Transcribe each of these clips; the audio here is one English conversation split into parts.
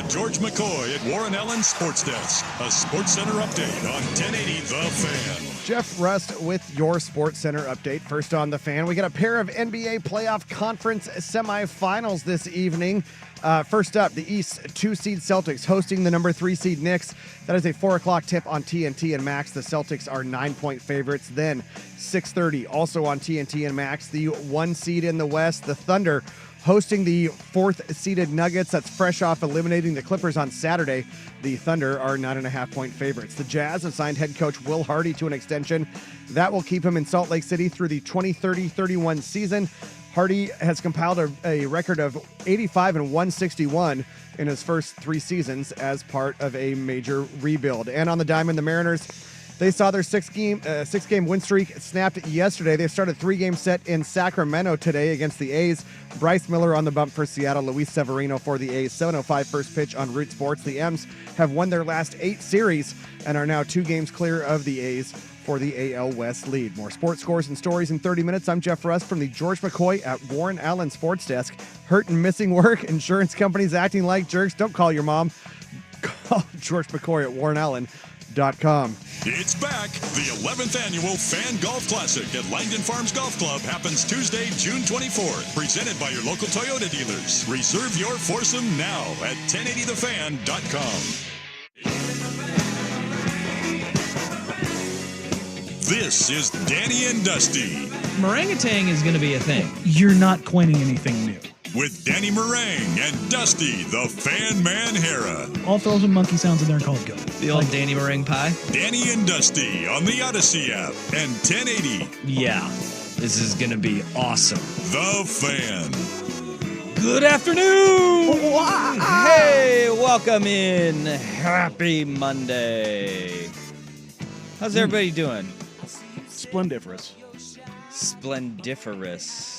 George McCoy at Warren Allen Sports Desk. A Sports Center update on 1080 The Fan. Jeff Rust with your Sports Center update. First on The Fan, we got a pair of NBA playoff conference semifinals this evening. First up, the East 2-seed Celtics hosting the number 3-seed Knicks. That is a 4 o'clock tip on TNT and Max. The Celtics are 9-point favorites. Then 6:30, also on TNT and Max, the 1 seed in the West, the Thunder, hosting the 4th-seeded Nuggets. That's fresh off eliminating the Clippers on Saturday. The Thunder are 9.5-point favorites. The Jazz have signed head coach Will Hardy to an extension. That will keep him in Salt Lake City through the 2030-31 season. Hardy has compiled a record of 85 and 161 in his first 3 seasons as part of a major rebuild. And on the diamond, the Mariners, they saw their six-game win streak snapped yesterday. They started a 3-game set in Sacramento today against the A's. Bryce Miller on the bump for Seattle. Luis Severino for the A's. 7:05 first pitch on Root Sports. The M's have won their last 8 series and are now 2 games clear of the A's for the AL West lead. More sports scores and stories in 30 minutes. I'm Jeff Rust from the George McCoy at Warren Allen Sports Desk. Hurt and missing work, insurance companies acting like jerks. Don't call your mom. Call George McCoy at warrenallen.com. It's back. The 11th annual Fan Golf Classic at Langdon Farms Golf Club happens Tuesday, June 24th. Presented by your local Toyota dealers. Reserve your foursome now at 1080thefan.com. This is Danny and Dusty. Meringatang is going to be a thing. You're not coining anything new. With Danny Meringue and Dusty, the Fan Man Hera. I'll throw some monkey sounds in there and call it good. The old Danny Meringue pie? Danny and Dusty on the Odyssey app and 1080. Yeah, this is going to be awesome. The Fan. Good afternoon! Hey, welcome in. Happy Monday. How's everybody doing? Splendiferous. Splendiferous.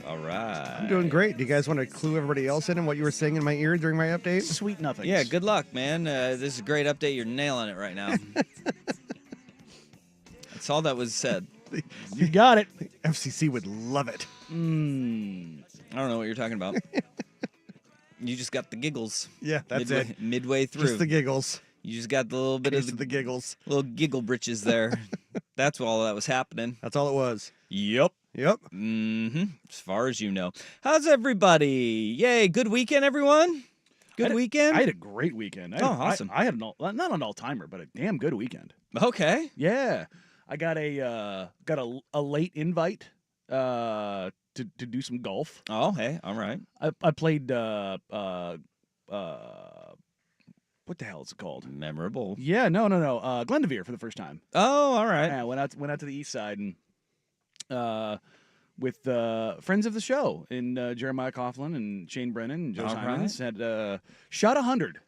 All right. I'm doing great. Do you guys want to clue everybody else in on what you were saying in my ear during my update? Sweet nothings. Yeah, good luck, man. This is a great update. You're nailing it right now. That's all that was said. You got it. FCC would love it. I don't know what you're talking about. You just got the giggles. Yeah, that's it. Midway through. Just the giggles. You just got the little bit of the giggles. Little giggle britches there. That's all that was happening. That's all it was. Yep. Mm-hmm. As far as you know. How's everybody? Yay, good weekend, everyone? Good weekend? I had a great weekend. Awesome. I had not an all-timer, but a damn good weekend. Okay. Yeah. I got a late invite to do some golf. Oh, hey, all right. I played what the hell is it called? Memorable. Yeah, no. Glendevere for the first time. Oh, all right. Yeah, went out to the east side and with friends of the show in Jeremiah Coughlin and Shane Brennan and Joe Simons had shot 100.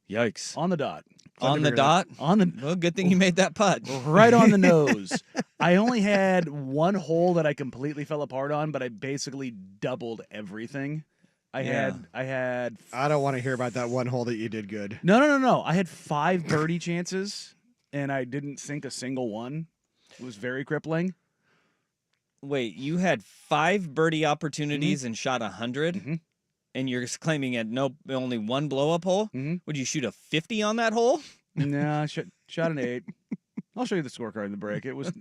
Yikes. On the dot. On the dot? On the Well, good thing you made that putt. Right on the nose. I only had one hole that I completely fell apart on, but I basically doubled everything. I had I don't want to hear about that one hole that you did good. No. I had 5 birdie chances and I didn't sink a single one. It was very crippling. Wait, you had 5 birdie opportunities and shot 100? Mm-hmm. And you're claiming you had only one blow-up hole? Mm-hmm. Would you shoot a 50 on that hole? No, shot an 8. I'll show you the scorecard in the break. It was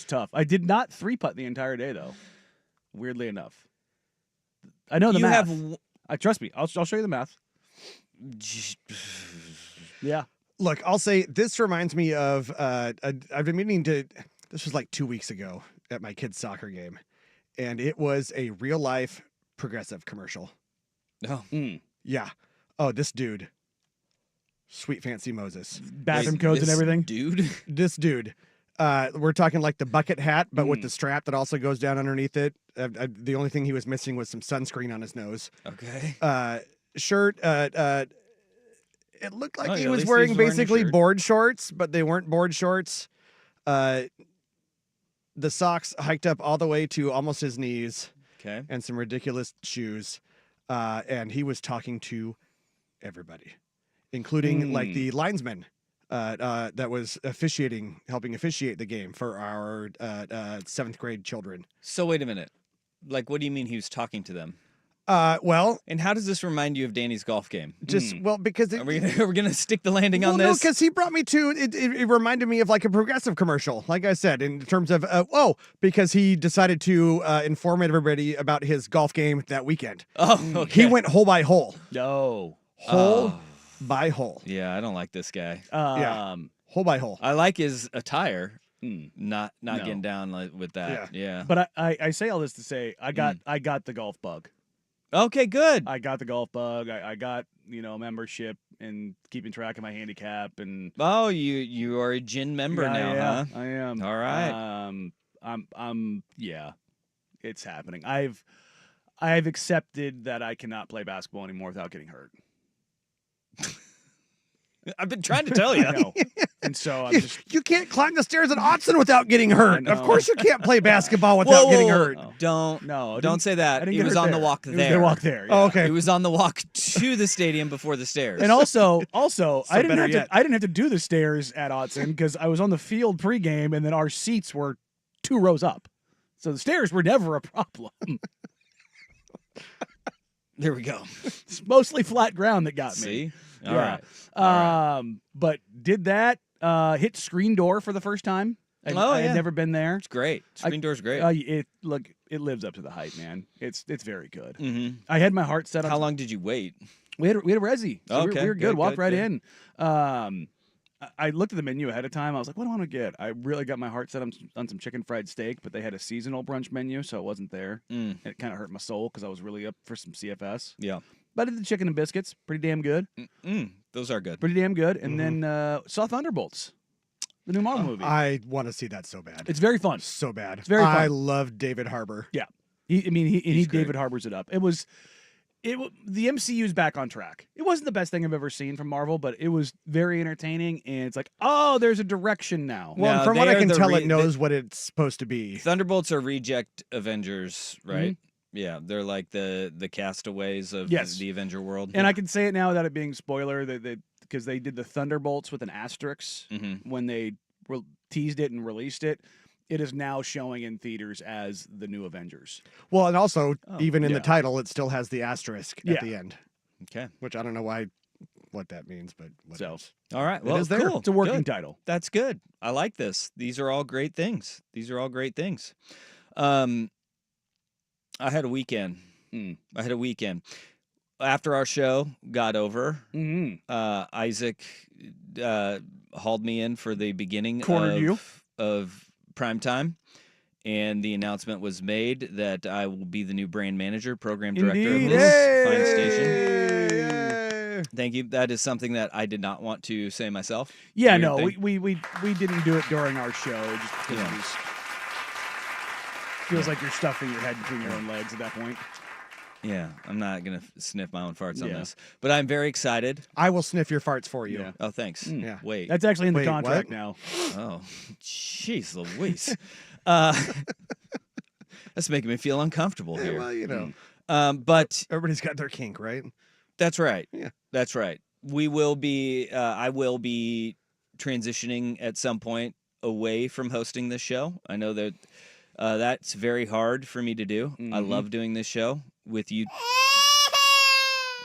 tough. I did not 3-putt the entire day though. Weirdly enough, I know the math. Trust me. I'll show you the math. Yeah. Look, I'll say this reminds me of I've been meaning to. This was like 2 weeks ago at my kid's soccer game, and it was a real life Progressive commercial. Oh. Yeah. Oh, this dude. Sweet Fancy Moses. Bathroom codes and everything. This dude. We're talking like the bucket hat, but with the strap that also goes down underneath it. The only thing he was missing was some sunscreen on his nose. Okay. Shirt. It looked like he was he wearing was wearing a basically shirt. board shorts, but they weren't board shorts. The socks hiked up all the way to almost his knees. Okay. And some ridiculous shoes. And he was talking to everybody, including like the linesman that was helping officiate the game for our 7th grade children. So wait a minute. Like, what do you mean he was talking to them? Well, And how does this remind you of Danny's golf game? just well because Are we gonna stick the landing on No, this? because he brought me to it reminded me of like a Progressive commercial, like I said, in terms of because he decided to inform everybody about his golf game that weekend. Oh, okay. He went hole by hole, No. hole by hole, Yeah, I don't like this guy. hole by hole. I like his attire. Not No. getting down with that. Yeah. But I say all this to say I got the golf bug. Okay, good. I got the golf bug. I got membership and keeping track of my handicap and Oh, you are a gin member now, huh? I am. All right. I'm it's happening. I've accepted that I cannot play basketball anymore without getting hurt. I've been trying to tell you. I know. And so I'm just You can't climb the stairs at Autzen without getting hurt. know. Of course, you can't play basketball without getting hurt. Don't say that. I didn't It get was hurt on the there. walk It was there. the walk there. Oh, Yeah. okay. It was on the walk to the stadium before the stairs. And also, I better didn't yet. have to do the stairs at Autzen because I was on the field pregame, and then our seats were 2 rows up, so the stairs were never a problem. there we go. It's mostly flat ground that got me. See? All Yeah. right. But did that hit screen door for the first time? I had never been there. It's great. Screen door's great. It lives up to the hype, man. It's very good. Mm-hmm. I had my heart set on. How long did you wait? We had a resi. So Okay, we were good. good, Walked good, right good. in. I looked at the menu ahead of time. I was like, what do I want to get? I really got my heart set on some chicken fried steak, but they had a seasonal brunch menu, so it wasn't there. Mm. It kind of hurt my soul because I was really up for some CFS. Yeah. But I did the chicken and biscuits. Pretty damn good. Those are good. Pretty damn good. And then saw Thunderbolts, the new Marvel movie. I want to see that so bad. It's very fun. So bad. It's very fun. I love David Harbour. Yeah. He great. David Harbours it up. The MCU's back on track. It wasn't the best thing I've ever seen from Marvel, but it was very entertaining, and it's like, oh, there's a direction now. Well, No, from they what I are can the tell, it knows what it's supposed to be. Thunderbolts are reject Avengers, right? Yeah, they're like the castaways of Yes. the Avenger world. And I can say it now without it being spoiler, because they did the Thunderbolts with an asterisk when they teased it and released it. It is now showing in theaters as the new Avengers. Well, and also, even in yeah. the title, it still has the asterisk at Yeah. the end, Okay. which I don't know what that means, but So- whatever. All right. It Well, is there. cool. It's a working Good. title. That's good. I like this. These are all great things. I had a weekend. After our show got over, Isaac hauled me in for the beginning of prime time, and the announcement was made that I will be the new brand manager, program director of this fine station. Thank you. That is something that I did not want to say myself. Yeah, Weird no, thing. we didn't do it during our show just because it was, feels like you're stuffing your head between your own legs at that point. Yeah, I'm not going to sniff my own farts on Yeah. this, but I'm very excited. I will sniff your farts for you. Yeah. Oh, thanks. Yeah. Wait. That's actually in the Wait, contract what? now. Oh, jeez Louise. That's making me feel uncomfortable Yeah, here. well, you know, But everybody's got their kink, right? that's right. Yeah. That's right. We will be, I will be transitioning at some point away from hosting this show. I know that that's very hard for me to do. I love doing this show with you.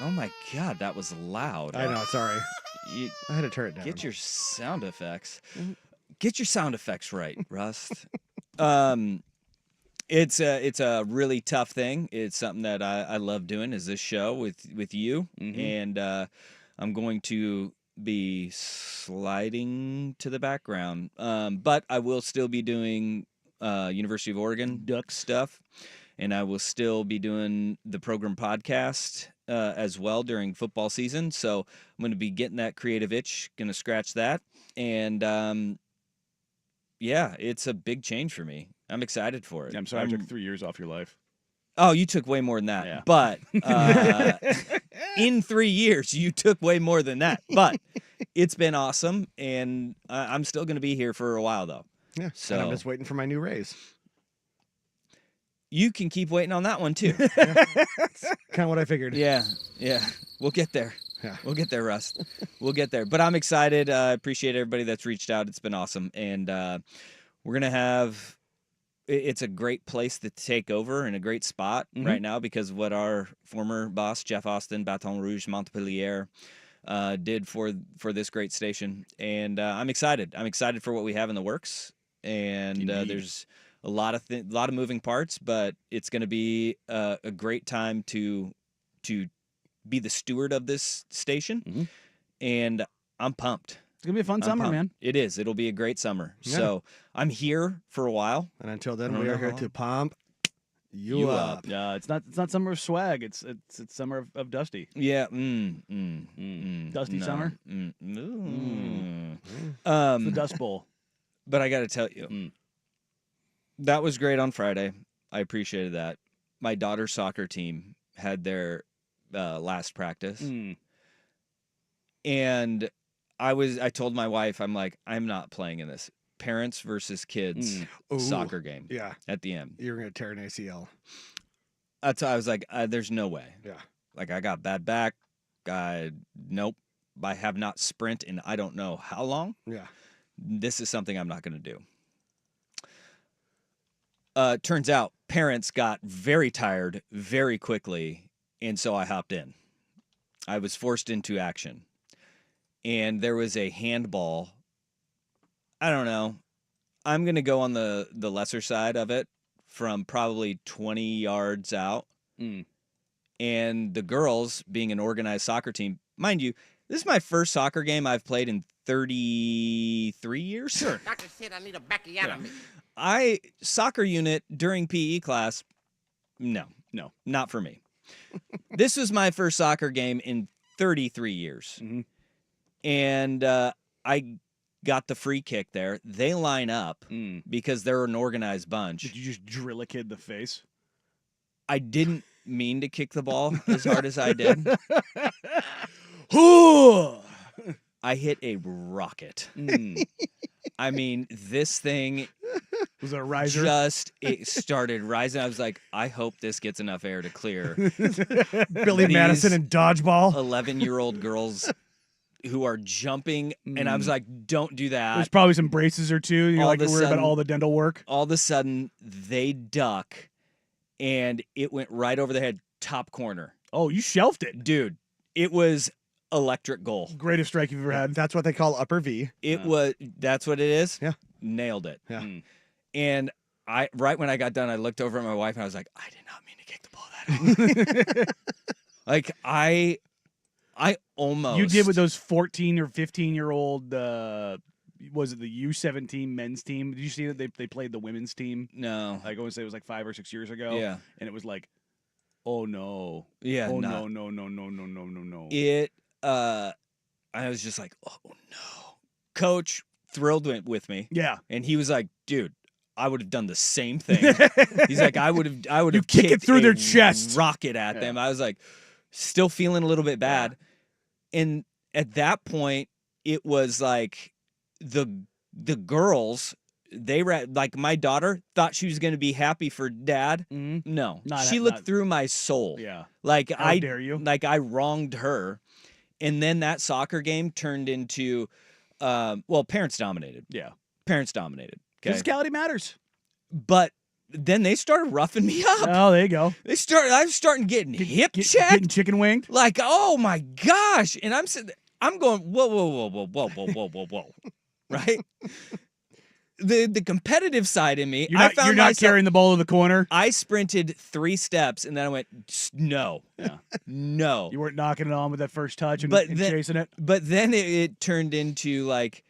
Oh my God, that was loud. I know. Sorry, You, I had to turn it down. Get your sound effects. Get your sound effects right, Rust. It's a really tough thing. It's something that I love doing. Is this show with you, and I'm going to be sliding to the background. But I will still be doing University of Oregon Duck stuff, and I will still be doing the program podcast as well during football season. So I'm going to be getting that creative itch, going to scratch that. And yeah, it's a big change for me. I'm excited for it. I'm sorry I took 3 years off your life. Oh, you took way more than that. Yeah. But in 3 years, you took way more than that. But it's been awesome, and I'm still going to be here for a while, though. Yeah. So And I'm just waiting for my new raise. you can keep waiting on that one, too. Kind of what I figured. Yeah. We'll get there. Yeah. We'll get there, Rust. We'll get there. But I'm excited. I appreciate everybody that's reached out. It's been awesome. And we're going to have it's a great place to take over and a great spot right now because of what our former boss, Jeff Austin, Baton Rouge, Montpellier, did for this great station. And I'm excited. I'm excited for what we have in the works. And there's a lot of moving parts, but it's going to be a great time to be the steward of this station. And I'm pumped. It's going to be a fun summer, man. It is. It'll be a great summer. Yeah. So I'm here for a while. And until then, we are here to pump you up. It's not summer of swag. It's summer of Dusty. Yeah. Dusty summer. It's the Dust Bowl. But I got to tell you, that was great on Friday. I appreciated that. My daughter's soccer team had their last practice. And I told my wife, I'm like, I'm not playing in this parents versus kids soccer game. Yeah. At the end. You're going to tear an ACL. That's why I was like, there's no way. Yeah. Like, I got bad back. Nope. I have not sprint in I don't know how long. Yeah. This is something I'm not going to do. Turns out parents got very tired very quickly, and so I hopped in. I was forced into action. And there was a handball. I don't know. I'm going to go on the lesser side of it from probably 20 yards out. And the girls, being an organized soccer team, mind you, this is my first soccer game I've played in 33 years. Sure. Doctor said I need a backiotomy. Soccer unit during PE class, no, not for me. This was my first soccer game in 33 years. And I got the free kick there. They line up because they're an organized bunch. Did you just drill a kid in the face? I didn't mean to kick the ball as hard as I did. I hit a rocket. I mean, this thing was it a riser? It started rising. I was like, I hope this gets enough air to clear. Billy Madison and dodgeball. 11-year-old girls who are jumping, and I was like, don't do that. There's probably some braces or two. You're like worried about all the dental work. All of a sudden, they duck, and it went right over the head, top corner. Oh, you shelved it. Dude, it was electric goal. Greatest strike you've ever had. That's what they call upper V. That's what it is? Yeah. Nailed it. Yeah. And right when I got done, I looked over at my wife, and I was like, I did not mean to kick the ball that hard. Like, I almost. You did with those 14 or 15-year-old, was it the U17 men's team? Did you see that they played the women's team? No. I go and say it was like 5 or 6 years ago. Yeah. And it was like, oh, no. Yeah. Oh, no. It, I was just like, oh, no. Coach thrilled with me. Yeah. And he was like, dude, I would have done the same thing. He's like, I would have kicked it through their chest. Rocket at them. I was like, still feeling a little bit bad. Yeah. And at that point, it was like the girls, they were like, my daughter thought she was going to be happy for dad. No, she looked through my soul. Yeah. Like, how dare you? Like, I wronged her. And then that soccer game turned into, parents dominated. Yeah. Parents dominated. Okay. Physicality matters. But then they started roughing me up. Oh, there you go. I was starting getting hip checked. Getting chicken winged. Like, oh my gosh. And I'm going, whoa. Right? The competitive side in me. You're not carrying the ball to the corner. I sprinted 3 steps and then I went, no. Yeah. No. You weren't knocking it on with that first touch and chasing it. But then it turned into like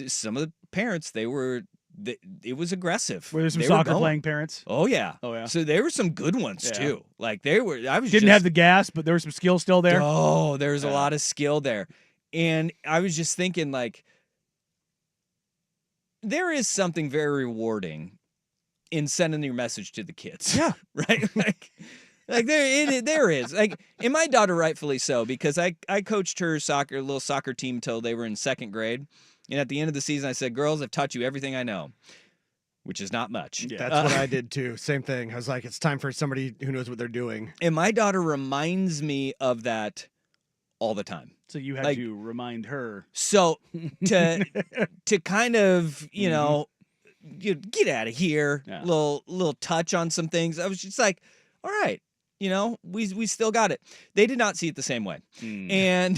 some of the parents, it was aggressive. Were there some soccer playing parents? Oh yeah. So there were some good ones too. Like didn't have the gas, but there was some skill still there. Oh, there was a lot of skill there. And I was just thinking, like, there is something very rewarding in sending your message to the kids. Yeah. Right? Like there is. Like, and my daughter rightfully so, because I coached her little soccer team till they were in 2nd grade. And at the end of the season, I said, girls, I've taught you everything I know, which is not much. Yeah. That's what I did, too. Same thing. I was like, it's time for somebody who knows what they're doing. And my daughter reminds me of that all the time. So you had to remind her. So to kind of, get out of here. Yeah. Little touch on some things. I was just like, all right, we still got it. They did not see it the same way, and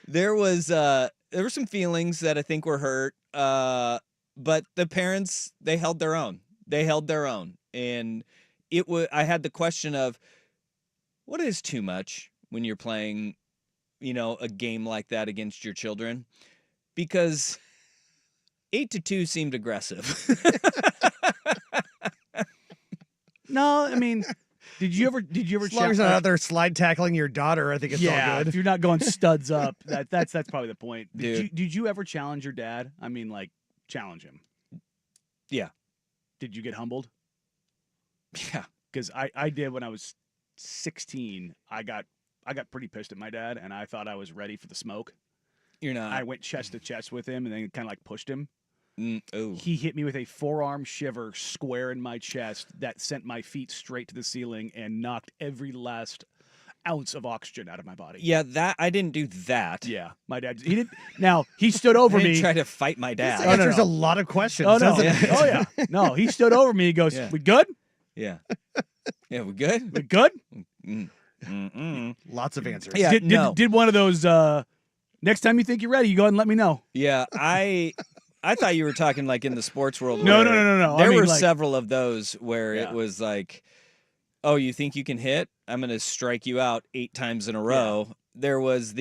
there were some feelings that I think were hurt. But the parents, they held their own. And I had the question of, what is too much when you're playing, a game like that against your children? Because 8-2 seemed aggressive. No, I mean, did you ever As long as you're not out there slide tackling your daughter, I think it's all good. If you're not going studs up, that's probably the point. Dude. Did you ever challenge your dad? I mean, like, challenge him. Yeah. Did you get humbled? Yeah. Because I did when I was 16. I got pretty pissed at my dad, and I thought I was ready for the smoke. You're not. I went chest to chest with him, and then kind of like pushed him. Oh. He hit me with a forearm shiver square in my chest that sent my feet straight to the ceiling and knocked every last ounce of oxygen out of my body. Yeah, that I didn't do that. Yeah, my dad. He did. Now he stood over I didn't me. try to fight my dad. This answers a lot of questions. Oh no! Doesn't it? Oh yeah! No, he stood over me. He goes, Yeah. "We good? Yeah. Yeah, we good? We good?" Lots of answers. Yeah, Did one of those. Next time you think you're ready, you go ahead and let me know. Yeah, I thought you were talking like in the sports world. No. There were like, several of those where Yeah. it was like, oh, you think you can hit? I'm going to strike you out 8 times in a row. Yeah. There was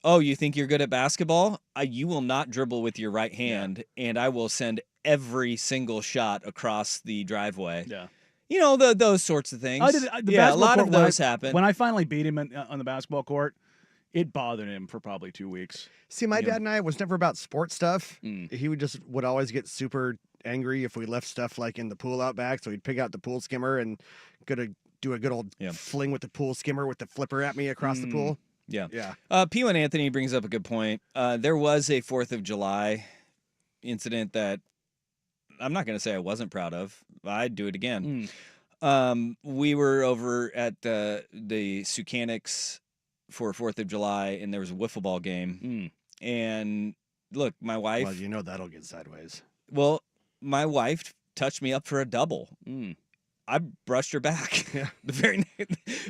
oh, you think you're good at basketball? You will not dribble with your right hand, and I will send every single shot across the driveway. Yeah. Those sorts of things. A lot of those happen. When I finally beat him on the basketball court, it bothered him for probably 2 weeks. See, my dad and I, it was never about sports stuff. Mm. He would always get super angry if we left stuff like in the pool out back. So he'd pick out the pool skimmer and do a good old fling with the pool skimmer with the flipper at me across the pool. Yeah. Yeah. P1 Anthony brings up a good point. There was a 4th of July incident that I'm not going to say I wasn't proud of. I'd do it again. We were over at the Sucanics for 4th of July, and there was a wiffle ball game. And look, my wife... Well, that'll get sideways. Well, my wife touched me up for a double. I brushed her back. Yeah. The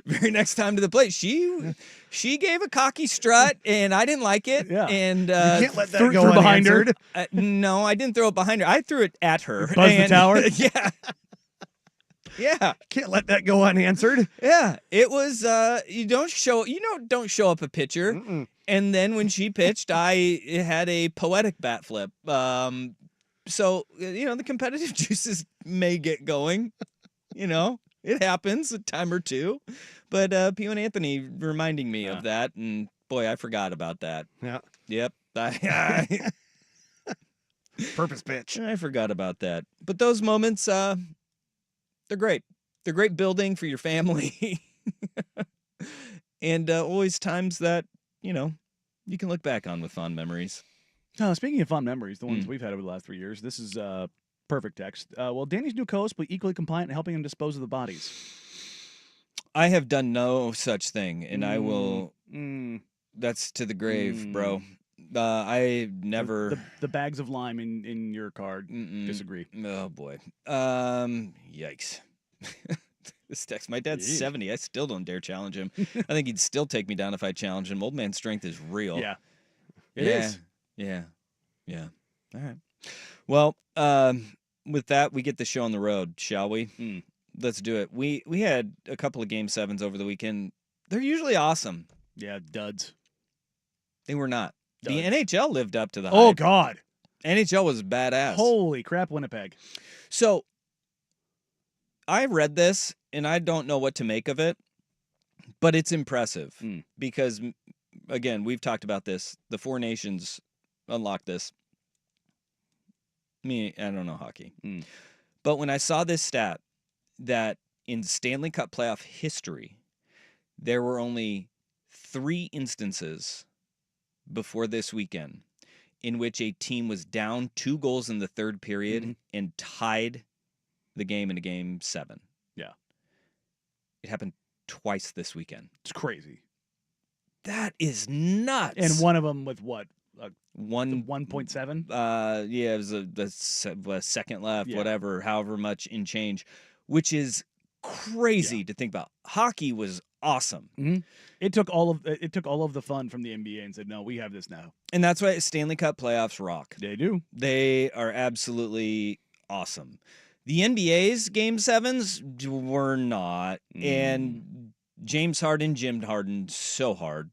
very next time to the plate, she gave a cocky strut, and I didn't like it. Yeah. And you can't let that go threw behind her. No, I didn't throw it behind her. I threw it at her. Buzz the tower. Yeah. Yeah. Can't let that go unanswered. Yeah. It was don't show up a pitcher. Mm-mm. And then when she pitched, I had a poetic bat flip. So the competitive juices may get going. It happens a time or two. But P1 Anthony reminding me of that, and boy, I forgot about that. Yeah. Yep. Purpose pitch. I forgot about that. But those moments, they're great. They're great building for your family. And always times that, you can look back on with fond memories. Speaking of fond memories, the ones we've had over the last 3 years, this is perfect text. Well, Danny's new co-host will be equally compliant in helping him dispose of the bodies. I have done no such thing, and I will. That's to the grave, bro. I never. The bags of lime in your card. Disagree. Oh boy. Yikes. This text. My dad's 70. I still don't dare challenge him. I think he'd still take me down if I challenged him. Old man strength is real. Yeah. It is. Yeah. All right. Well, with that, we get the show on the road, shall we? Let's do it. We had a couple of Game 7s over the weekend. They're usually awesome. Yeah, duds. They were not. Duds. The NHL lived up to the hype. Oh, God. NHL was badass. Holy crap, Winnipeg. So, I read this, and I don't know what to make of it, but it's impressive because, again, we've talked about this. The Four Nations unlocked this. I don't know hockey. But when I saw this stat that in Stanley Cup playoff history, there were only 3 instances before this weekend in which a team was down 2 goals in the third period and tied the game in a Game 7. Yeah. It happened twice this weekend. It's crazy. That is nuts. And one of them with what? 1.7. Yeah, it was a second left, Yeah. whatever, however much in change, which is crazy to think about. Hockey was awesome. Mm-hmm. It took all of the fun from the NBA and said, "No, we have this now." And that's why Stanley Cup playoffs rock. They do. They are absolutely awesome. The NBA's Game 7s were not. And James Harden gymmed Harden so hard.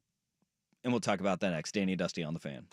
And we'll talk about that next. Danny Dusty on the Fan.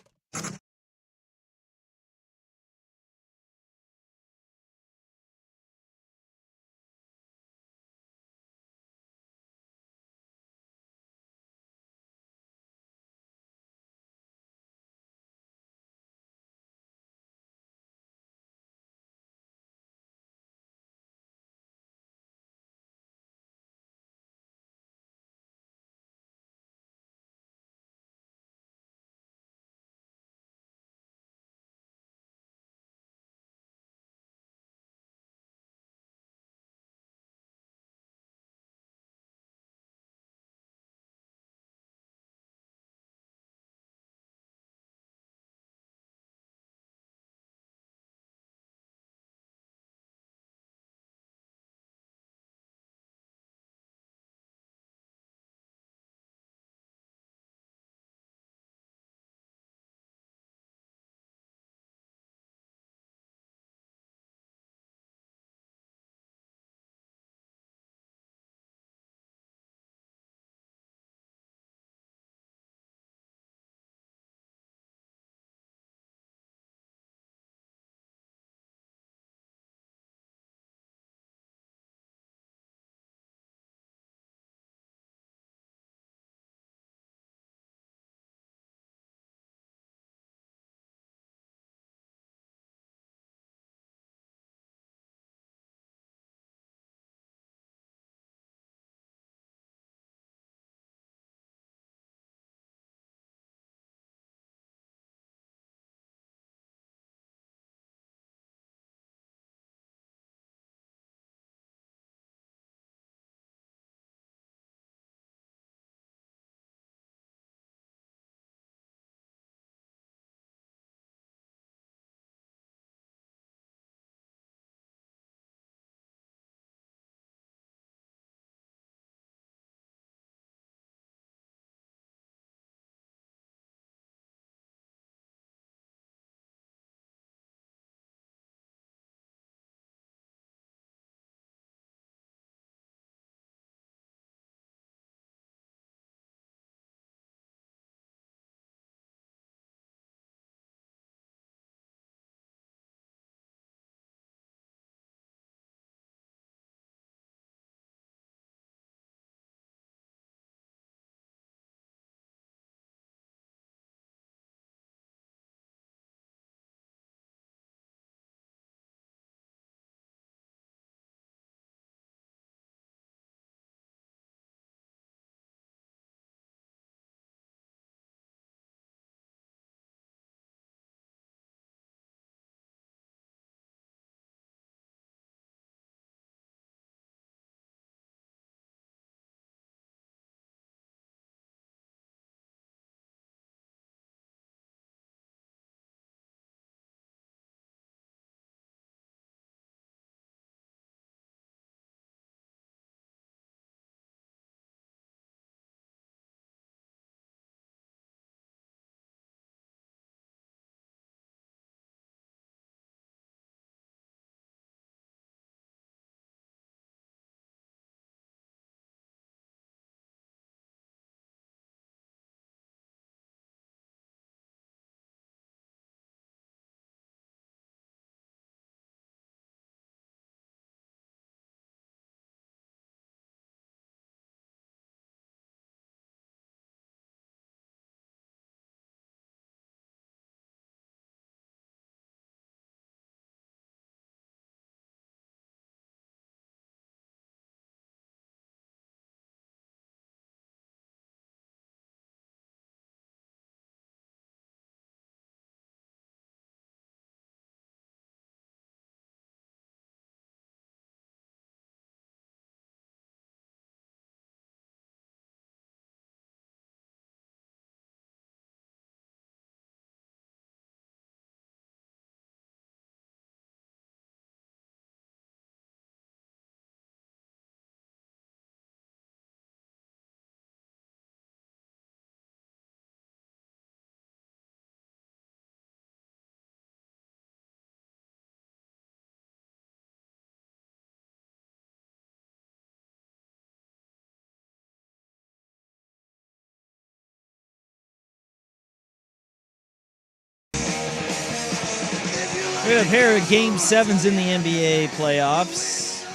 We had a pair of Game 7s in the NBA playoffs.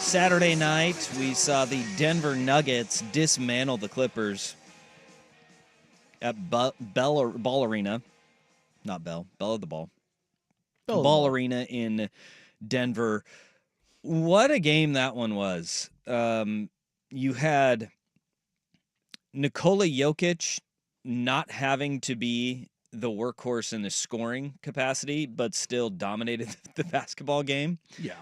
Saturday night, we saw the Denver Nuggets dismantle the Clippers at Ball Arena. Not Bell of the Ball. Ball Arena in Denver. What a game that one was. You had Nikola Jokic not having to be the workhorse in the scoring capacity, but still dominated the basketball game. Yeah.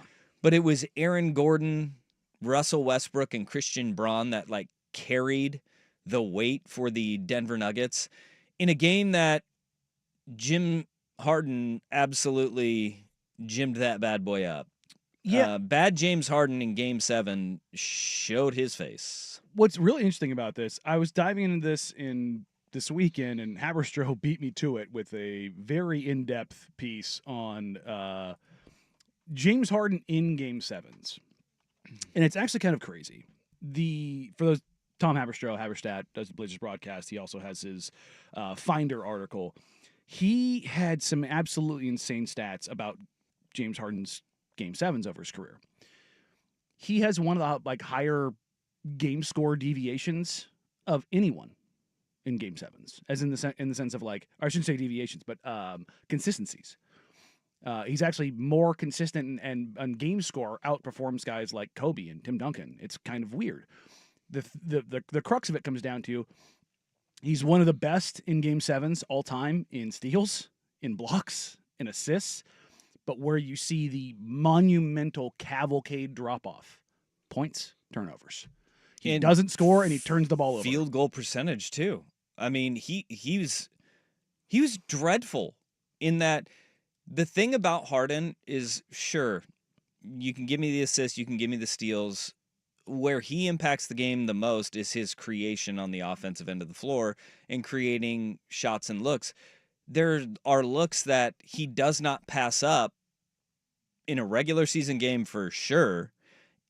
But it was Aaron Gordon, Russell Westbrook, and Christian Braun that carried the weight for the Denver Nuggets in a game that Jim Harden absolutely gymmed that bad boy up. Yeah. Bad James Harden in Game 7 showed his face. What's really interesting about this, I was diving into this this weekend, and Haberstroh beat me to it with a very in-depth piece on James Harden in Game 7s. And it's actually kind of crazy. For those, Tom Haberstat does the Blazers broadcast. He also has his Finder article. He had some absolutely insane stats about James Harden's Game 7s over his career. He has one of the higher game score deviations of anyone in Game 7s, as in the sense of I shouldn't say deviations, but consistencies. He's actually more consistent and on game score outperforms guys like Kobe and Tim Duncan. It's kind of weird. The crux of it comes down to he's one of the best in Game 7s all time in steals, in blocks, in assists, but where you see the monumental cavalcade drop-off, points, turnovers. He doesn't score, and he turns the ball over. Field goal percentage, too. I mean, he was dreadful in that. The thing about Harden is, sure, you can give me the assists, you can give me the steals. Where he impacts the game the most is his creation on the offensive end of the floor and creating shots and looks. There are looks that he does not pass up in a regular season game for sure,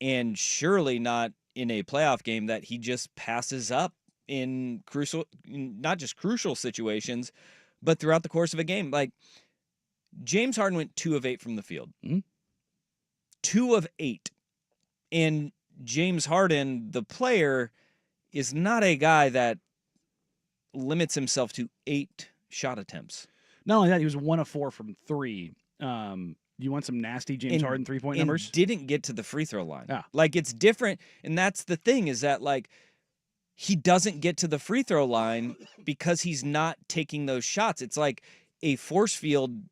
and surely not in a playoff game that he just passes up in not just crucial situations, but throughout the course of a game. James Harden went 2 of 8 from the field. Mm-hmm. 2 of 8. And James Harden, the player, is not a guy that limits himself to 8 shot attempts. Not only that, he was 1 of 4 from 3. You want some nasty James Harden 3-point numbers? Didn't get to the free throw line. Yeah. It's different. And that's the thing is that, he doesn't get to the free throw line because he's not taking those shots. It's like a force field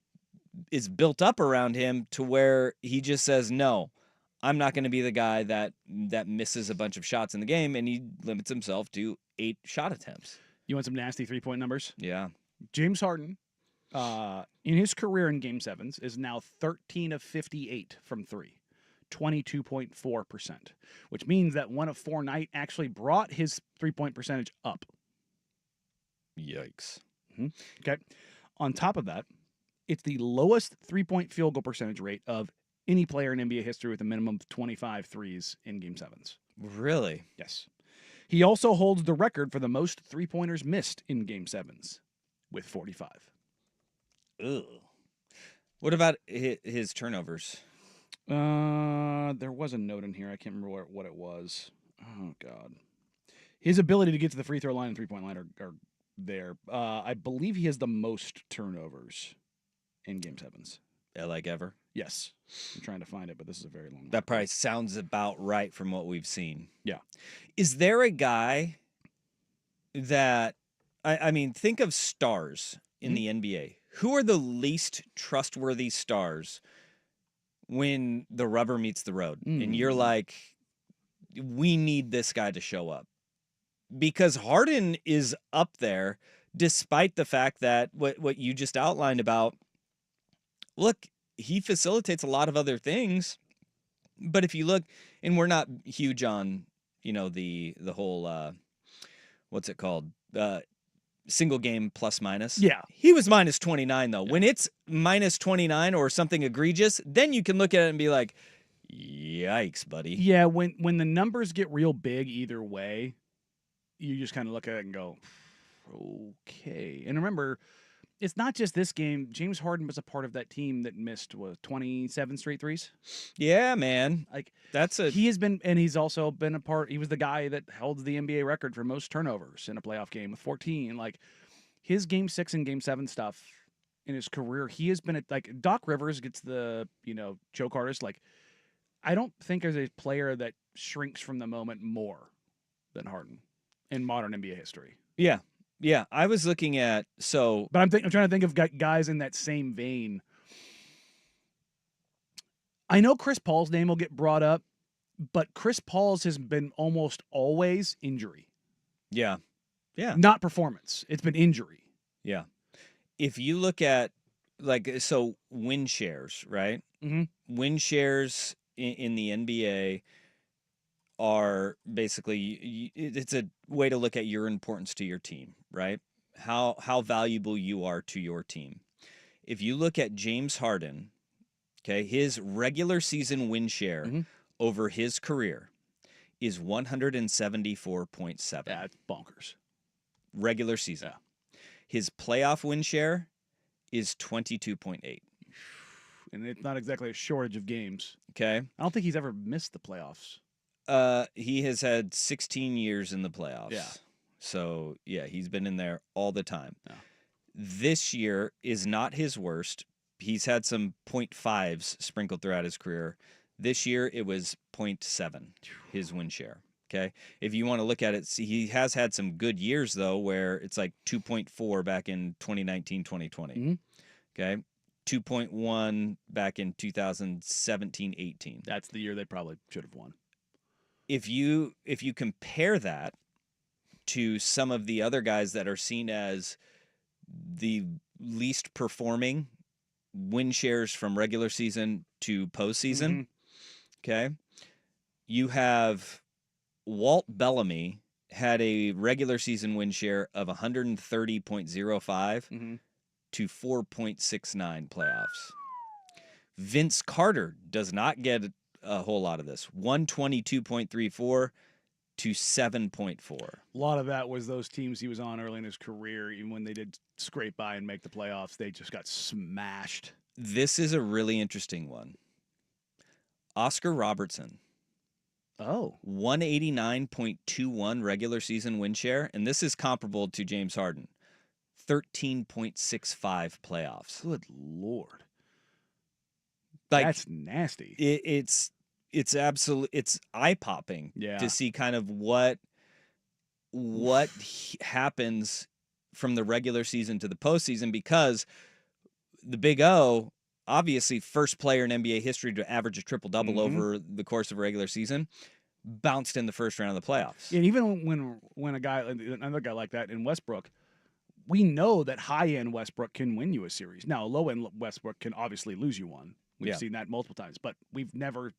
is built up around him to where he just says, no, I'm not going to be the guy that misses a bunch of shots in the game, and he limits himself to 8 shot attempts. You want some nasty 3-point numbers? Yeah. James Harden, in his career in Game 7s, is now 13 of 58 from 3, 22.4%, which means that 1 of 4 night actually brought his 3-point percentage up. Yikes. Mm-hmm. Okay. On top of that, it's the lowest 3-point field goal percentage rate of any player in NBA history with a minimum of 25 threes in Game 7s. Really? Yes. He also holds the record for the most 3-pointers missed in Game 7s with 45. Ugh. What about his turnovers? There was a note in here. I can't remember what it was. Oh, God. His ability to get to the free throw line and 3-point line are there. I believe he has the most turnovers in Game 7s. Ever? Yes. I'm trying to find it, but this is a very long That probably sounds about right from what we've seen. Yeah. Is there a guy that, I mean, think of stars in the NBA. Who are the least trustworthy stars when the rubber meets the road? And you're like, we need this guy to show up. Because Harden is up there, despite the fact that what you just outlined about, look, he facilitates a lot of other things. But if you look, and we're not huge on, the whole, what's it called? Single game plus minus. Yeah. He was minus 29, though. Yeah. When it's minus 29 or something egregious, then you can look at it and be like, yikes, buddy. Yeah, when the numbers get real big either way, you just kind of look at it and go, okay. And remember, it's not just this game. James Harden was a part of that team that missed 27 straight threes. Yeah, man. Like He has been, and he's also been a part. He was the guy that held the NBA record for most turnovers in a playoff game with 14. Like his Game 6 and Game 7 stuff in his career, he has been like Doc Rivers gets the choke artist. Like I don't think there's a player that shrinks from the moment more than Harden in modern NBA history. Yeah. Yeah, I was looking at but I'm trying to think of guys in that same vein. I know Chris Paul's name will get brought up, but Chris Paul's has been almost always injury. Yeah. Not performance. It's been injury. Yeah. If you look at win shares, right? Mm-hmm. Win shares in the NBA are basically, it's a way to look at your importance to your team, right? How valuable you are to your team. If you look at James Harden, okay, his regular season win share over his career is 174.7. That's bonkers. Regular season. Yeah. His playoff win share is 22.8. And it's not exactly a shortage of games. Okay. I don't think he's ever missed the playoffs. He has had 16 years in the playoffs. Yeah. So, yeah, he's been in there all the time. Yeah. This year is not his worst. He's had some 0.5s sprinkled throughout his career. This year, it was 0.7, his win share. Okay. If you want to look at it, see, he has had some good years, though, where it's like 2.4 back in 2019, 2020. Mm-hmm. Okay. 2.1 back in 2017, 18. That's the year they probably should have won. If you compare that to some of the other guys that are seen as the least performing win shares from regular season to postseason, okay, you have Walt Bellamy had a regular season win share of 130.05 to 4.69 playoffs. Vince Carter does not get a whole lot of this. 122.34 to 7.4. A lot of that was those teams he was on early in his career. Even when they did scrape by and make the playoffs, they just got smashed. This is a really interesting one. Oscar Robertson. Oh. 189.21 regular season win share, and this is comparable to James Harden. 13.65 playoffs. Good Lord. Like, that's nasty. It's absolute. It's eye-popping to see kind of what happens from the regular season to the postseason, because the Big O, obviously first player in NBA history to average a triple-double over the course of a regular season, bounced in the first round of the playoffs. And even when another guy like that in Westbrook, we know that high-end Westbrook can win you a series. Now, low-end Westbrook can obviously lose you one. We've seen that multiple times, but we've never.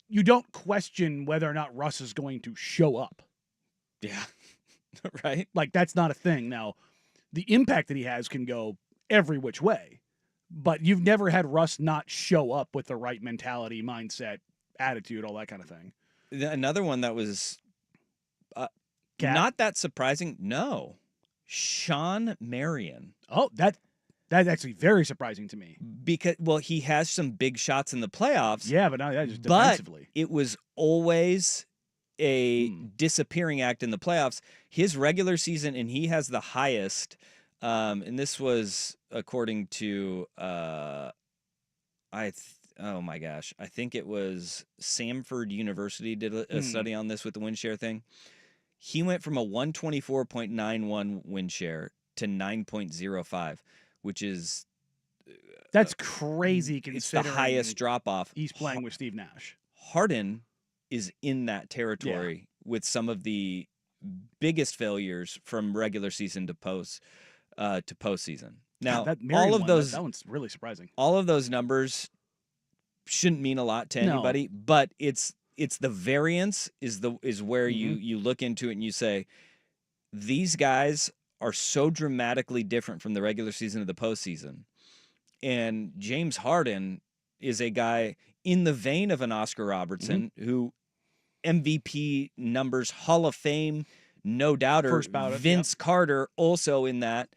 You don't question whether or not Russ is going to show up. Yeah. Right? Like, that's not a thing. Now, the impact that he has can go every which way, but you've never had Russ not show up with the right mentality, mindset, attitude, all that kind of thing. Another one that was not that surprising. No. Sean Marion. Oh, that's actually very surprising to me. Because, well, he has some big shots in the playoffs. Yeah, but not just defensively. But it was always a disappearing act in the playoffs. His regular season, and he has the highest, and this was according to, oh my gosh, I think it was Samford University did a study on this with the win share thing. He went from a 124.91 win share to 9.05. Which is that's crazy considering it's the highest drop off. He's playing with Steve Nash. Harden is in that territory with some of the biggest failures from regular season to postseason. Now, all of those that one's really surprising. All of those numbers shouldn't mean a lot to anybody, but it's the variance is where you look into it and you say, these guys are so dramatically different from the regular season to the postseason. And James Harden is a guy in the vein of an Oscar Robertson, who MVP numbers, Hall of Fame, no doubter. First ballot, Vince Carter also in that.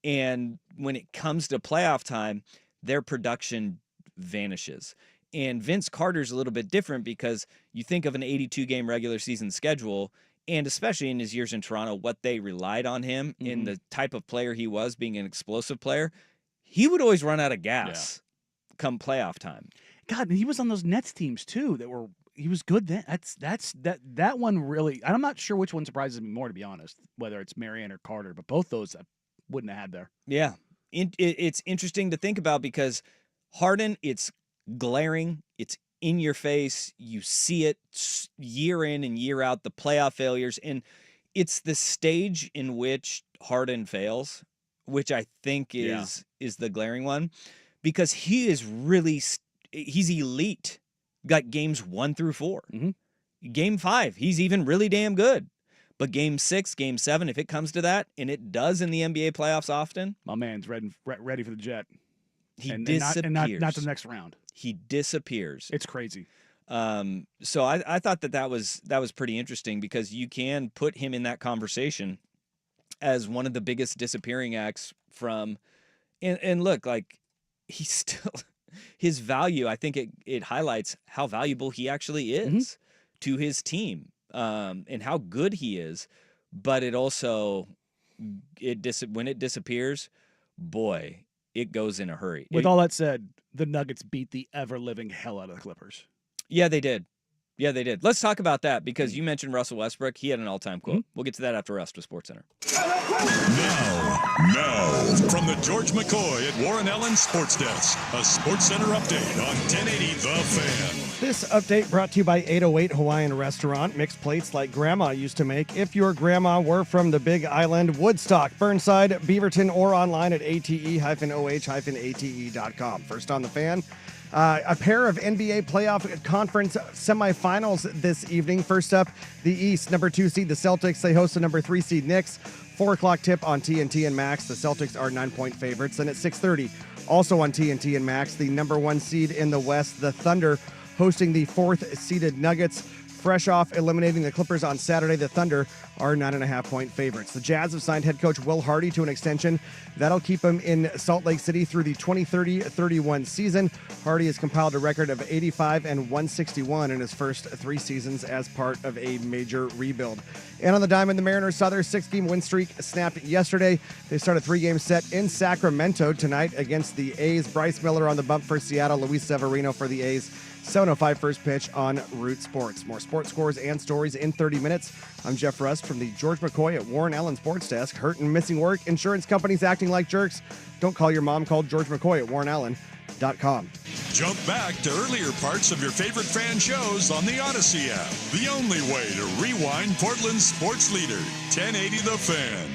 And when it comes to playoff time, their production vanishes. And Vince Carter's a little bit different because you think of an 82-game regular season schedule, and especially in his years in Toronto, what they relied on him in the type of player he was, being an explosive player, he would always run out of gas come playoff time. God, and he was on those Nets teams too he was good then. That one really, I'm not sure which one surprises me more, to be honest, whether it's Marion or Carter, but both those I wouldn't have had there. Yeah. It's interesting to think about because Harden, it's glaring, it's in your face, you see it year in and year out, the playoff failures, and it's the stage in which Harden fails, which I think is the glaring one, because he is really he's elite. Got games 1 through 4. Game 5, he's even really damn good. But game 6, game 7, if it comes to that, and it does in the NBA playoffs often, my man's ready for the jet. He disappears. And not the next round. He disappears. It's crazy. So I thought that was pretty interesting because you can put him in that conversation as one of the biggest disappearing acts from, and look, like he's still his value. I think it highlights how valuable he actually is to his team, and how good he is. But it also when it disappears, boy, it goes in a hurry. With all that said, the Nuggets beat the ever-living hell out of the Clippers. Yeah, they did. Let's talk about that because you mentioned Russell Westbrook. He had an all-time quote. We'll get to that after Rest with SportsCenter. Now, from the George McCoy at Warren Allen Sports Desk, a SportsCenter update on 1080 The Fan. This update brought to you by 808 Hawaiian Restaurant. Mixed plates like Grandma used to make. If your grandma were from the Big Island, Woodstock, Burnside, Beaverton, or online at ate-oh-ate.com. First on The Fan. A pair of NBA playoff conference semifinals this evening. First up, the East, number 2 seed, the Celtics. They host the number 3 seed Knicks. 4 o'clock tip on TNT and Max. The Celtics are 9-point favorites. And at 6:30, also on TNT and Max, the number 1 seed in the West, the Thunder, hosting the 4th seeded Nuggets. Fresh off eliminating the Clippers on Saturday, the Thunder are 9.5-point favorites. The Jazz have signed head coach Will Hardy to an extension. That'll keep him in Salt Lake City through the 2030-31 season. Hardy has compiled a record of 85 and 161 in his first 3 seasons as part of a major rebuild. And on the diamond, the Mariners saw their 6-game win streak snapped yesterday. They start a 3-game set in Sacramento tonight against the A's. Bryce Miller on the bump for Seattle. Luis Severino for the A's. 7:05 first pitch on Root Sports. More sports scores and stories in 30 minutes. I'm Jeff Rust from the George McCoy at Warren Allen Sports Desk. Hurt and missing work, insurance companies acting like jerks. Don't call your mom, call George McCoy at warrenallen.com. Jump back to earlier parts of your favorite fan shows on the Odyssey app. The only way to rewind Portland's sports leader, 1080 The Fan.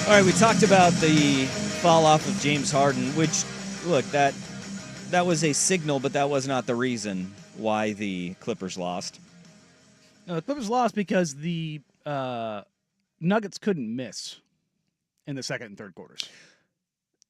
All right, we talked about the fall off of James Harden, which, look, that was a signal, but that was not the reason why the Clippers lost. No, the Clippers lost because the Nuggets couldn't miss in the second and third quarters.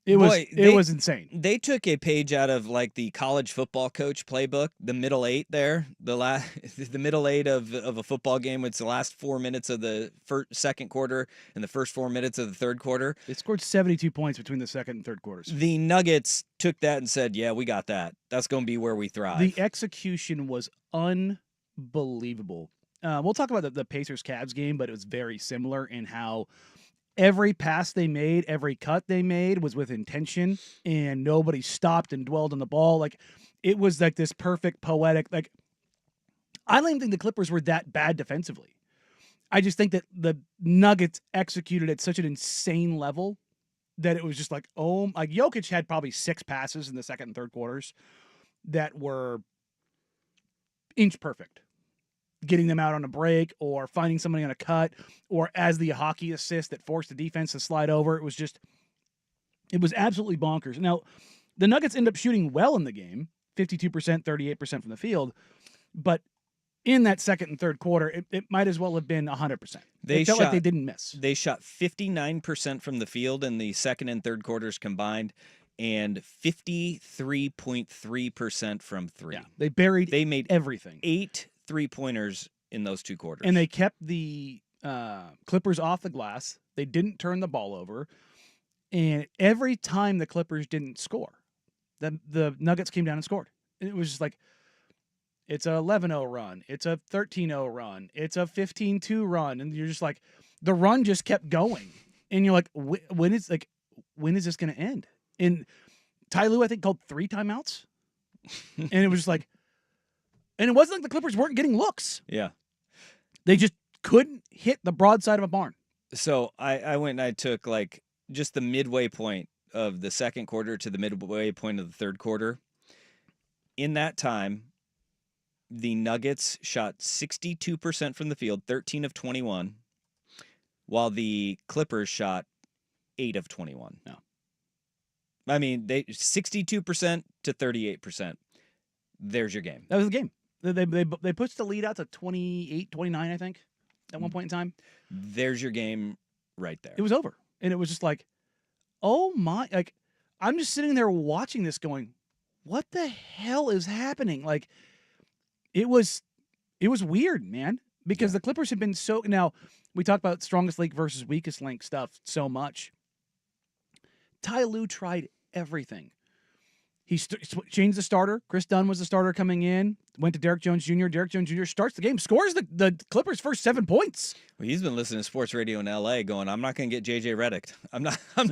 It was insane. They took a page out of like the college football coach playbook, the middle eight there, the middle eight of a football game. It's the last 4 minutes of the second quarter and the first 4 minutes of the third quarter. They scored 72 points between the second and third quarters. The Nuggets took that and said, "Yeah, we got that. That's going to be where we thrive." The execution was unbelievable. We'll talk about the Pacers-Cavs game, but it was very similar in how every pass they made, every cut they made was with intention, and nobody stopped and dwelled on the ball. Like, it was like this perfect, poetic, like, I don't even think the Clippers were that bad defensively. I just think that the Nuggets executed at such an insane level that it was just like, like Jokic had probably 6 passes in the second and third quarters that were inch perfect. Getting them out on a break or finding somebody on a cut or as the hockey assist that forced the defense to slide over. It was absolutely bonkers. Now, the Nuggets end up shooting well in the game, 52%, 38% from the field, but in that second and third quarter, it might as well have been 100%. They felt like they didn't miss. They shot 59% from the field in the second and third quarters combined and 53.3% from three. Yeah, they made everything. 8 3-pointers in those 2 quarters. And they kept the Clippers off the glass. They didn't turn the ball over. And every time the Clippers didn't score, the Nuggets came down and scored. And it was just like, it's a 11-0 run. It's a 13-0 run. It's a 15-2 run. And you're just like, the run just kept going. And you're like, when is this going to end? And Ty Lue, I think, called 3 timeouts. And it was just like, and it wasn't like the Clippers weren't getting looks. Yeah. They just couldn't hit the broadside of a barn. So I went and I took like just the midway point of the second quarter to the midway point of the third quarter. In that time, the Nuggets shot 62% from the field, 13 of 21, while the Clippers shot 8 of 21. No. I mean, they 62% to 38%. There's your game. That was the game. They pushed the lead out to 28, 29, I think, at one point in time. There's your game right there. It was over. And it was just like, oh my, like, I'm just sitting there watching this going, what the hell is happening? Like, it was weird, man, because the Clippers have been so, now we talk about strongest link versus weakest link stuff so much. Ty Lue tried everything. He changed the starter. Chris Dunn was the starter coming in. Went to Derrick Jones Jr. Derrick Jones Jr. starts the game, scores the Clippers' first 7 points. Well, he's been listening to sports radio in L.A. going, I'm not going to get J.J. Redick. I'm not going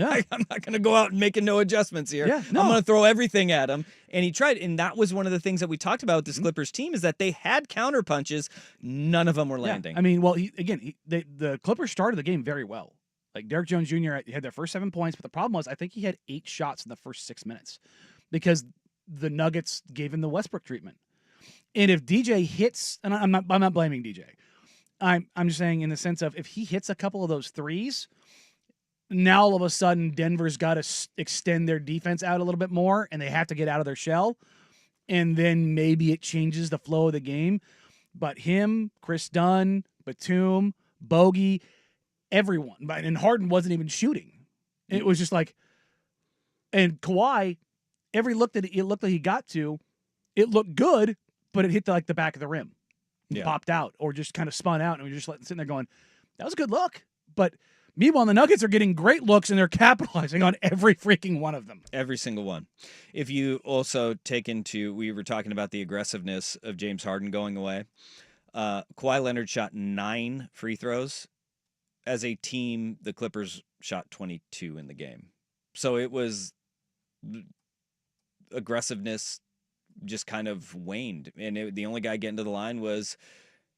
to go out and making no adjustments here. Yeah, no. I'm going to throw everything at him. And he tried. And that was one of the things that we talked about with this Clippers team is that they had counter punches. None of them were landing. I mean, well, the Clippers started the game very well. Like Derrick Jones Jr. had their first 7 points, but the problem was I think he had 8 shots in the first 6 minutes. Because the Nuggets gave him the Westbrook treatment. And if DJ hits, and I'm not blaming DJ. I'm just saying in the sense of if he hits a couple of those threes, now all of a sudden Denver's got to extend their defense out a little bit more and they have to get out of their shell. And then maybe it changes the flow of the game. But him, Chris Dunn, Batum, Bogey, everyone, and Harden wasn't even shooting. It was just like, and Kawhi, every look that it looked like he got to, it looked good, but it hit the back of the rim. Yeah. Popped out or just kind of spun out. And we were just sitting there going, that was a good look. But meanwhile, the Nuggets are getting great looks and they're capitalizing on every freaking one of them. Every single one. If you also take into, we were talking about the aggressiveness of James Harden going away. Kawhi Leonard shot 9 free throws. As a team, the Clippers shot 22 in the game. So it was aggressiveness just kind of waned. And the only guy getting to the line was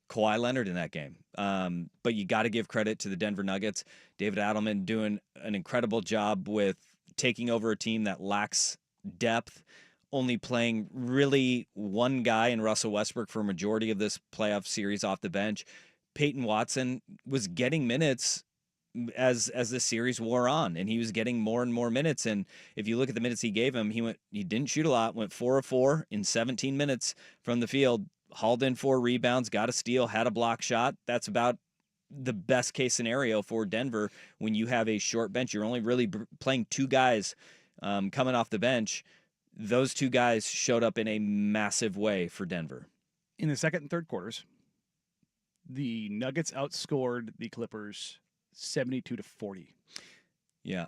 Kawhi Leonard in that game. But you got to give credit to the Denver Nuggets. David Adelman doing an incredible job with taking over a team that lacks depth, only playing really one guy in Russell Westbrook for a majority of this playoff series off the bench. Peyton Watson was getting minutes as the series wore on, and he was getting more and more minutes. And if you look at the minutes he gave him, he didn't shoot a lot, went 4 of 4 in 17 minutes from the field, hauled in 4 rebounds, got a steal, had a block shot. That's about the best case scenario for Denver when you have a short bench. You're only really playing 2 guys coming off the bench. Those 2 guys showed up in a massive way for Denver. In the second and third quarters, the Nuggets outscored the Clippers 72-40. Yeah.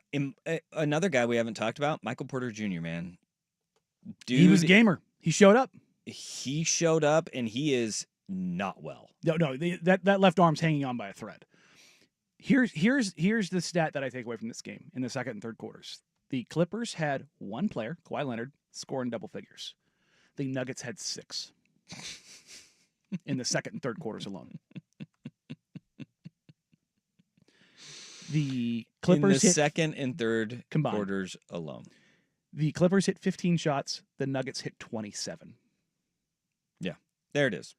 Another guy we haven't talked about, Michael Porter Jr., man. Dude, he was a gamer. He showed up. He showed up, and he is not well. No, that left arm's hanging on by a thread. Here's the stat that I take away from this game in the second and third quarters. The Clippers had 1 player, Kawhi Leonard, scoring double figures. The Nuggets had 6 in the second and third quarters alone. The Clippers in the second and third combined quarters alone. The Clippers hit 15 shots. The Nuggets hit 27. Yeah, there it is.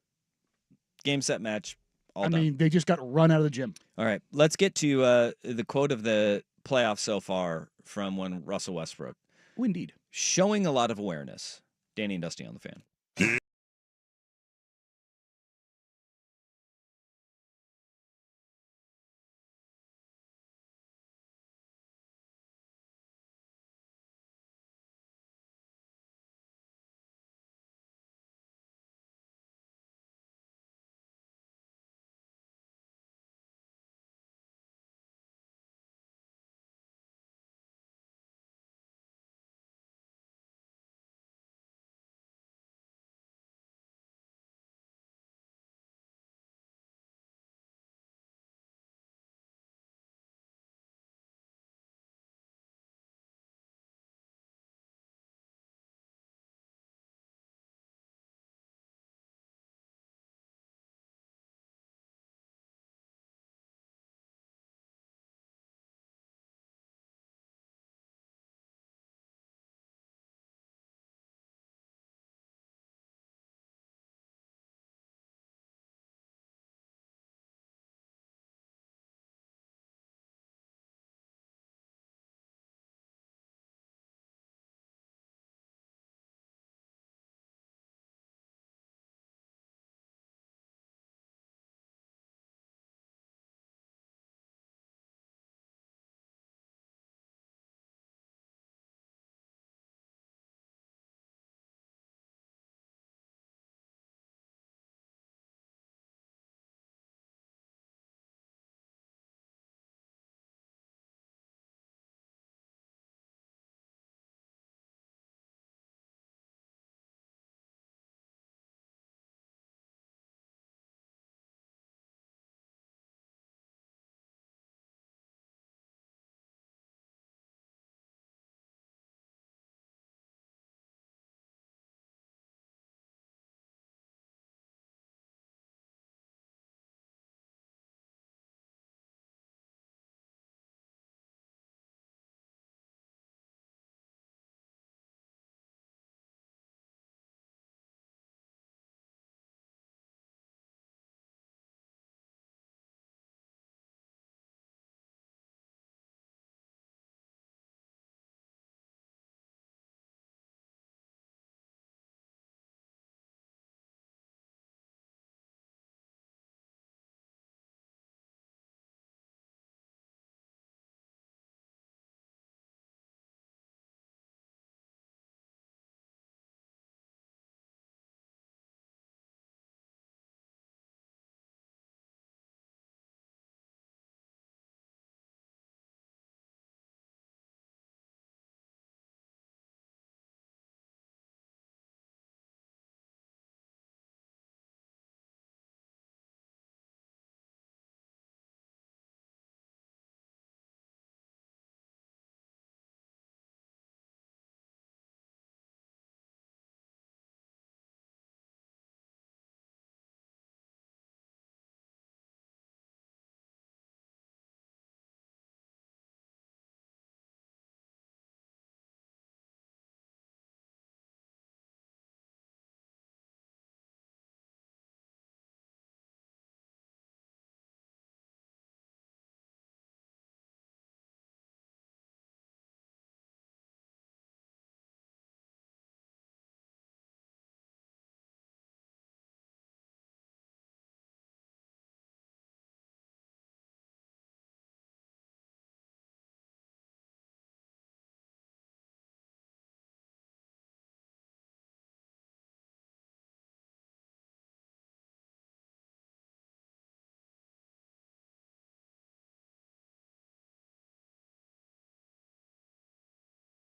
Game, set, match. All done. I mean, they just got run out of the gym. All right, let's get to the quote of the playoffs so far from one Russell Westbrook. Oh, indeed. Showing a lot of awareness. Danny and Dusty on the Fan.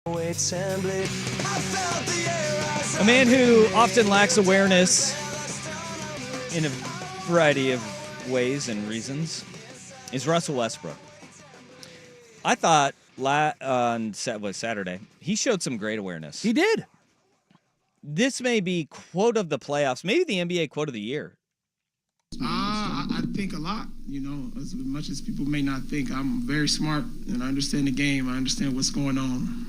A man who often lacks awareness in a variety of ways and reasons is Russell Westbrook. I thought on Saturday, he showed some great awareness. He did. This may be quote of the playoffs, maybe the NBA quote of the year. I think a lot, as much as people may not think. I'm very smart and I understand the game. I understand what's going on.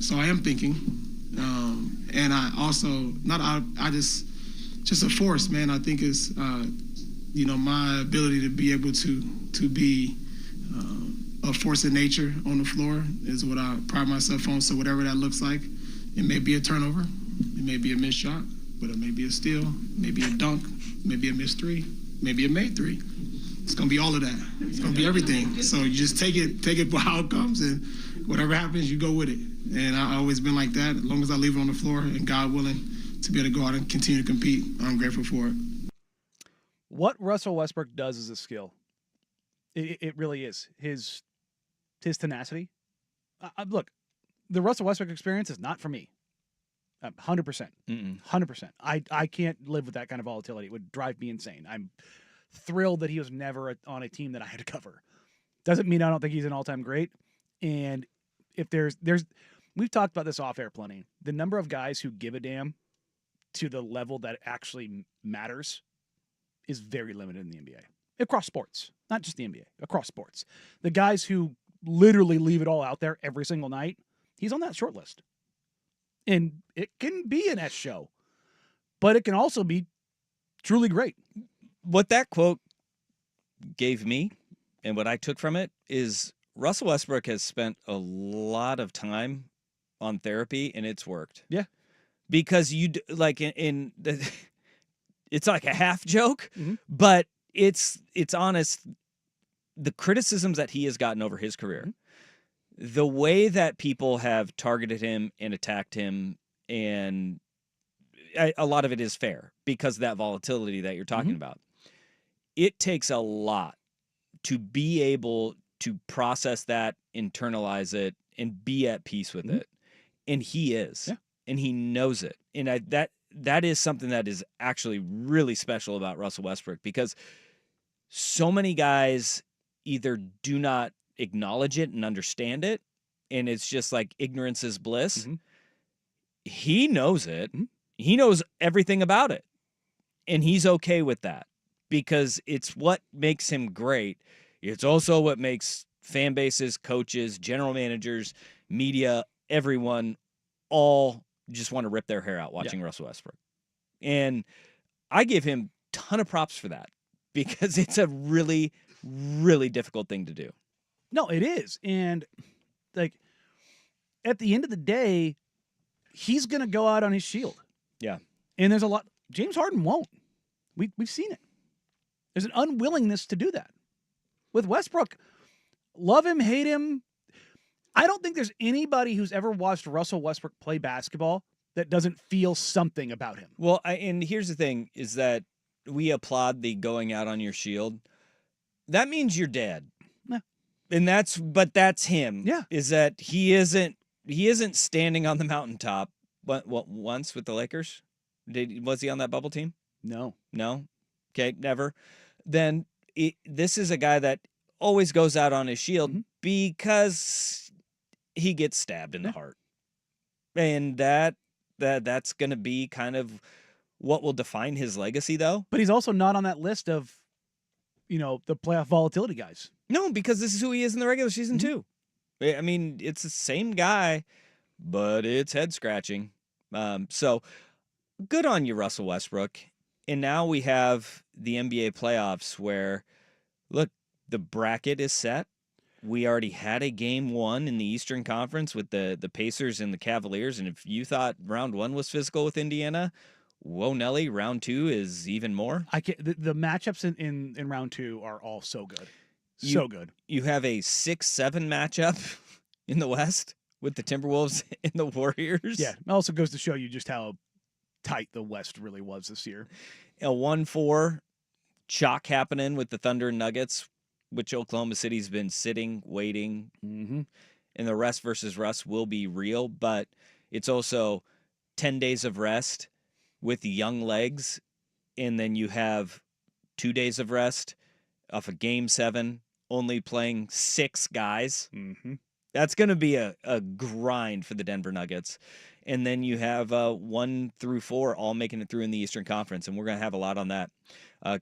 So I am thinking. And I also, just a force, man. I think is, my ability to be able to be a force of nature on the floor is what I pride myself on. So whatever that looks like, it may be a turnover, it may be a missed shot, but it may be a steal, maybe a dunk, maybe a missed three, maybe a made three. It's gonna be all of that. It's gonna be everything. So you just take it for how it comes, and whatever happens, you go with it. And I've always been like that. As long as I leave it on the floor, and God willing, to be able to go out and continue to compete, I'm grateful for it. What Russell Westbrook does is a skill. It really is. His tenacity. Look, the Russell Westbrook experience is not for me. 100%. 100%. I can't live with that kind of volatility. It would drive me insane. I'm thrilled that he was never on a team that I had to cover. Doesn't mean I don't think he's an all-time great. And if there's we've talked about this off air plenty. The number of guys who give a damn to the level that actually matters is very limited in the NBA. Across sports, not just the NBA, across sports. The guys who literally leave it all out there every single night, he's on that short list. And it can be an S show, but it can also be truly great. What that quote gave me and what I took from it is Russell Westbrook has spent a lot of time on therapy and it's worked. Yeah. Because it's like a half joke, but it's honest. The criticisms that he has gotten over his career, the way that people have targeted him and attacked him, and a lot of it is fair because of that volatility that you're talking about. It takes a lot to be able to process that, internalize it, and be at peace with it. And he is. Yeah. And he knows it. And that is something that is actually really special about Russell Westbrook, because so many guys either do not acknowledge it and understand it, and it's just like ignorance is bliss. He knows it. He knows everything about it. And he's okay with that because it's what makes him great. It's also what makes fan bases, coaches, general managers, media, everyone all just want to rip their hair out watching Russell Westbrook. And I give him a ton of props for that because it's a really, really difficult thing to do. No, it is. And like at the end of the day, he's going to go out on his shield. Yeah. And there's a lot. James Harden won't. We've seen it. There's an unwillingness to do that. With Westbrook, love him, hate him. I don't think there's anybody who's ever watched Russell Westbrook play basketball that doesn't feel something about him. Well, and here's the thing is that we applaud the going out on your shield. That means you're dead. Yeah. And that's him. Yeah. Is that he isn't standing on the mountaintop. What once with the Lakers? Was he on that bubble team? No. Okay, never. Then this is a guy that always goes out on his shield because he gets stabbed in the heart. And that's going to be kind of what will define his legacy, though. But he's also not on that list of, the playoff volatility guys. No, because this is who he is in the regular season, too. I mean, it's the same guy, but it's head-scratching. So good on you, Russell Westbrook. And now we have the NBA playoffs where, look, the bracket is set. We already had a game one in the Eastern Conference with the Pacers and the Cavaliers. And if you thought round one was physical with Indiana, whoa, Nelly, round two is even more. The matchups in round two are all so good. So good. You have a 6-7 matchup in the West with the Timberwolves and the Warriors. Yeah. It also goes to show you just how tight the West really was this year. A 1-4 chalk happening with the Thunder and Nuggets, which Oklahoma City's been sitting, waiting. and the rest versus rust will be real, but it's also 10 days of rest with young legs, and then you have 2 days of rest off of Game 7, only playing 6 guys. Mm-hmm. That's going to be a grind for the Denver Nuggets. And then you have 1 through 4 all making it through in the Eastern Conference, and we're going to have a lot on that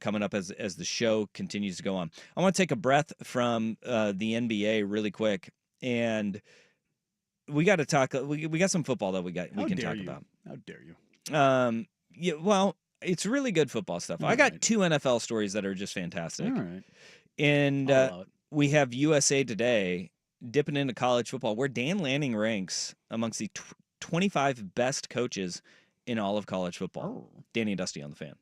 coming up as the show continues to go on. I want to take a breath from the NBA really quick, and we got to talk. We got some football that we can talk about. How dare you? Yeah, well, it's really good football stuff. I got 2 NFL stories that are just fantastic. All right. And we have USA Today dipping into college football, where Dan Lanning ranks amongst the 25 best coaches in all of college football. Oh. Danny and Dusty on the Fan.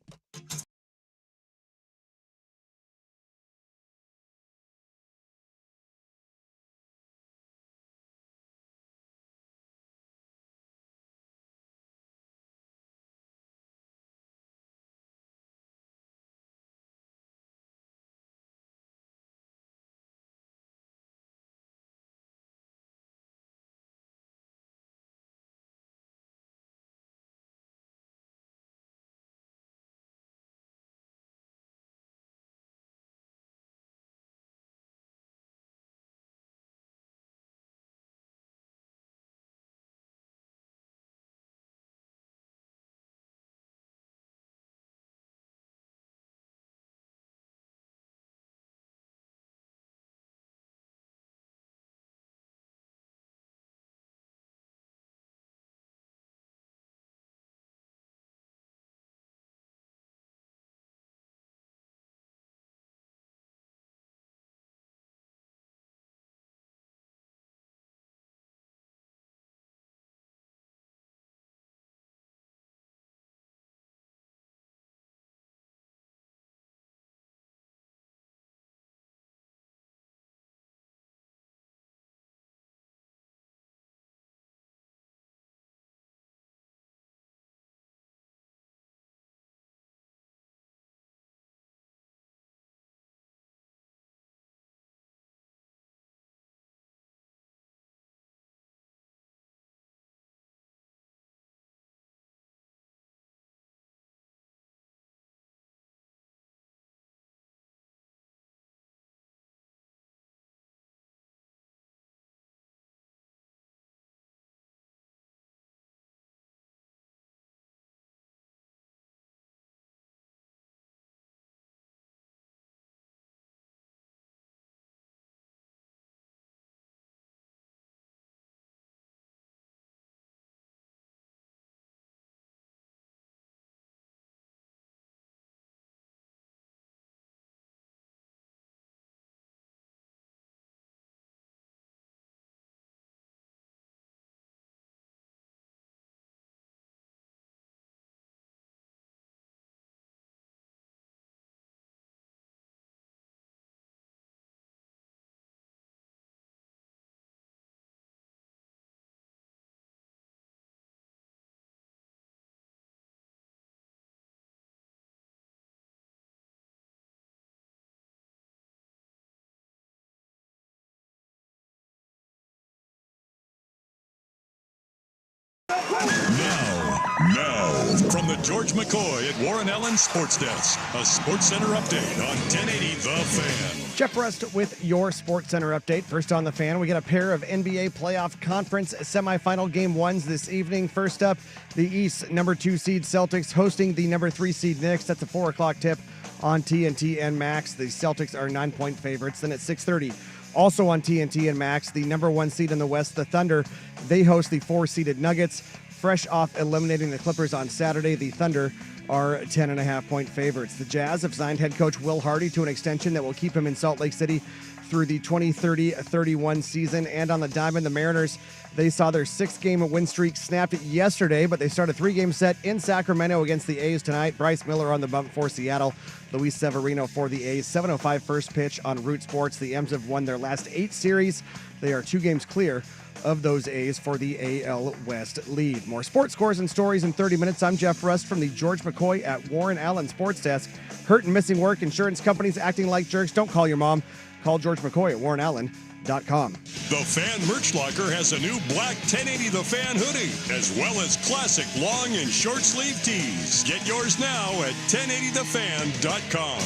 Now, from the George McCoy at Warren Allen Sports Desk, a Sports Center update on 1080 The Fan. Jeff Rust with your Sports Center update. First on The Fan, we got a pair of NBA playoff conference semifinal game ones this evening. First up, the East number 2 seed Celtics hosting the number 3 seed Knicks. That's a 4 o'clock tip on TNT and Max. The Celtics are 9-point favorites. Then at 6:30, also on TNT and Max, the number 1 seed in the West, the Thunder. They host the 4-seeded Nuggets. Fresh off eliminating the Clippers on Saturday, the Thunder are 10.5-point favorites. The Jazz have signed head coach Will Hardy to an extension that will keep him in Salt Lake City through the 2030-31 season. And on the diamond, the Mariners, they saw their 6-game win streak snapped yesterday, but they start a 3-game set in Sacramento against the A's tonight. Bryce Miller on the bump for Seattle. Luis Severino for the A's. 7:05 first pitch on Root Sports. The M's have won their last 8 series. They are 2 games clear of those A's for the AL West lead. More sports scores and stories in 30 minutes. I'm Jeff Rust from the George McCoy at Warren Allen Sports Desk. Hurt and missing work, insurance companies acting like jerks. Don't call your mom. Call George McCoy at WarrenAllen.com. The Fan Merch Locker has a new black 1080 The Fan hoodie, as well as classic long and short sleeve tees. Get yours now at 1080thefan.com.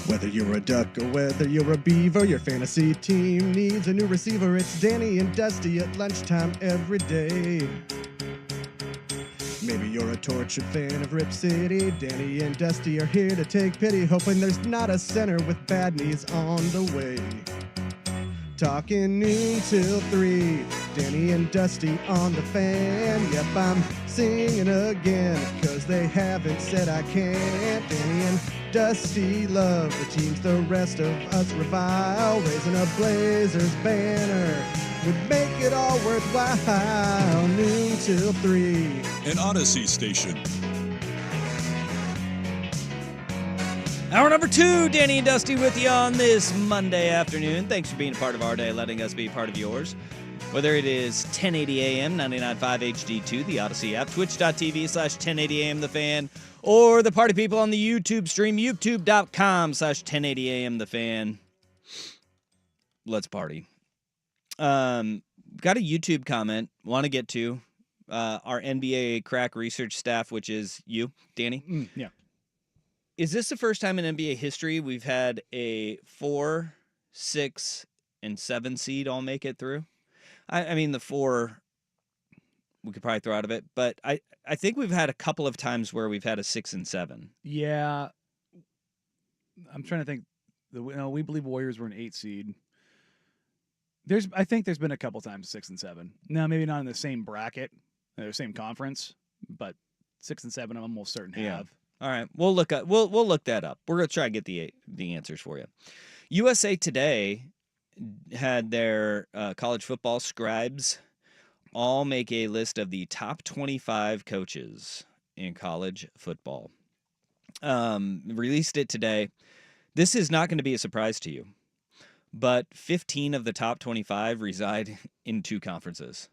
Whether you're a duck or whether you're a beaver, your fantasy team needs a new receiver. It's Danny and Dusty at lunchtime every day. Maybe you're a tortured fan of Rip City. Danny and Dusty are here to take pity, hoping there's not a center with bad knees on the way. Talking noon till 3, Danny and Dusty on the Fan. Yep, I'm singing again, cause they haven't said I can't. Danny and Dusty love the teams the rest of us revile. Raising a Blazers banner would make it all worthwhile. Noon till 3. An Odyssey station. Hour number 2, Danny and Dusty with you on this Monday afternoon. Thanks for being a part of our day, letting us be a part of yours. Whether it is 1080 AM, 99.5 HD2, the Odyssey app, twitch.tv/1080am The Fan, or the party people on the YouTube stream, youtube.com/1080am The Fan. Let's party. Got a YouTube comment, want to get to. Our NBA crack research staff, which is you, Danny. Yeah. Is this the first time in NBA history we've had a 4, 6, and 7 seed all make it through? I mean, the 4 we could probably throw out of it, but I think we've had a couple of times where we've had a 6 and 7. Yeah. I'm trying to think. We believe Warriors were an 8 seed. I think there's been a couple times 6 and 7. Now, maybe not in the same bracket, the same conference, but 6 and 7 I'm almost certain have. All right, we'll look that up. We're gonna try to get the answers for you. USA Today had their college football scribes all make a list of the top 25 coaches in college football. Released it today. This is not going to be a surprise to you, but 15 of the top 25 reside in 2 conferences.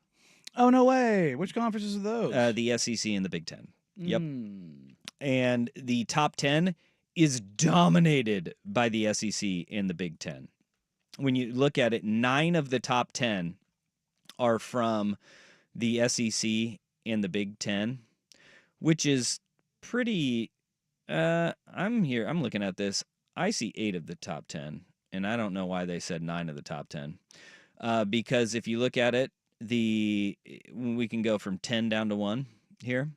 Oh, no way. Which conferences are those? The SEC and the Big Ten. Yep. And the top 10 is dominated by the SEC and the Big Ten. When you look at it, 9 of the top 10 are from the SEC and the Big Ten, which is pretty. I'm looking at this. I see 8 of the top 10, and I don't know why they said 9 of the top 10. Because if you look at it, we can go from 10 down to 1 here.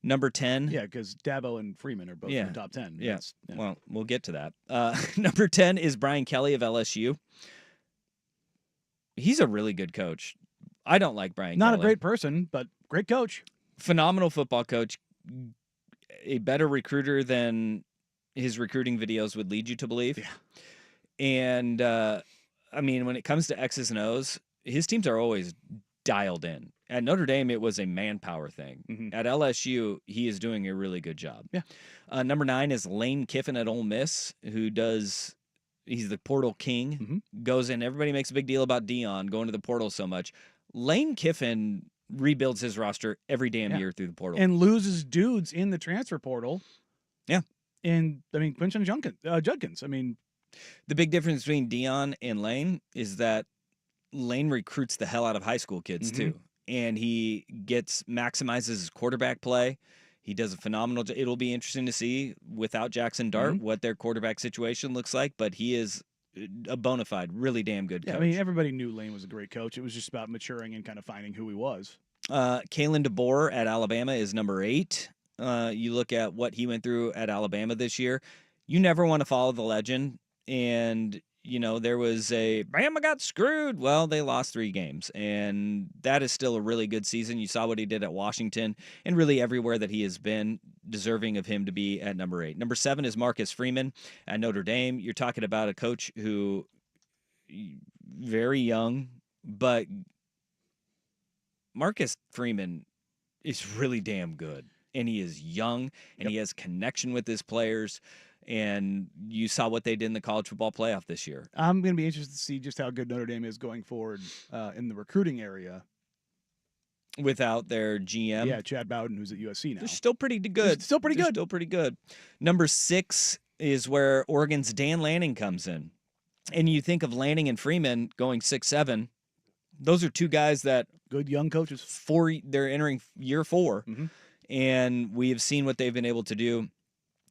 Number 10. Yeah, because Dabo and Freeman are both in the top 10. Yeah. Well, we'll get to that. Number 10 is Brian Kelly of LSU. He's a really good coach. I don't like Brian Kelly. Not a great person, but great coach. Phenomenal football coach. A better recruiter than his recruiting videos would lead you to believe. Yeah. And, I mean, when it comes to X's and O's, his teams are always dialed in. At Notre Dame, it was a manpower thing. Mm-hmm. At LSU, he is doing a really good job. Yeah. Number 9 is Lane Kiffin at Ole Miss, he's the portal king, goes in. Everybody makes a big deal about Dion going to the portal so much. Lane Kiffin rebuilds his roster every damn year through the portal. And loses dudes in the transfer portal. Yeah. And, I mean, Quinton Judkins. I mean, the big difference between Dion and Lane is that Lane recruits the hell out of high school kids, too. And he maximizes his quarterback play. He does a phenomenal job. It'll be interesting to see without Jackson Dart what their quarterback situation looks like, but he is a bona fide, really damn good coach. I mean, everybody knew Lane was a great coach. It was just about maturing and kind of finding who he was. Kalen DeBoer at Alabama is number 8. You look at what he went through at Alabama this year. You never want to follow the legend, and there was Bama got screwed. Well, they lost 3 games, and that is still a really good season. You saw what he did at Washington, and really everywhere that he has been, deserving of him to be at number 8. Number 7 is Marcus Freeman at Notre Dame. You're talking about a coach who, very young, but Marcus Freeman is really damn good, and he is young, and he has connection with his players. And you saw what they did in the college football playoff this year. I'm going to be interested to see just how good Notre Dame is going forward in the recruiting area. without their GM. Yeah, Chad Bowden, who's at USC now. They're still pretty good. Still pretty good. Still pretty good. Number 6 is where Oregon's Dan Lanning comes in. And you think of Lanning and Freeman going 6-7. Those are two guys that good young coaches. They're entering year 4, and we have seen what they've been able to do.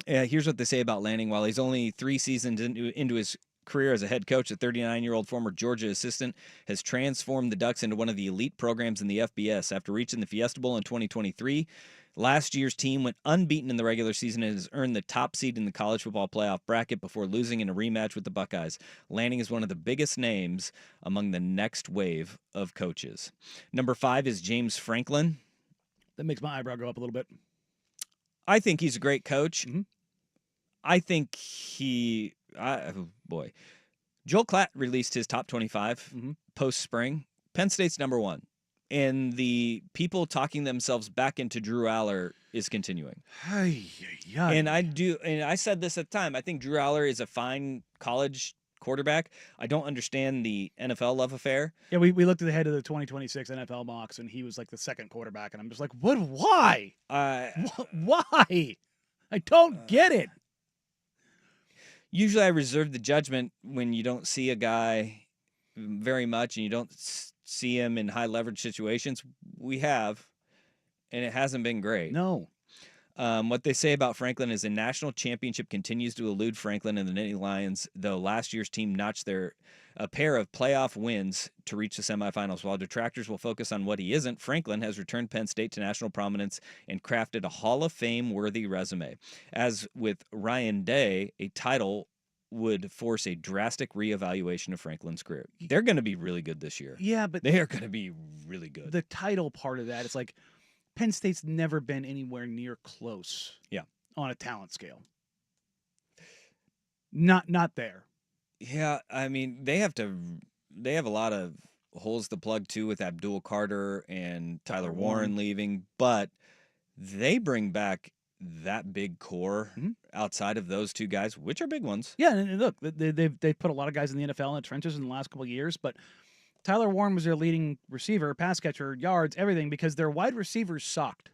Here's what they say about Lanning. While he's only 3 seasons into his career as a head coach, the 39-year-old former Georgia assistant has transformed the Ducks into one of the elite programs in the FBS. After reaching the Fiesta Bowl in 2023, last year's team went unbeaten in the regular season and has earned the top seed in the college football playoff bracket before losing in a rematch with the Buckeyes. Lanning is one of the biggest names among the next wave of coaches. Number 5 is James Franklin. That makes my eyebrow go up a little bit. I think he's a great coach. I think Joel Klatt released his top 25 post-spring. Penn State's number 1. And the people talking themselves back into Drew Aller is continuing. And I said this at the time. I think Drew Aller is a fine college quarterback. I don't understand the NFL love affair. Yeah, we looked ahead of the 2026 NFL mocks, and he was like the second quarterback, and I'm just like, what? Why? Why? I don't get it. Usually I reserve the judgment when you don't see a guy very much and you don't see him in high leverage situations. We have, and it hasn't been great. No. What they say about Franklin is a national championship continues to elude Franklin and the Nittany Lions, though last year's team notched a pair of playoff wins to reach the semifinals. While detractors will focus on what he isn't, Franklin has returned Penn State to national prominence and crafted a Hall of Fame-worthy resume. As with Ryan Day, a title would force a drastic reevaluation of Franklin's career. They're going to be really good this year. Yeah, but they are going to be really good. The title part of that, it's like Penn State's never been anywhere near close. Yeah. On a talent scale. Not there. Yeah, I mean, they have a lot of holes to plug too with Abdul Carter and Tyler Warren leaving, but they bring back that big core outside of those two guys, which are big ones. Yeah, and look, they've put a lot of guys in the NFL in the trenches in the last couple of years, but Tyler Warren was their leading receiver, pass catcher, yards, everything, because their wide receivers sucked.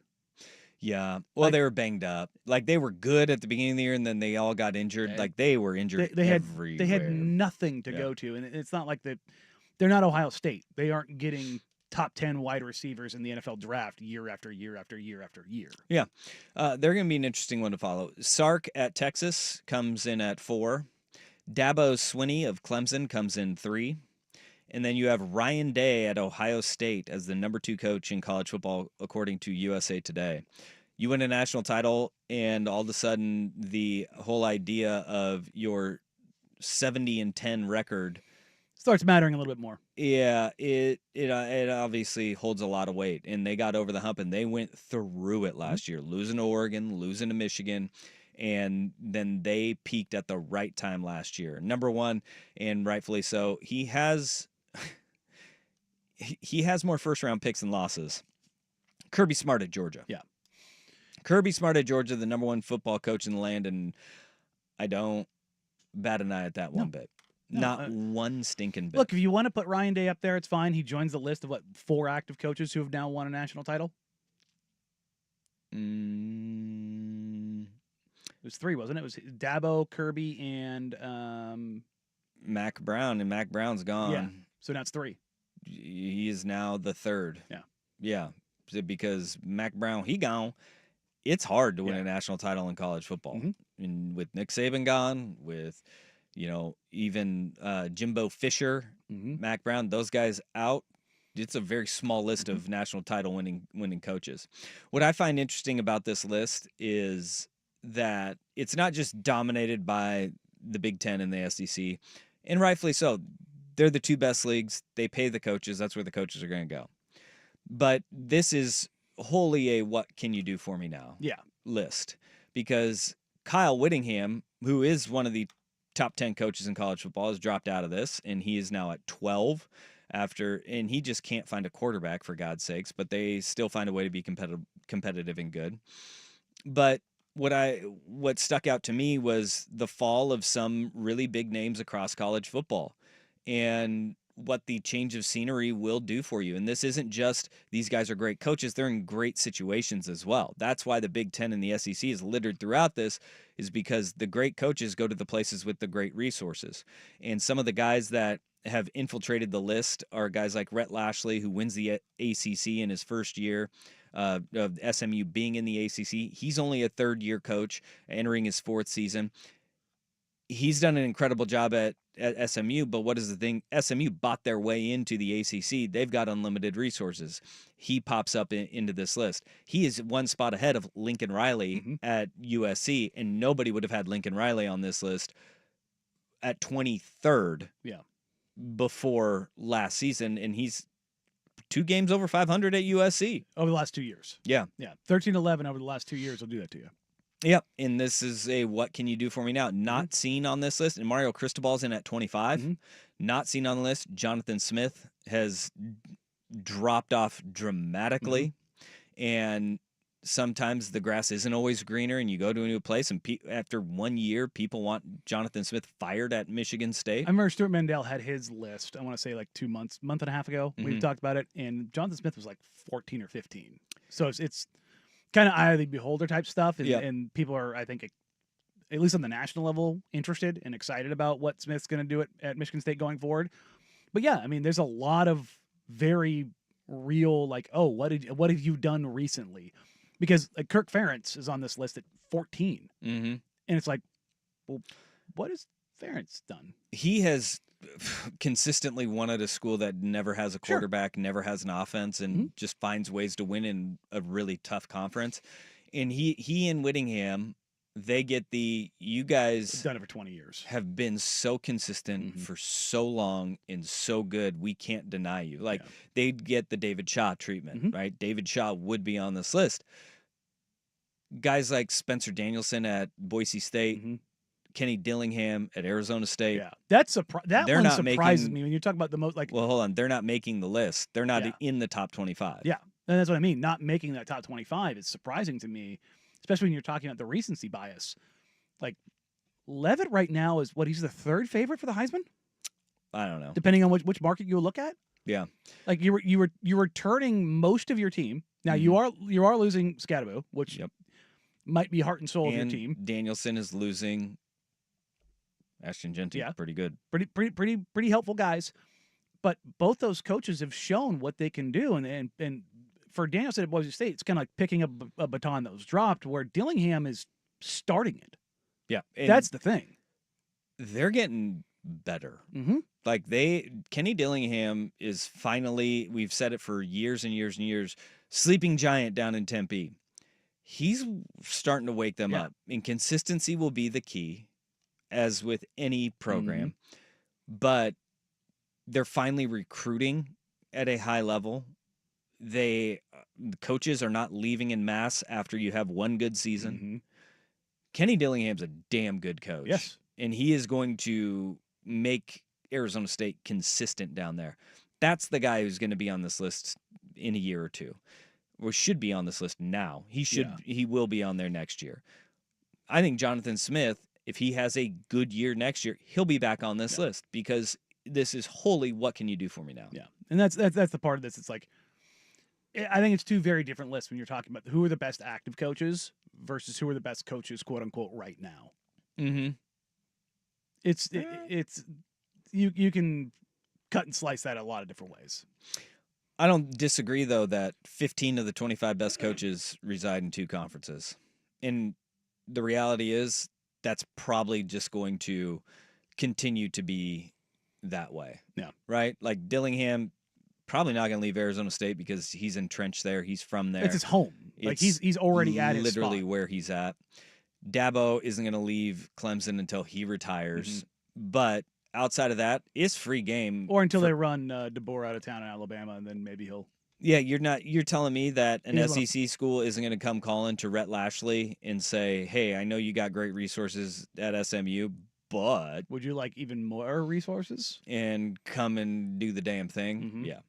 Yeah. Well, they were banged up. Like, they were good at the beginning of the year, and then they all got injured. Like, they were injured everywhere. They had nothing to go to, and it's not like they're not Ohio State. They aren't getting top 10 wide receivers in the NFL draft year after year after year after year. Yeah. They're going to be an interesting one to follow. Sark at Texas comes in at 4. Dabo Swinney of Clemson comes in 3. And then you have Ryan Day at Ohio State as the number 2 coach in college football, according to USA Today. You win a national title, and all of a sudden the whole idea of your 70-10 record starts mattering a little bit more. Yeah, it obviously holds a lot of weight, and they got over the hump, and they went through it last year, losing to Oregon, losing to Michigan, and then they peaked at the right time last year. Number 1, and rightfully so. He has more first-round picks and losses. Kirby Smart at Georgia. Yeah. Kirby Smart at Georgia, the number 1 football coach in the land, and I don't bat an eye at that one bit. Not one stinking bit. Look, if you want to put Ryan Day up there, it's fine. He joins the list of, 4 active coaches who have now won a national title? It was 3, wasn't it? It was Dabo, Kirby, and Mac Brown, and Mac Brown's gone. Yeah, so now it's 3. He is now the 3rd. Yeah. Yeah, because Mac Brown, he gone. It's hard to win a national title in college football. And with Nick Saban gone, with, even Jimbo Fisher, Mac Brown, those guys out, it's a very small list of national title winning coaches. What I find interesting about this list is that it's not just dominated by the Big Ten and the SEC, and rightfully so. They're the 2 best leagues. They pay the coaches. That's where the coaches are going to go. But this is wholly a what can you do for me now list, because Kyle Whittingham, who is one of the top 10 coaches in college football, has dropped out of this, and he is now at 12 and he just can't find a quarterback, for God's sakes, but they still find a way to be competitive and good. But what stuck out to me was the fall of some really big names across college football. And what the change of scenery will do for you. And this isn't just these guys are great coaches, they're in great situations as well. That's why the Big Ten and the SEC is littered throughout this, is because the great coaches go to the places with the great resources. And some of the guys that have infiltrated the list are guys like Rhett Lashley, who wins the ACC in his first year of SMU being in the ACC. He's only a third-year coach, entering his fourth season. He's done an incredible job at SMU, but what is the thing? SMU bought their way into the ACC. They've got unlimited resources. He pops up into this list. He is one spot ahead of Lincoln Riley at USC, and nobody would have had Lincoln Riley on this list at 23rd before last season, and he's 2 games over 500 at USC. Over the last 2 years. Yeah. 13-11 over the last 2 years will do that to you. Yep, and this is a what can you do for me now? Not seen on this list, and Mario Cristobal's in at 25. Not seen on the list. Jonathan Smith has dropped off dramatically, and sometimes the grass isn't always greener, and you go to a new place, and after 1 year, people want Jonathan Smith fired at Michigan State. I remember Stuart Mandel had his list, I want to say like 2 months, month and a half ago. We talked about it, and Jonathan Smith was like 14 or 15. So it's kind of eye of the beholder type stuff, and people are, I think, at least on the national level, interested and excited about what Smith's going to do at Michigan State going forward. But yeah, I mean, there's a lot of very real, like, oh, what have you done recently? Because like Kirk Ferentz is on this list at 14, and it's like, well, what has Ferentz done? He has consistently won at a school that never has a quarterback, never has an offense, and just finds ways to win in a really tough conference. And he and Whittingham, they get you guys done it for 20 years, have been so consistent for so long and so good. We can't deny you. Like they'd get the David Shaw treatment, right? David Shaw would be on this list. Guys like Spencer Danielson at Boise State, Kenny Dillingham at Arizona State. Yeah, that one surprises me when you talk about the most, like. Well, hold on, they're not making the list. They're not in the top 25. Yeah, and that's what I mean. Not making that top 25 is surprising to me, especially when you're talking about the recency bias. Like Levitt right now is he's the 3rd favorite for the Heisman. I don't know, depending on which market you look at. Yeah, like you were turning most of your team. Now you are losing Scadaboo, which might be heart and soul of your team. Danielson is losing. Ashton Genty, pretty good. Pretty helpful guys. But both those coaches have shown what they can do. And for Danielson at Boise State, it's kind of like picking up a baton that was dropped, where Dillingham is starting it. Yeah. That's the thing. They're getting better. Like Kenny Dillingham is finally, we've said it for years and years and years, sleeping giant down in Tempe. He's starting to wake them up. And consistency will be the key, as with any program, but they're finally recruiting at a high level. The coaches are not leaving in mass after you have one good season. Kenny Dillingham's a damn good coach. Yes. And he is going to make Arizona State consistent down there. That's the guy who's going to be on this list in a year or two, or should be on this list now. He will be on there next year. I think Jonathan Smith, if he has a good year next year, he'll be back on this list, because this is wholly what can you do for me now? Yeah, and that's the part of this. It's like, I think it's 2 very different lists when you're talking about who are the best active coaches versus who are the best coaches, quote unquote, right now. It's you can cut and slice that a lot of different ways. I don't disagree, though, that 15 of the 25 best coaches reside in 2 conferences, and the reality is, that's probably just going to continue to be that way. Yeah. Right? Like Dillingham, probably not going to leave Arizona State because he's entrenched there. He's from there. It's his home. Like he's already at his literally spot. where he's at. Dabo isn't going to leave Clemson until he retires. But outside of that, it's free game. Or until they run DeBoer out of town in Alabama, and then maybe he'll. Yeah, you're telling me that an SEC school isn't going to come calling to Rhett Lashley and say, "Hey, I know you got great resources at SMU, but would you like even more resources?" And come and do the damn thing. Yeah.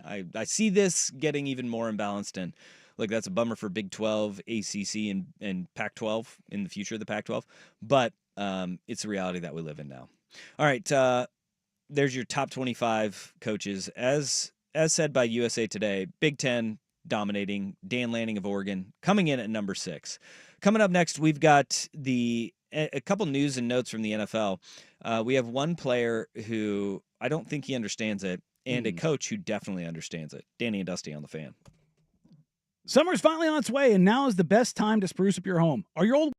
I see this getting even more imbalanced, and look, that's a bummer for Big 12, ACC, and Pac-12 in the future of the Pac-12. But it's a reality that we live in now. All right, there's your top 25 coaches. As said by USA Today, Big Ten dominating, Dan Lanning of Oregon coming in at number 6. Coming up next, we've got a couple news and notes from the NFL. We have one player who I don't think he understands it, and a coach who definitely understands it. Danny and Dusty on the Fan. Summer's finally on its way, and now is the best time to spruce up your home. Are your old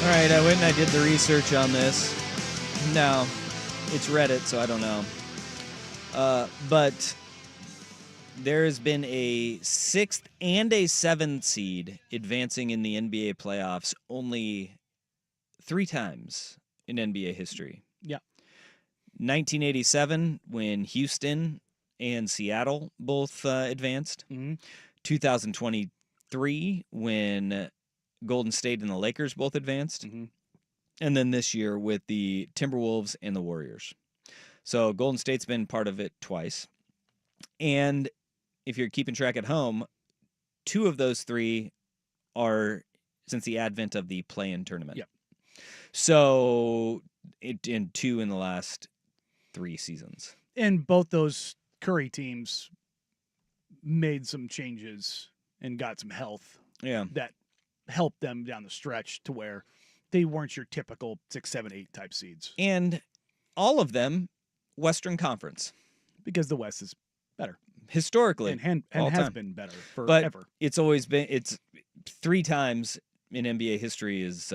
All right, I went and I did the research on this. No, it's Reddit, so I don't know. But there has been a 6th and a 7th seed advancing in the NBA playoffs only 3 times in NBA history. Yeah. 1987, when Houston and Seattle both advanced. 2023, when Golden State and the Lakers both advanced. And then this year with the Timberwolves and the Warriors. So Golden State's been part of it twice. And if you're keeping track at home, 2 of those 3 are since the advent of the play-in tournament. Yep. So, in 2 in the last 3 seasons. And both those Curry teams made some changes and got some health. Yeah. That helped them down the stretch to where they weren't your typical 6, 7, 8 type seeds. And all of them Western Conference. Because the West is better. Historically. And has been better but forever. It's 3 times in NBA history is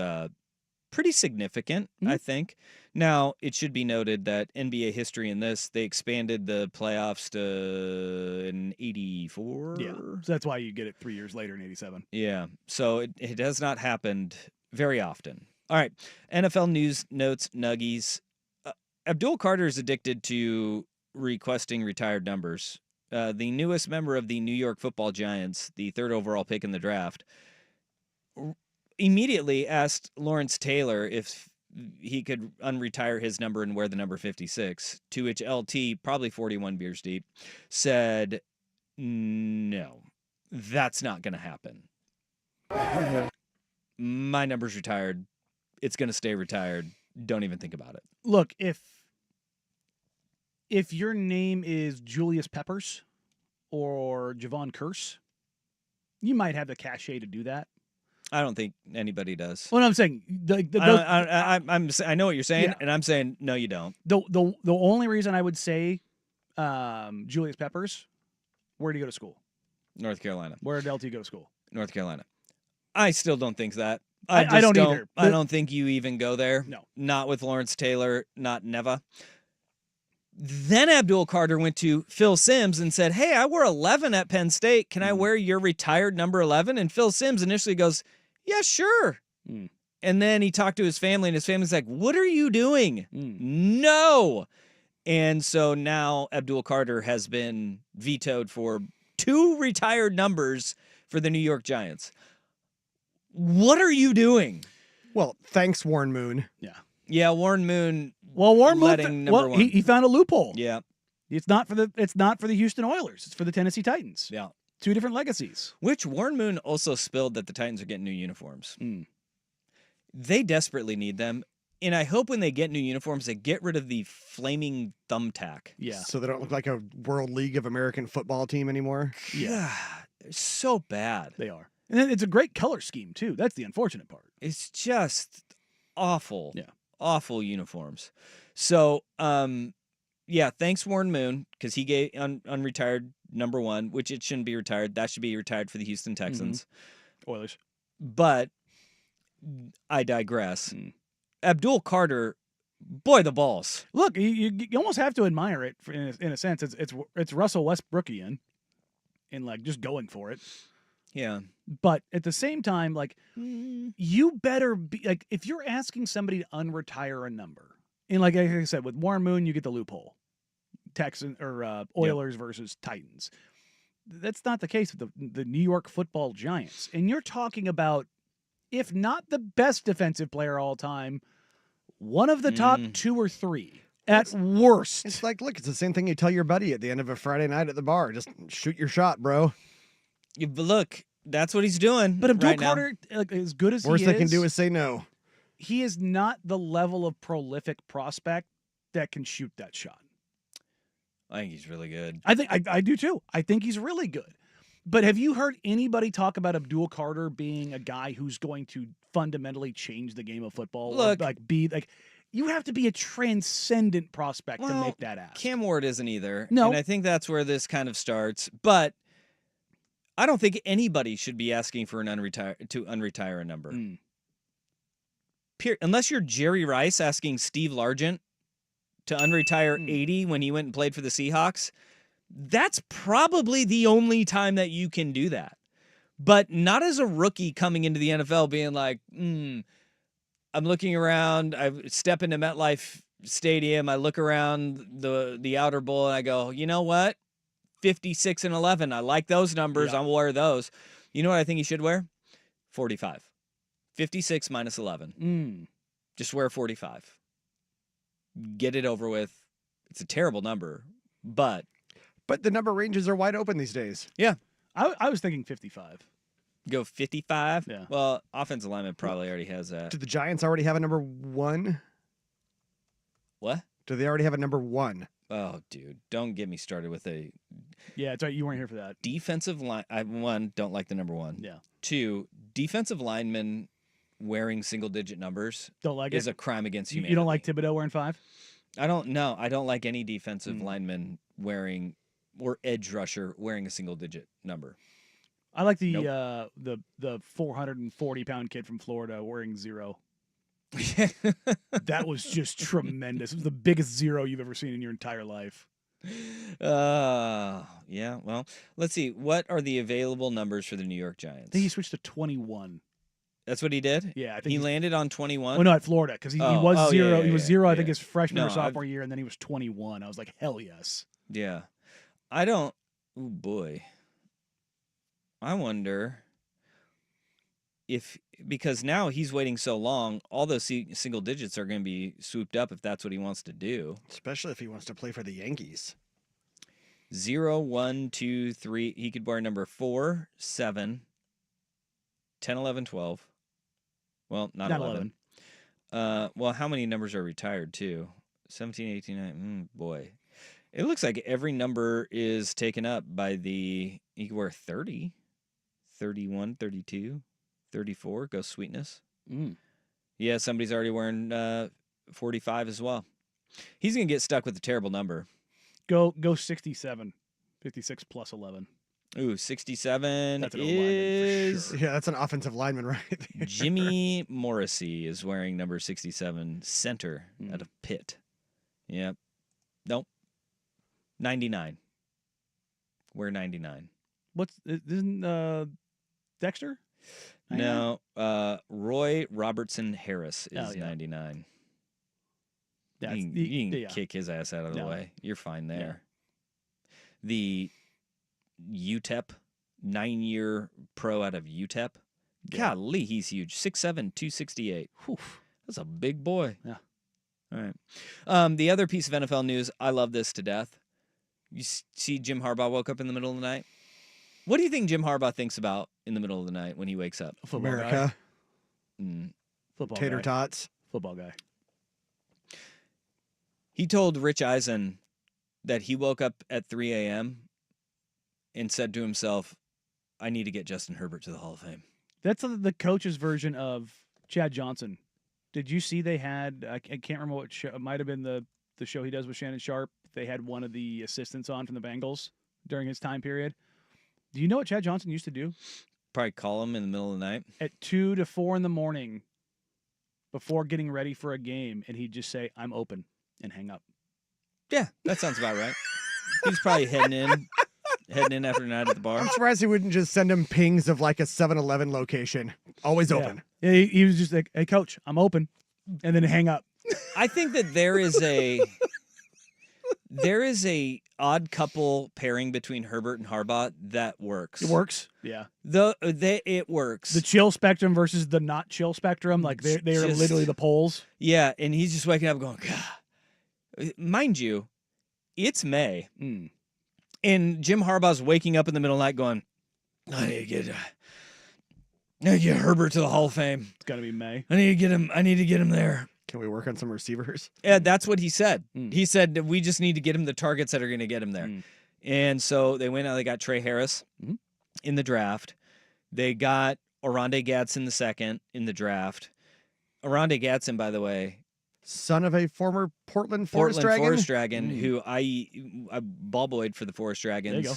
pretty significant, I think. Now, it should be noted that NBA history in this, they expanded the playoffs to in 84. Yeah, so that's why you get it 3 years later in 87. Yeah, so it has not happened very often. All right, NFL news, notes, nuggies. Abdul Carter is addicted to requesting retired numbers. The newest member of the New York Football Giants, the 3rd overall pick in the draft, immediately asked Lawrence Taylor if he could unretire his number and wear the number 56, to which LT, probably 41 beers deep, said, no, that's not going to happen. My number's retired. It's going to stay retired. Don't even think about it. Look, if your name is Julius Peppers or Javon Curse, you might have the cachet to do that. I don't think anybody does. Well, I'm saying I know what you're saying, and I'm saying no, you don't. The only reason I would say Julius Peppers, where do you go to school? North Carolina. Where did LT go to school? North Carolina. I still don't think that. I don't either. I don't think you even go there. No. Not with Lawrence Taylor, not Neva. Then Abdul Carter went to Phil Simms and said, hey, I wore 11 at Penn State. Can I wear your retired number 11? And Phil Simms initially goes, yeah, sure. And then he talked to his family, and his family's like, what are you doing? No. And so now Abdul Carter has been vetoed for 2 retired numbers for the New York Giants. What are you doing? Well, thanks, Warren Moon. Yeah, Warren Moon. Well, Warren Moon. Well, he found a loophole. Yeah, it's not for the Houston Oilers. It's for the Tennessee Titans. Yeah, 2 different legacies. Which Warren Moon also spilled that the Titans are getting new uniforms. They desperately need them, and I hope when they get new uniforms, they get rid of the flaming thumbtack. Yeah, so they don't look like a World League of American football team anymore. Yeah, they're so bad. They are. And it's a great color scheme, too. That's the unfortunate part. It's just awful. Yeah. Awful uniforms. So, thanks, Warren Moon, because he gave unretired number 1, which it shouldn't be retired. That should be retired for the Houston Texans. Oilers. But I digress. Abdul Carter, boy, the balls. Look, you almost have to admire it in a sense. It's Russell Westbrookian and like just going for it. Yeah. But at the same time, like, you better be like, if you're asking somebody to unretire a number, and like I said, with Warren Moon, you get the loophole. Texan or Oilers versus Titans. That's not the case with the New York Football Giants. And you're talking about, if not the best defensive player all time, one of the top 2 or 3 at worst. It's like, look, it's the same thing you tell your buddy at the end of a Friday night at the bar. Just shoot your shot, bro. Look, that's what he's doing. But Abdul right Carter, like, as good as worst he is, they can do is say no. He is not the level of prolific prospect that can shoot that shot. I think he's really good. I do too. I think he's really good. But have you heard anybody talk about Abdul Carter being a guy who's going to fundamentally change the game of football? Look, you have to be a transcendent prospect to make that ask. Cam Ward isn't either. No. And I think that's where this kind of starts. But I don't think anybody should be asking for to unretire a number. Unless you're Jerry Rice asking Steve Largent to unretire 80 when he went and played for the Seahawks, that's probably the only time that you can do that. But not as a rookie coming into the NFL being like, I'm looking around, I step into MetLife Stadium, I look around the outer bowl, and I go, you know what? 56 and 11. I like those numbers. I'll wear those. You know what I think he should wear? 45. 56 minus 11. Just wear 45. Get it over with. It's a terrible number, but the number ranges are wide open these days. Yeah. I was thinking 55. Go 55? Yeah. Well, offensive lineman probably already has that. Do the Giants already have a number 1? What? Do they already have a number 1? Oh, dude, don't get me started with a Yeah, it's right. You weren't here for that. defensive line. One, don't like the number 1. Yeah. 2, defensive linemen wearing single-digit numbers Don't like is it? a crime against humanity. You don't like Thibodeau wearing 5? I don't like any defensive lineman wearing or edge rusher wearing a single-digit number. I like the 440-pound kid from Florida wearing 0. That was just tremendous. It was the biggest 0 you've ever seen in your entire life. Yeah. Well, let's see. What are the available numbers for the New York Giants? I think he switched to 21. That's what he did? Yeah, I think he landed on 21. Well, no, at Florida, because he was 0. Yeah, he was yeah, 0, I yeah. think, his freshman No, or sophomore year, and then he was 21. I was like, hell yes. Yeah. I don't. Oh, boy. I wonder if, because now he's waiting so long, all those single digits are going to be swooped up if that's what he wants to do. Especially if he wants to play for the Yankees. 0, 1, 2, 3. He could wear number 4, 7, 10, 11, 12. Well, not 11. Well, how many numbers are retired, too? 17, 18, 19. Boy. It looks like every number is taken up by the, you can wear 30, 31, 32, 34, go sweetness. Yeah, somebody's already wearing 45 as well. He's going to get stuck with a terrible number. Go 67. 56 plus 11. Ooh, 67 That's an old lineman for is... sure. Yeah, that's an offensive lineman right there. Jimmy Morrissey is wearing number 67, center out of Pitt. Yep. Nope. 99. Wear 99. Isn't Dexter? 99? No, Roy Robertson Harris is 99. Yeah, You can kick his ass out of the way. You're fine there. The UTEP, 9-year pro out of UTEP. Golly, he's huge. 6'7", 268. Whew, that's a big boy. Yeah. All right. The other piece of NFL news, I love this to death. You see Jim Harbaugh woke up in the middle of the night? What do you think Jim Harbaugh thinks about in the middle of the night when he wakes up? Football America. guy. Football Tater guy. tots. Football guy. He told Rich Eisen that he woke up at 3 a.m. and said to himself, I need to get Justin Herbert to the Hall of Fame. That's the coach's version of Chad Johnson. Did you see they had, I can't remember what show, it might have been the show he does with Shannon Sharp. They had one of the assistants on from the Bengals during his time period. Do you know what Chad Johnson used to do? Probably call him in the middle of the night. At 2 to 4 in the morning before getting ready for a game, and he'd just say, I'm open, and hang up. Yeah, that sounds about right. He's probably heading in after a night at the bar. I'm surprised he wouldn't just send him pings of like a 7-Eleven location. Always open. Yeah, he was just like, hey, coach, I'm open, and then hang up. I think that there is a odd couple pairing between Herbert and Harbaugh that works. It works. Yeah. It works. The chill spectrum versus the not chill spectrum, like they are Just- literally the poles. Yeah, and he's just waking up going, God. Mind you, it's May. And Jim Harbaugh's waking up in the middle of the night going, I need to get Herbert to the Hall of Fame. It's got to be May. I need to get him there. Can we work on some receivers? Yeah, that's what he said. He said that we just need to get him the targets that are going to get him there. And so they went out, they got Trey Harris in the draft. They got Oronde Gadsden the second in the draft. Oronde Gadsden, by the way, Son of a former Portland Forest Dragon. who I ball boyed for the Forest Dragons. There you go.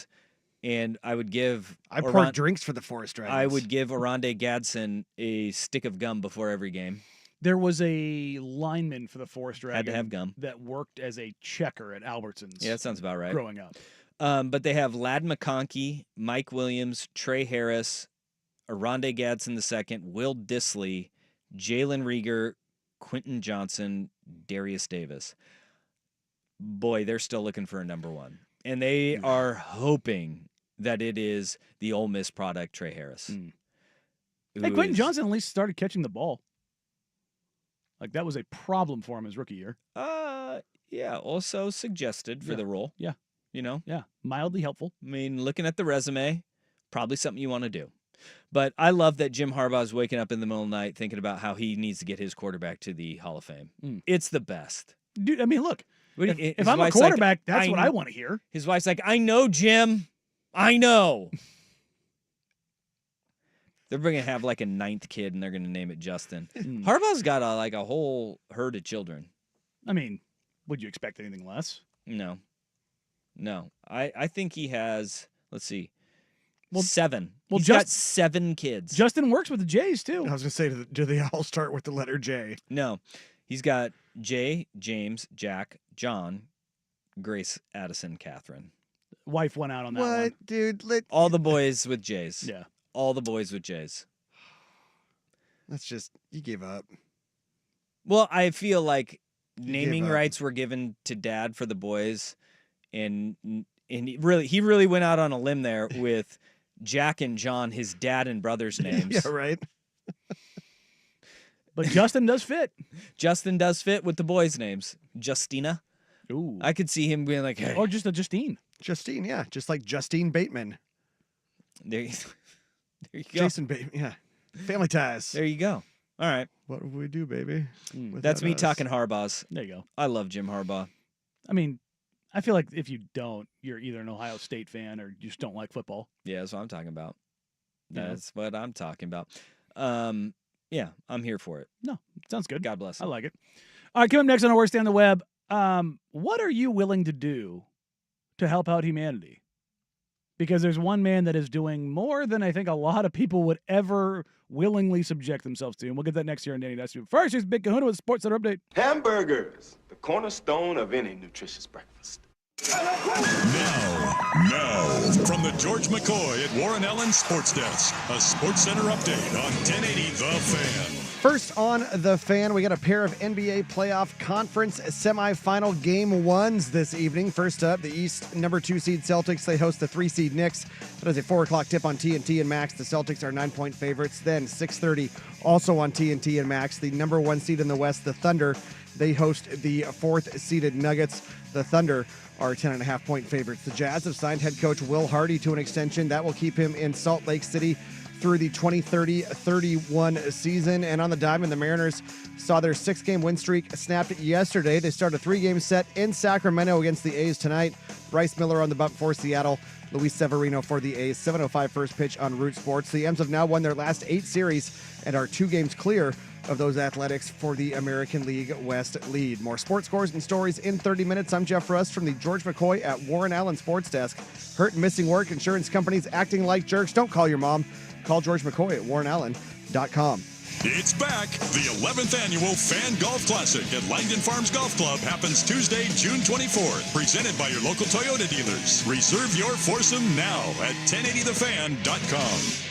And I would give poured drinks for the Forest Dragons. I would give Oronde Gadsden a stick of gum before every game. There was a lineman for the Forest Dragon Had to have gum. that worked as a checker at Albertsons. Yeah, that sounds about right. Growing up. But they have Ladd McConkey, Mike Williams, Trey Harris, Aronde Gadsden II, Will Dissly, Jalen Rieger, Quentin Johnson, Darius Davis. Boy, they're still looking for a number one. And they are hoping that it is the Ole Miss product, Trey Harris. Hey, Quentin Johnson at least started catching the ball. Like, that was a problem for him his rookie year. Yeah, also suggested for the role. Yeah. You know? Yeah, mildly helpful. I mean, looking at the resume, probably something you want to do. But I love that Jim Harbaugh is waking up in the middle of the night thinking about how he needs to get his quarterback to the Hall of Fame. It's the best. Dude, I mean, look, if His I'm a wife's quarterback, like, that's what I want to hear. His wife's like, I know, Jim. I know. They're going to have like a 9th kid, and they're going to name it Justin. Harbaugh's got a whole herd of children. I mean, would you expect anything less? No. I think he has, let's see, 7. Well, He's got 7 kids. Justin works with the Jays, too. I was going to say, do they all start with the letter J? No. He's got Jay, James, Jack, John, Grace, Addison, Catherine. Wife went out on that one. What, dude? All the boys with Jays. Yeah. All the boys with Jays. That's just, you gave up. Well, I feel like naming gave up. rights were given to Dad for the boys, and he really went out on a limb there with Jack and John, his dad and brother's names. Yeah, right. But Justin does fit. Justin does fit with the boys' names. Justina. Ooh. I could see him being like, hey. Or just a Justine. Justine, yeah. Just like Justine Bateman. There you go. Jason Bateman, yeah. Family Ties. There you go. All right. What would we do, baby? That's me talking Harbaughs. There you go. I love Jim Harbaugh. I mean, I feel like if you don't, you're either an Ohio State fan or you just don't like football. Yeah, that's what I'm talking about. Yeah. That's what I'm talking about. Yeah, I'm here for it. No, sounds good. God bless I him. like it. All right, coming up next on Our Worst Day on the Web, what are you willing to do to help out humanity? Because there's one man that is doing more than I think a lot of people would ever willingly subject themselves to. And we'll get that next year on Danny Dice. First, here's Big Kahuna with Sports Center Update. Hamburgers, the cornerstone of any nutritious breakfast. Now, from the George McCoy at Warren Allen Sports Desk, a Sports Center update on 1080 The Fan. First on The Fan, we got a pair of NBA playoff conference semifinal game ones this evening. First up, the East number 2 seed Celtics. They host the 3 seed Knicks. That is a 4 o'clock tip on TNT and Max. The Celtics are 9-point favorites. Then 6:30 also on TNT and Max. The number 1 seed in the West, the Thunder. They host the 4th seeded Nuggets. The Thunder are 10.5-point favorites. The Jazz have signed head coach Will Hardy to an extension that will keep him in Salt Lake City through the 2030-31 season. And on the diamond, the Mariners saw their 6-game win streak snapped yesterday. They start a 3-game set in Sacramento against the A's tonight. Bryce Miller on the bump for Seattle. Luis Severino for the A's. 7:05 first pitch on Root Sports. The M's have now won their last 8 series and are 2 games clear of those Athletics for the American League West lead. More sports scores and stories in 30 minutes. I'm Jeff Russ from the George McCoy at Warren Allen Sports Desk. Hurt and missing work, insurance companies acting like jerks. Don't call your mom. Call George McCoy at warrenallen.com. It's back. The 11th annual Fan Golf Classic at Langdon Farms Golf Club happens Tuesday, June 24th. Presented by your local Toyota dealers. Reserve your foursome now at 1080thefan.com.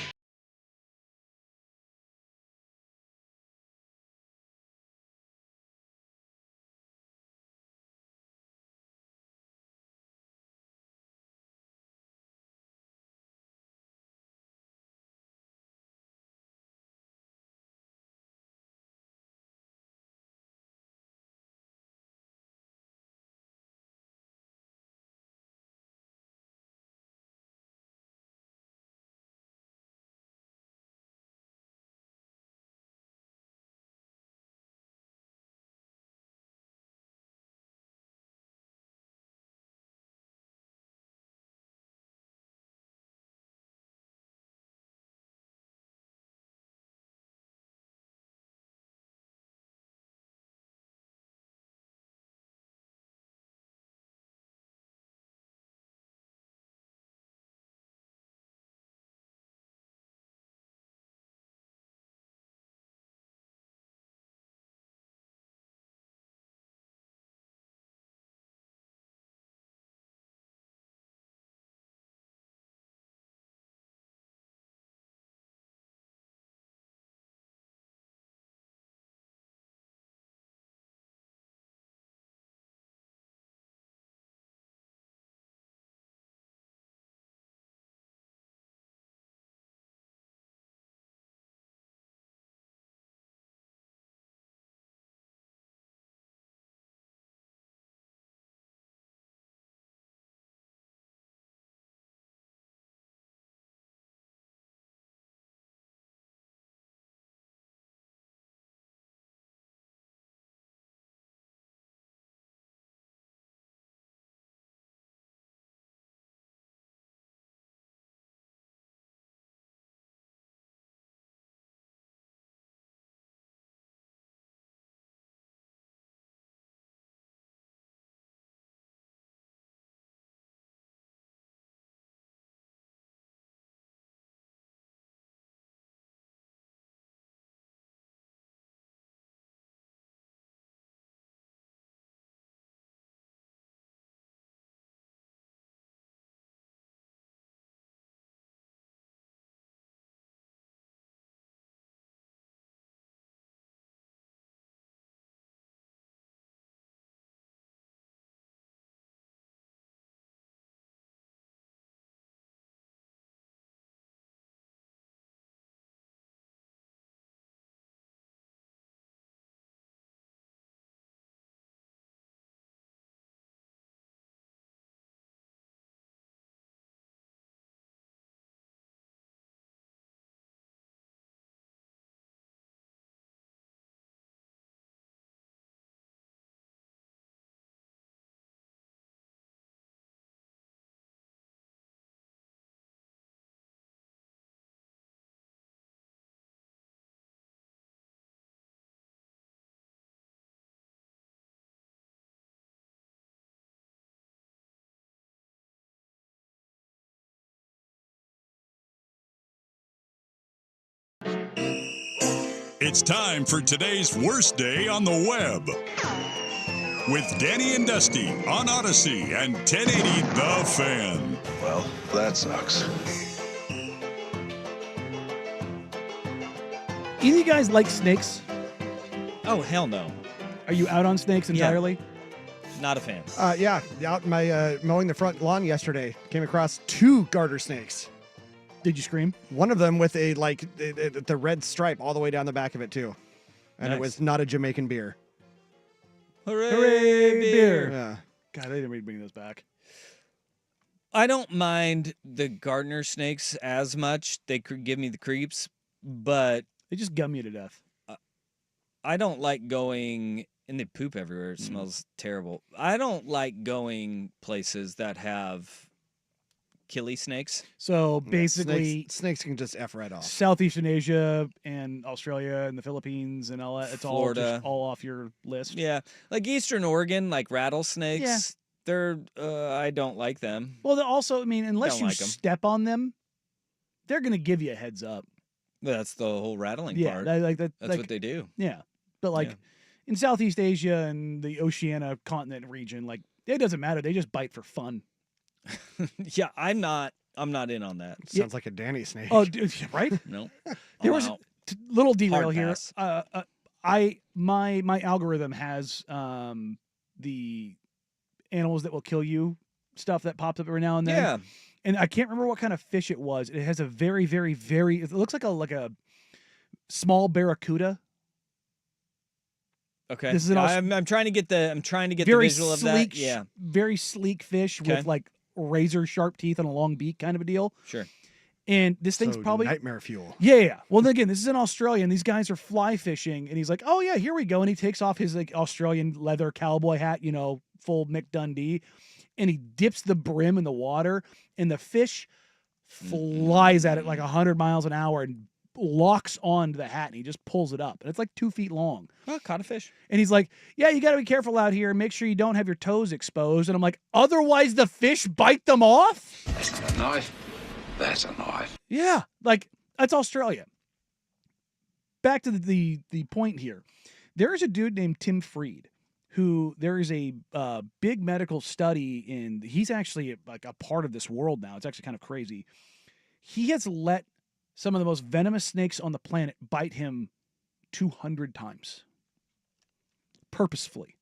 It's time for today's worst day on the web. With Danny and Dusty on Odyssey and 1080 The Fan. Well, that sucks. Either you guys like snakes? Oh, hell no. Are you out on snakes entirely? Not a fan. Yeah, out in my mowing the front lawn yesterday, came across 2 garter snakes. Did you scream? One of them with a the red stripe all the way down the back of it too, and Nice. it was not a Jamaican beer. Hooray, beer. Yeah. God, they didn't really bring those back. I don't mind the gardener snakes as much. They could give me the creeps, but They just gum you to death. I don't like going, and they poop everywhere. It smells terrible. I don't like going places that have killie snakes. So basically, snakes can just F right off. Southeastern Asia and Australia and the Philippines and all that. It's Florida. all off your list. Yeah, like Eastern Oregon, like rattlesnakes. Yeah. They're I don't like them. Well, also, I mean, unless Don't you like 'em. step on them, they're going to give you a heads up. That's the whole rattling Yeah, part. that's What they do. Yeah, but like Yeah. in Southeast Asia and the Oceania continent region, like it doesn't matter. They just bite for fun. Yeah, I'm not in on that. Sounds like a Danny snake. Oh, dude, right? No. There was out. little derail Hard here. pass. My algorithm has the animals that will kill you stuff that pops up every now and then. Yeah. And I can't remember what kind of fish it was. It has a very, very, very. It looks like a small barracuda. Okay. This is an I'm trying to get the Very visual of sleek, that. Yeah. very sleek fish Okay. with like razor sharp teeth and a long beak, kind of a deal. Sure. And this thing's So probably nightmare fuel. Yeah. Well, then again, this is in Australia, and these guys are fly fishing, and he's like, "Oh yeah, here we go," and he takes off his like Australian leather cowboy hat, full Mick Dundee, and he dips the brim in the water, and the fish flies at it like 100 miles an hour and locks onto the hat, and he just pulls it up, and it's like 2 feet long. Oh, caught a fish. And he's like, "Yeah, you got to be careful out here. Make sure you don't have your toes exposed." And I'm like, "Otherwise, the fish bite them off." That's not a knife. That's a knife. Yeah, like that's Australia. Back to the point here. There is a dude named Tim Freed who there is a big medical study in. He's actually like a part of this world now. It's actually kind of crazy. He has let some of the most venomous snakes on the planet bite him 200 times. Purposefully.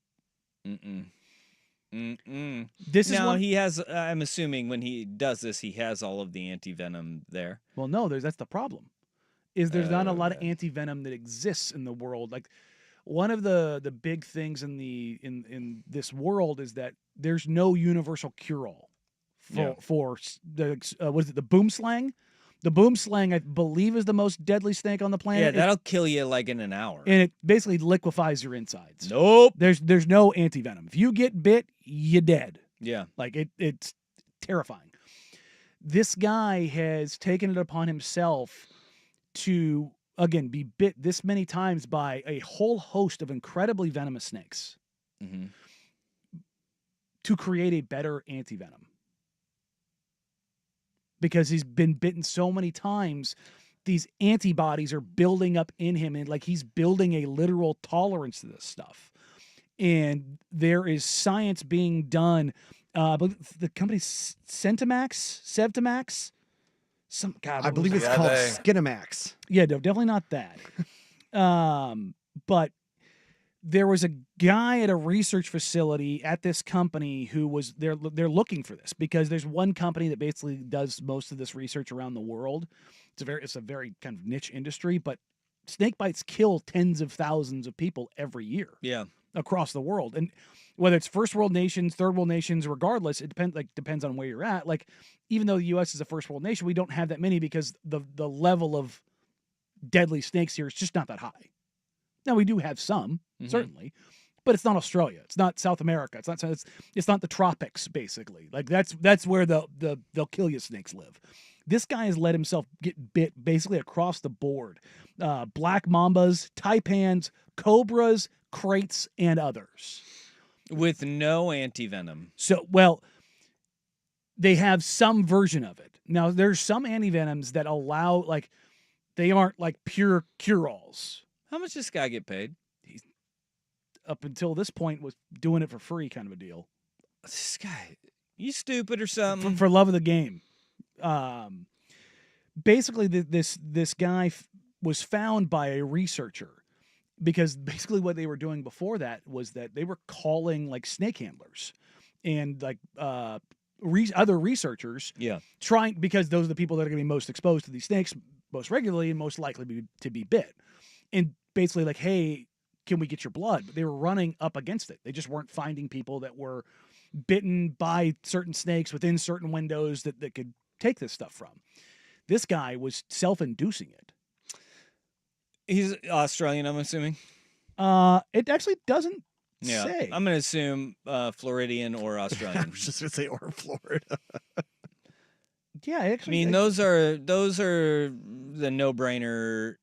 This is Now one. he has. I'm assuming when he does this, he has all of the anti-venom there. Well, no, that's the problem. Is there's not a lot of anti-venom that exists in the world. Like one of the big things in this world is that there's no universal cure-all for the what is it, the boom slang? The boom slang, I believe, is the most deadly snake on the planet. Yeah, that'll kill you like in an hour. And it basically liquefies your insides. Nope. There's no anti-venom. If you get bit, you're dead. Yeah. Like it's terrifying. This guy has taken it upon himself to, again, be bit this many times by a whole host of incredibly venomous snakes to create a better anti-venom. Because he's been bitten so many times, these antibodies are building up in him, and like he's building a literal tolerance to this stuff. And there is science being done. But the company Sevtamax, I believe it's called Skinamax. Yeah, no, definitely not that. But there was a guy at a research facility at this company who was they're looking for this because there's one company that basically does most of this research around the world. It's a very kind of niche industry, but snake bites kill tens of thousands of people every year. Yeah. Across the world. And whether it's first world nations, third world nations, regardless, it depends on where you're at. Like even though the US is a first world nation, we don't have that many because the level of deadly snakes here is just not that high. Now we do have some, certainly, but it's not Australia. It's not South America. It's not the tropics, basically. Like that's where they'll kill you snakes live. This guy has let himself get bit basically across the board. Black mambas, taipans, cobras, kraits, and others. With no anti-venom. So, well, they have some version of it. Now, there's some antivenoms that allow, like, they aren't like pure cure-alls. How much does this guy get paid? He's up until this point was doing it for free, kind of a deal. This guy, you stupid or something? For love of the game. Basically, this guy was found by a researcher because basically what they were doing before that was that they were calling like snake handlers and like other researchers, trying, because those are the people that are going to be most exposed to these snakes most regularly and most likely to be bit, and basically like, hey, can we get your blood? But they were running up against it. They just weren't finding people that were bitten by certain snakes within certain windows that could take this stuff from. This guy was self-inducing it. He's Australian, I'm assuming. It actually doesn't say. I'm going to assume Floridian or I Australian. was just going to say, or Florida. Yeah, actually. I mean, those are the no-brainer.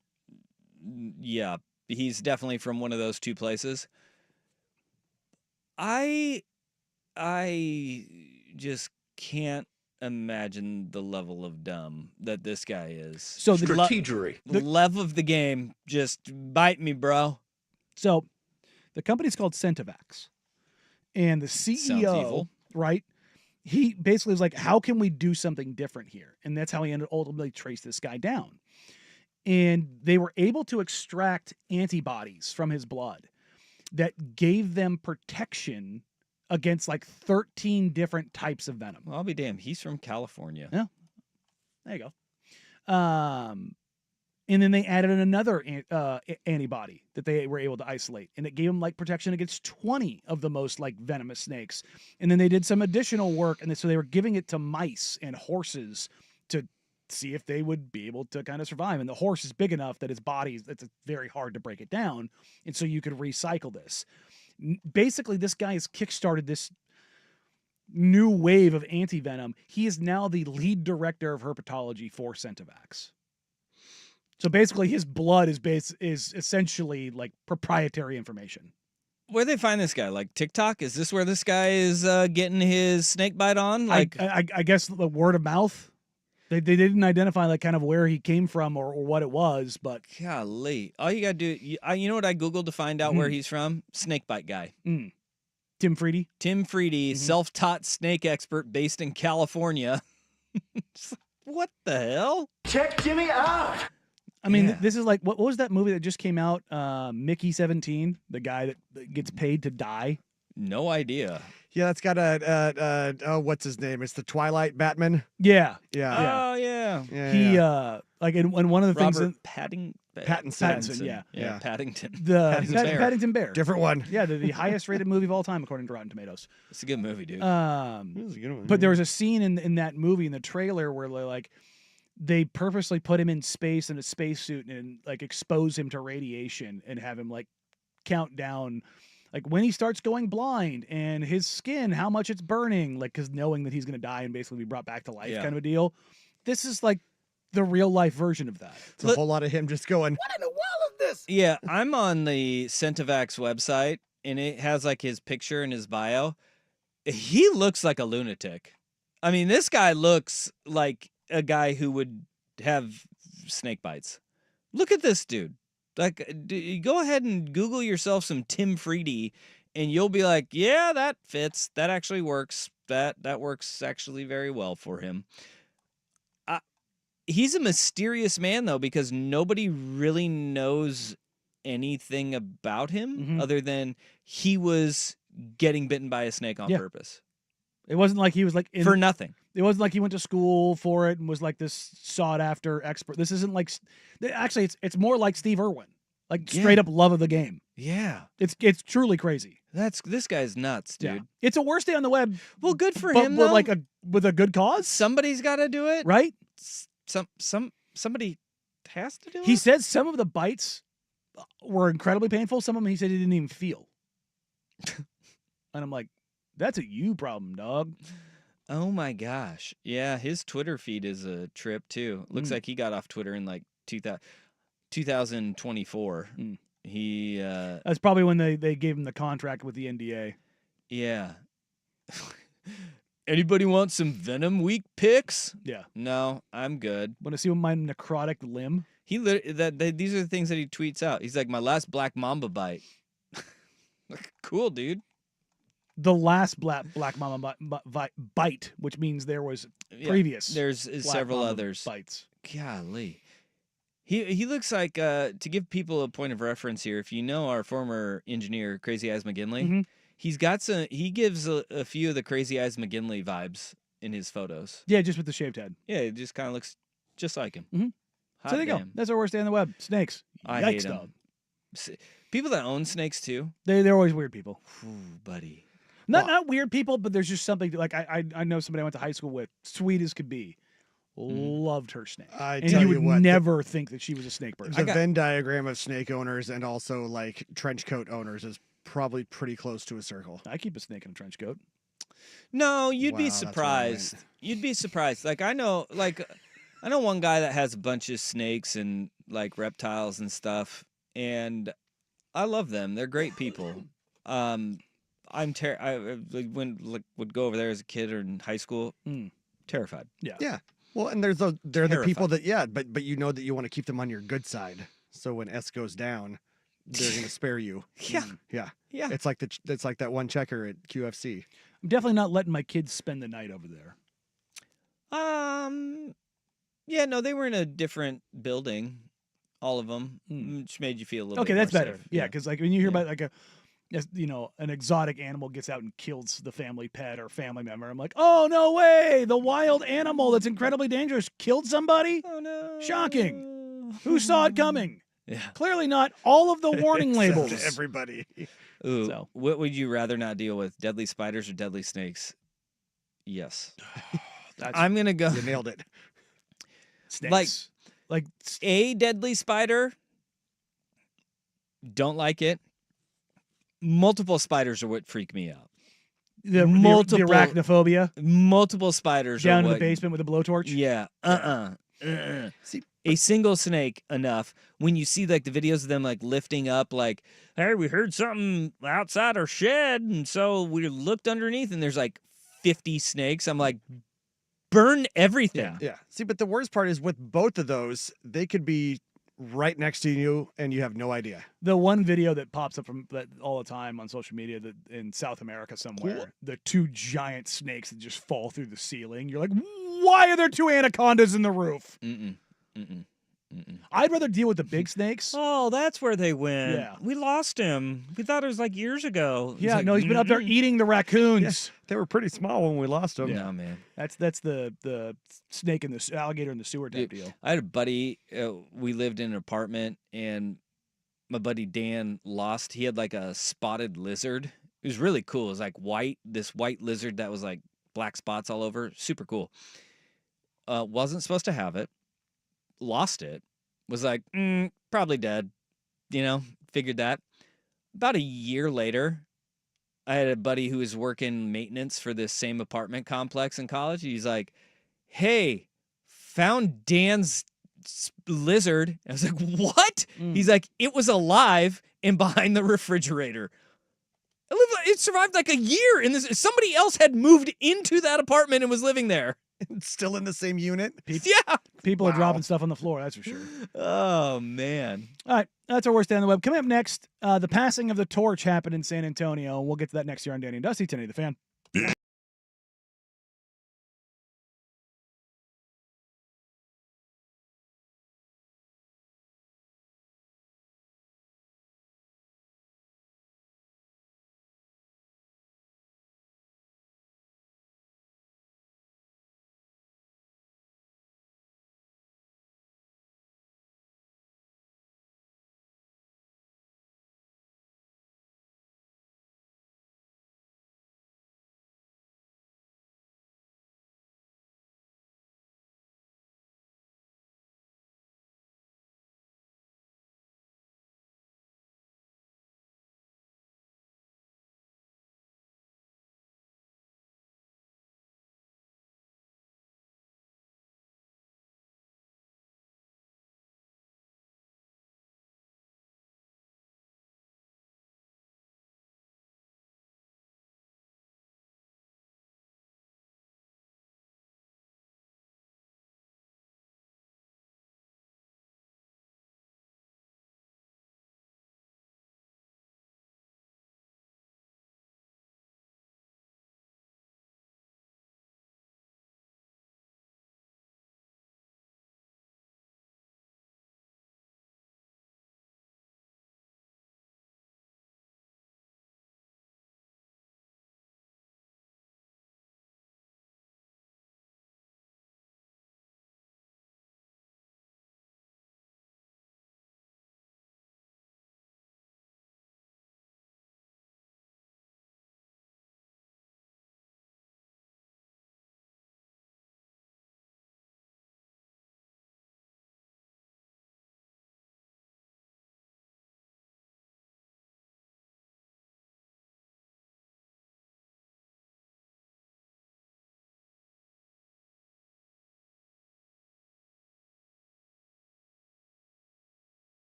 Yeah, he's definitely from one of those two places. I just can't imagine the level of dumb that this guy is. So the strategery. The level of the game just bite me, bro. So the company's called Centavax, and the CEO, right? He basically was like, how can we do something different here? And that's how he ultimately traced this guy down. And they were able to extract antibodies from his blood that gave them protection against like 13 different types of venom. Well, I'll be damned. He's from California. Yeah. There you go. And then they added another antibody that they were able to isolate, and it gave them like protection against 20 of the most like venomous snakes. And then they did some additional work, and so they were giving it to mice and horses to see if they would be able to kind of survive. And the horse is big enough that its body, it's very hard to break it down, and so you could recycle this. Basically, this guy has kickstarted this new wave of anti-venom. He is now the lead director of herpetology for Centavax. So basically, his blood is essentially like proprietary information. Where they find this guy? Like TikTok? Is this where this guy is getting his snake bite on? Like, I guess the word of mouth. They didn't identify like kind of where he came from or what it was, but golly, all you gotta do. You know what I googled to find out where he's from? Snake bite guy. Tim Freedy. Tim Freedy, self-taught snake expert based in California. What the hell? Check Jimmy out. I mean, this is like, what was that movie that just came out? Mickey 17, the guy that gets paid to die. No idea. Yeah, that's got what's his name? It's the Twilight Batman. Yeah. Oh yeah. He like in one of the Robert things Pattinson. Yeah. Paddington. Paddington Bear. Different one. Yeah, the highest rated movie of all time according to Rotten Tomatoes. It's a good movie, dude. It was a good one. But there was a scene in that movie in the trailer where like they purposely put him in space in a spacesuit and like expose him to radiation and have him like count down like when he starts going blind and his skin, how much it's burning, like, because knowing that he's going to die and basically be brought back to life kind of a deal. This is like the real life version of that. It's a whole lot of him just going, what in the world is this? Yeah, I'm on the Centavax website and it has like his picture in his bio. He looks like a lunatic. I mean, this guy looks like a guy who would have snake bites. Look at this dude. Like, go ahead and Google yourself some Tim Freedy, and you'll be like, yeah, that fits. That actually works. That works actually very well for him. He's a mysterious man, though, because nobody really knows anything about him other than he was getting bitten by a snake on purpose. It wasn't like he was like for nothing. It wasn't like he went to school for it and was like this sought after expert. This isn't like, actually, it's more like Steve Irwin, like straight up love of the game. Yeah, it's truly crazy. This guy's nuts, dude. Yeah. It's a worst day on the web. Well, good for him. But though. like with a good cause. Somebody's got to do it, right? Somebody has to do it. He said some of the bites were incredibly painful. Some of them he said he didn't even feel. And I'm like, that's a you problem, dog. Oh my gosh. Yeah, his Twitter feed is a trip too. Looks like he got off Twitter in like 2024. He that's probably when they gave him the contract with the NDA. Yeah. Anybody want some Venom Week picks? Yeah. No, I'm good. Want to see my necrotic limb? These are the things that he tweets out. He's like, my last black mamba bite. Cool, dude. The last black mama bite, which means there was previous. There's several others. Bites. Golly. He looks like, to give people a point of reference here, if you know our former engineer, Crazy Eyes McGinley, he gives a few of the Crazy Eyes McGinley vibes in his photos. Yeah, just with the shaved head. Yeah, it just kind of looks just like him. Mm-hmm. So there you go. That's our worst day on the web. Snakes. I hate them. People that own snakes too. They're always weird people. Ooh, buddy. Not weird people, but there's just something like I know somebody I went to high school with, sweet as could be. Loved her snake. And you would never think that she was a snake person. The Venn diagram of snake owners and also like trench coat owners is probably pretty close to a circle. I keep a snake in a trench coat. No, you'd be surprised. You'd be surprised. I know one guy that has a bunch of snakes and like reptiles and stuff, and I love them. They're great people. I would go over there as a kid or in high school. Terrified. Yeah. Well, and they're the people that but you know that you want to keep them on your good side. So when S goes down, they're going to spare you. Yeah. It's like that one checker at QFC. I'm definitely not letting my kids spend the night over there. Yeah, no, they were in a different building, all of them, which made you feel a little bit that's more better. safe. Yeah, because like when you hear about like an exotic animal gets out and kills the family pet or family member, I'm like, oh no way! The wild animal that's incredibly dangerous killed somebody. Oh no! Shocking. Who saw it coming? Yeah. Clearly not all of the warning labels. Everybody. Ooh, So. What would you rather not deal with? Deadly spiders or deadly snakes? Yes. I'm gonna go. You nailed it. Snakes. Like a deadly spider. Don't like it. Multiple spiders are what freak me out. The arachnophobia. Multiple spiders down are in the basement with a blowtorch. Yeah. See, a single snake enough. When you see like the videos of them like lifting up, like, hey, we heard something outside our shed, and so we looked underneath, and there's like 50 snakes. I'm like, burn everything. Yeah. See, but the worst part is with both of those, they could be right next to you and you have no idea. The one video that pops up from that all the time on social media that in South America somewhere, the two giant snakes that just fall through the ceiling. You're like, why are there two anacondas in the roof? I'd rather deal with the big snakes. Oh, that's where they went. Yeah. We lost him. We thought it was like years ago. Yeah, no, he's been up there eating the raccoons. They were pretty small when we lost them. Yeah, man. That's the snake and the alligator in the sewer type deal. I had a buddy. We lived in an apartment, and my buddy Dan lost. He had like a spotted lizard. It was really cool. It was like white. This white lizard that was like black spots all over. Super cool. Wasn't supposed to have it. Lost it. Was like, probably dead. Figured that. About a year later, I had a buddy who was working maintenance for this same apartment complex in college. He's like, hey, found Dan's lizard. I was like, what? He's like, it was alive and behind the refrigerator. It survived like a year. And somebody else had moved into that apartment and was living there. Still in the same unit? Yeah. People are dropping stuff on the floor, that's for sure. Oh, man. All right, that's our worst day on the web. Coming up next, the passing of the torch happened in San Antonio. We'll get to that next year on Danny and Dusty, 1080 The Fan.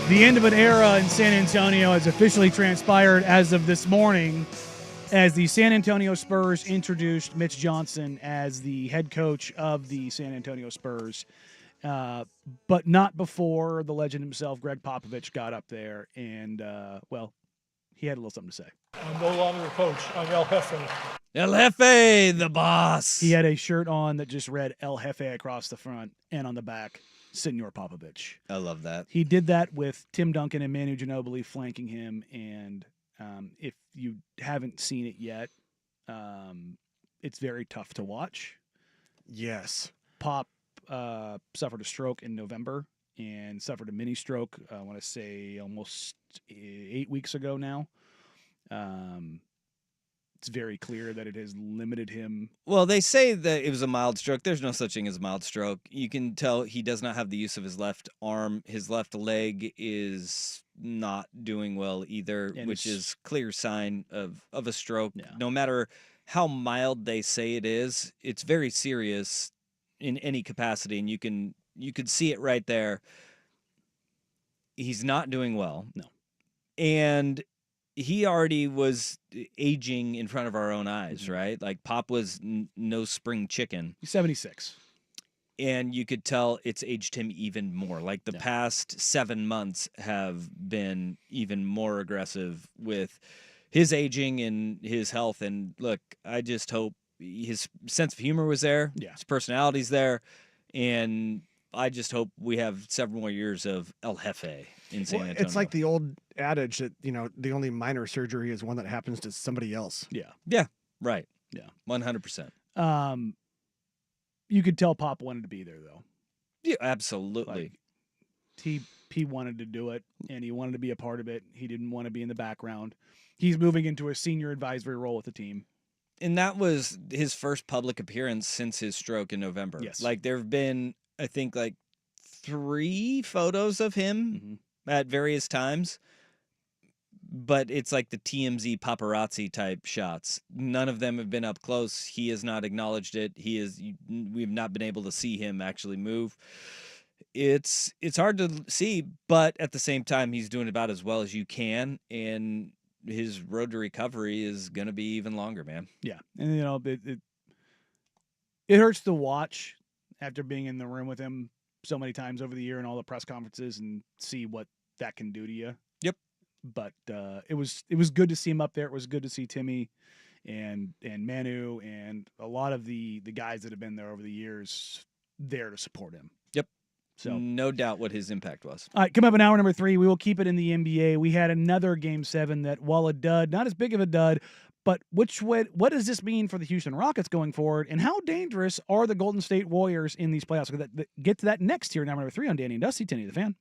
The end of an era in San Antonio has officially transpired as of this morning, as the San Antonio Spurs introduced Mitch Johnson as the head coach of the San Antonio Spurs, but not before the legend himself, Gregg Popovich, got up there and, he had a little something to say. I'm no longer a coach. I'm El Jefe. El Jefe, the boss. He had a shirt on that just read El Jefe across the front and on the back, Senor Popovich. I love that. He did that with Tim Duncan and Manu Ginobili flanking him, and if you haven't seen it yet, it's very tough to watch. Yes. Pop suffered a stroke in November and suffered a mini stroke, I want to say almost 8 weeks ago now. It's very clear that it has limited him. Well, they say that it was a mild stroke. There's no such thing as a mild stroke. You can tell he does not have the use of his left arm. His left leg is not doing well either, which is clear sign of a stroke. Yeah. No matter how mild they say it is, it's very serious in any capacity, and you could see it right there. He's not doing well. No. And he already was aging in front of our own eyes, right? Like Pop was no spring chicken. He's 76. And you could tell it's aged him even more. Like the past 7 months have been even more aggressive with his aging and his health. And look, I just hope his sense of humor was there. Yeah. His personality's there. And I just hope we have several more years of El Jefe in San Antonio. It's like the old adage that, the only minor surgery is one that happens to somebody else. Yeah. Yeah, right. Yeah. 100%. You could tell Pop wanted to be there, though. Yeah, absolutely. He wanted to do it, and he wanted to be a part of it. He didn't want to be in the background. He's moving into a senior advisory role with the team. And that was his first public appearance since his stroke in November. Yes. Like, there have been, I think, 3 photos of him at various times. But it's like the TMZ paparazzi type shots. None of them have been up close. He has not acknowledged it. We've not been able to see him actually move. It's hard to see, but at the same time, he's doing about as well as you can, and his road to recovery is going to be even longer, man. Yeah, and it hurts to watch after being in the room with him so many times over the year and all the press conferences and see what that can do to you. Yep. But it was good to see him up there. It was good to see Timmy and Manu and a lot of the guys that have been there over the years there to support him. Yep. So no doubt what his impact was. All right, come up in hour number 3. We will keep it in the NBA. We had another Game 7 that, while a dud, not as big of a dud, but what does this mean for the Houston Rockets going forward, and how dangerous are the Golden State Warriors in these playoffs? We'll get to that next here in hour number 3 on Danny and Dusty, 1080 The Fan.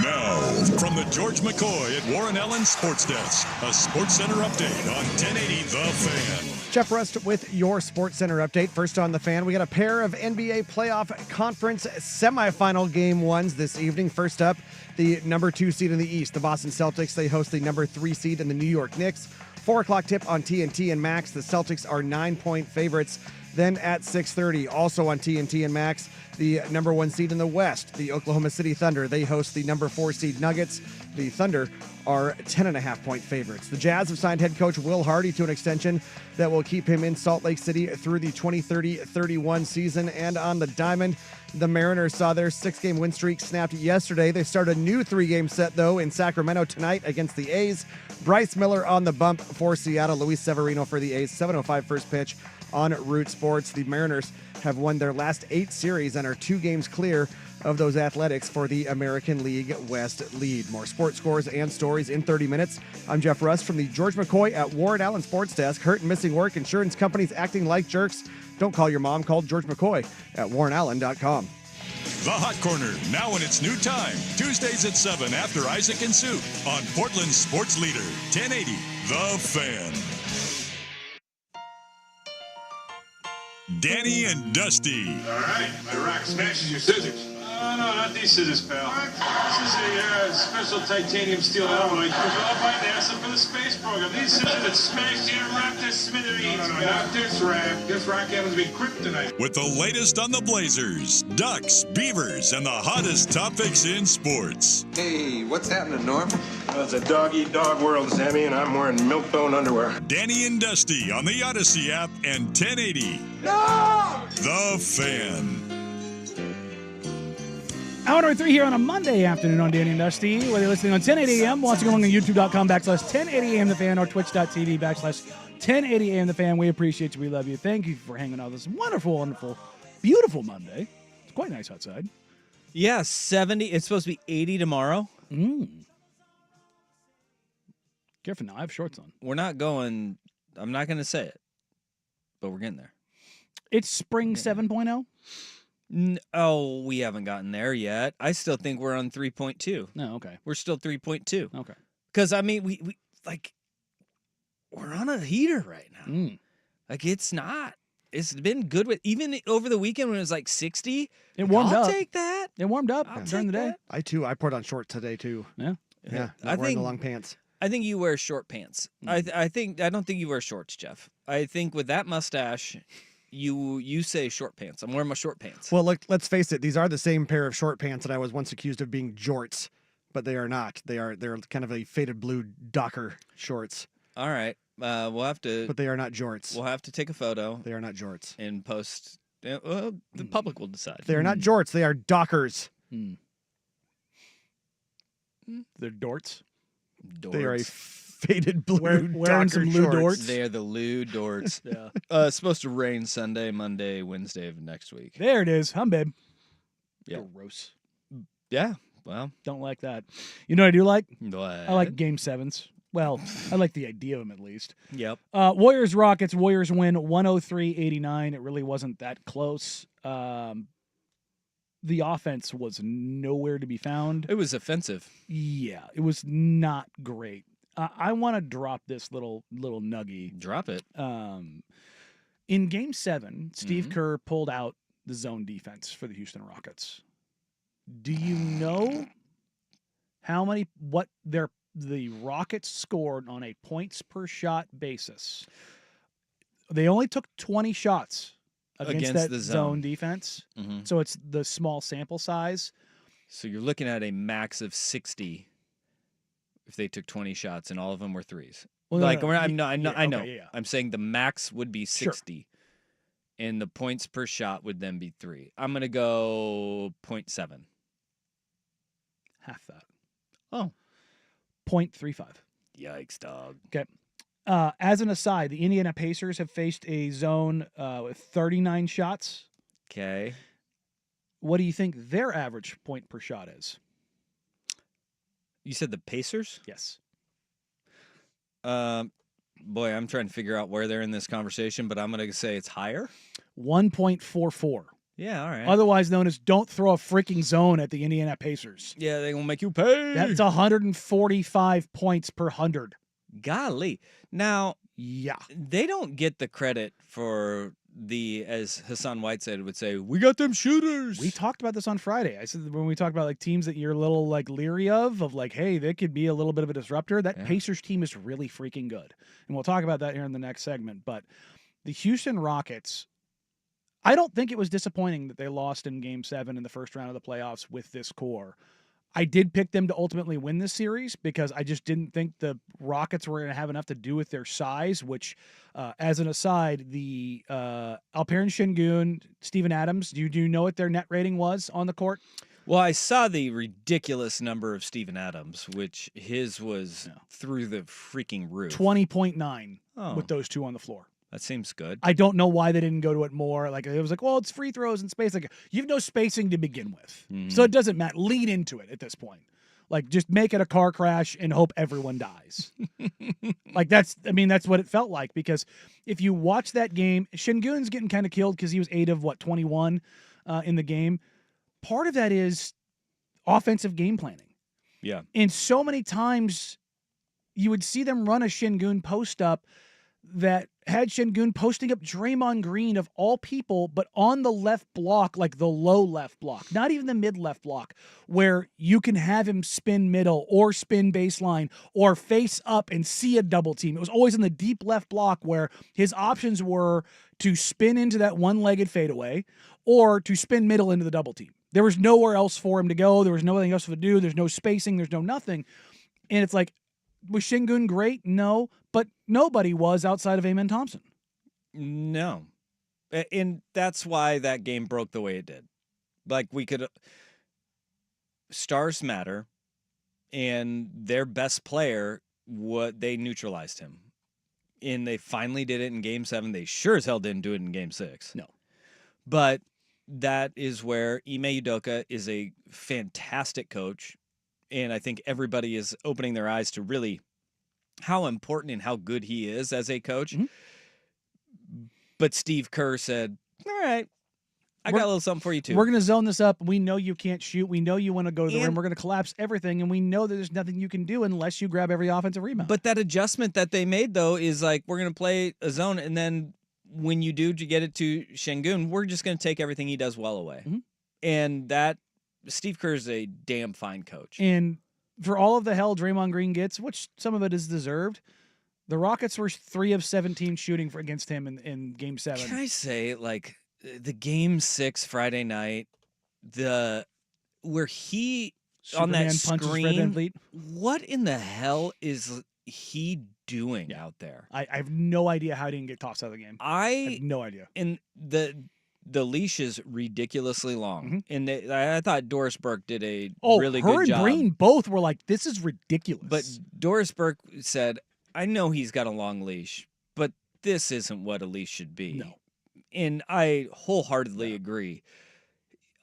Now, from the George McCoy at Warren Allen Sports Desk, a Sports Center update on 1080 The Fan. Jeff Rust with your Sports Center update. First on The Fan, we got a pair of NBA playoff conference semifinal game ones this evening. First up, the number 2 seed in the East, the Boston Celtics. They host the number 3 seed in the New York Knicks. 4 o'clock tip on TNT and Max. The Celtics are 9-point favorites. Then at 6:30, also on TNT and Max, the number 1 seed in the West, the Oklahoma City Thunder. They host the number 4 seed Nuggets. The Thunder are 10.5-point favorites. The Jazz have signed head coach Will Hardy to an extension that will keep him in Salt Lake City through the 2030-31 season. And on the diamond, the Mariners saw their 6-game win streak snapped yesterday. They start a new 3-game set, though, in Sacramento tonight against the A's. Bryce Miller on the bump for Seattle. Luis Severino for the A's. 7:05 first pitch on Root Sports. The Mariners have won their last 8 series and are 2 games clear of those Athletics for the American League West lead. More sports scores and stories in 30 minutes. I'm Jeff Rust from the George McCoy at Warren Allen Sports Desk. Hurt and missing work, insurance companies acting like jerks. Don't call your mom. Call George McCoy at warrenallen.com. The Hot Corner, now in its new time. Tuesdays at 7 after Isaac and Sue on Portland's sports leader, 1080 The Fan. Danny and Dusty. All right, my rock smashes your scissors. Oh, no, not these scissors, pal. This is a special titanium steel alloy developed by NASA for the space program. These scissors that smash your rock to smithereens. No, not this rack. This rack happens to be kryptonite. With the latest on the Blazers, Ducks, Beavers, and the hottest topics in sports. Hey, what's happening, Norm? Well, it's a dog-eat-dog world, Sammy, and I'm wearing milk-bone underwear. Danny and Dusty on the Odyssey app and 1080. No! The Fan. Hour number 3 here on a Monday afternoon on Danny and Dusty. Whether you're listening on 1080 AM, watching along on youtube.com/1080 AM The Fan or twitch.tv/1080 AM The Fan. We appreciate you. We love you. Thank you for hanging out this wonderful, wonderful, beautiful Monday. It's quite nice outside. Yeah, 70. It's supposed to be 80 tomorrow. Careful now. I have shorts on. We're not going. I'm not going to say it, but we're getting there. It's spring 7.0. Oh, we haven't gotten there yet. I still think we're on 3.2. No, okay. We're still 3.2. Okay. Because, I mean, we we're on a heater right now. Like, it's not. It's been good with, even over the weekend when it was like 60. It warmed up. I'll take that. It warmed up during the day. I poured on shorts today, too. Yeah. Yeah. Not wearing the long pants. I think you wear short pants. I don't think you wear shorts, Jeff. I think with that mustache, you say short pants. I'm wearing my short pants. Well, look, let's face it. These are the same pair of short pants that I was once accused of being jorts, but they are not. They're kind of a faded blue Docker shorts. All right. We'll have to. But they are not jorts. We'll have to take a photo. They are not jorts. And post. Well, the public will decide. They are not jorts. They are Dockers. They're dorts. They are a faded blue wearing some Lou Dorts. They are the Lou Dorts. Yeah. It's supposed to rain Sunday, Monday, Wednesday of next week. There it is. Babe. Yeah. Gross. Yeah. Well. Don't like that. You know what I do like? What? I like Game 7s. Well, I like the idea of them at least. Yep. Warriors Rockets. Warriors win 103-89. It really wasn't that close. The offense was nowhere to be found. It was offensive. Yeah, it was not great. I want to drop this little nuggie. Drop it. In Game 7, Steve Kerr pulled out the zone defense for the Houston Rockets. Do you know what the Rockets scored on a points per shot basis? They only took 20 shots against that the zone defense. So it's the small sample size. So you're looking at a max of 60 if they took 20 shots and all of them were threes. Well, I know. Okay, yeah. I'm saying the max would be 60 and the points per shot would then be 3. I'm going to go 0.7. Half that. Oh. 0.35. Yikes, dog. Okay. As an aside, the Indiana Pacers have faced a zone with 39 shots. Okay. What do you think their average point per shot is? You said the Pacers? Yes. Boy, I'm trying to figure out where they're in this conversation, but I'm going to say it's higher. 1.44. Yeah, all right. Otherwise known as don't throw a freaking zone at the Indiana Pacers. Yeah, they're going to make you pay. That's 145 points per 100. Golly. Now, yeah, they don't get the credit for as Hassan Whiteside would say, we got them shooters. We talked about this on Friday. I said when we talked about like teams that you're a little like leery of like, hey, they could be a little bit of a disruptor. That Pacers team is really freaking good. And we'll talk about that here in the next segment. But the Houston Rockets, I don't think it was disappointing that they lost in Game 7 in the first round of the playoffs with this core. I did pick them to ultimately win this series because I just didn't think the Rockets were going to have enough to do with their size, which, as an aside, the Alperen Şengün, Steven Adams, do you know what their net rating was on the court? Well, I saw the ridiculous number of Steven Adams, which his was through the freaking roof. 20.9 with those two on the floor. That seems good. I don't know why they didn't go to it more. Like it was like, well, it's free throws and space. Like you have no spacing to begin with, so it doesn't matter. Lean into it at this point. Like just make it a car crash and hope everyone dies. Like that's what it felt like because if you watch that game, Şengün's getting kind of killed because he was 8 of 21 in the game. Part of that is offensive game planning. Yeah, and so many times you would see them run a Şengün post up that had Şengün posting up Draymond Green of all people, but on the left block, like the low left block, not even the mid left block, where you can have him spin middle or spin baseline or face up and see a double team. It was always in the deep left block where his options were to spin into that one-legged fadeaway or to spin middle into the double team. There was nowhere else for him to go. There was nothing else to do. There's no spacing. There's no nothing. And it's like, was Şengün great? No, but nobody was outside of Amen Thompson. No. And that's why that game broke the way it did. Like stars matter, and their best player, they neutralized him. And they finally did it in Game 7. They sure as hell didn't do it in Game 6. No. But that is where Ime Udoka is a fantastic coach. And I think everybody is opening their eyes to really how important and how good he is as a coach. Mm-hmm. But Steve Kerr said, all right, I got a little something for you too. We're going to zone this up. We know you can't shoot. We know you want to go to the rim. We're going to collapse everything. And we know that there's nothing you can do unless you grab every offensive rebound. But that adjustment that they made, though, is like, we're going to play a zone. And then when you do to get it to Şengün, we're just going to take everything he does well away. Mm-hmm. And that Steve Kerr is a damn fine coach. And for all of the hell Draymond Green gets, which some of it is deserved, the Rockets were 3 of 17 shooting against him in Game 7. Can I say, like, the Game 6 Friday night, where he Superman on that punches Fred screen, VanVleet. what in the hell is he doing out there? I have no idea how he didn't get tossed out of the game. I have no idea. And the leash is ridiculously long. Mm-hmm. And I thought Doris Burke did a really her good and job. Green both were like, this is ridiculous. But Doris Burke said, I know he's got a long leash, but this isn't what a leash should be. No. And I wholeheartedly agree.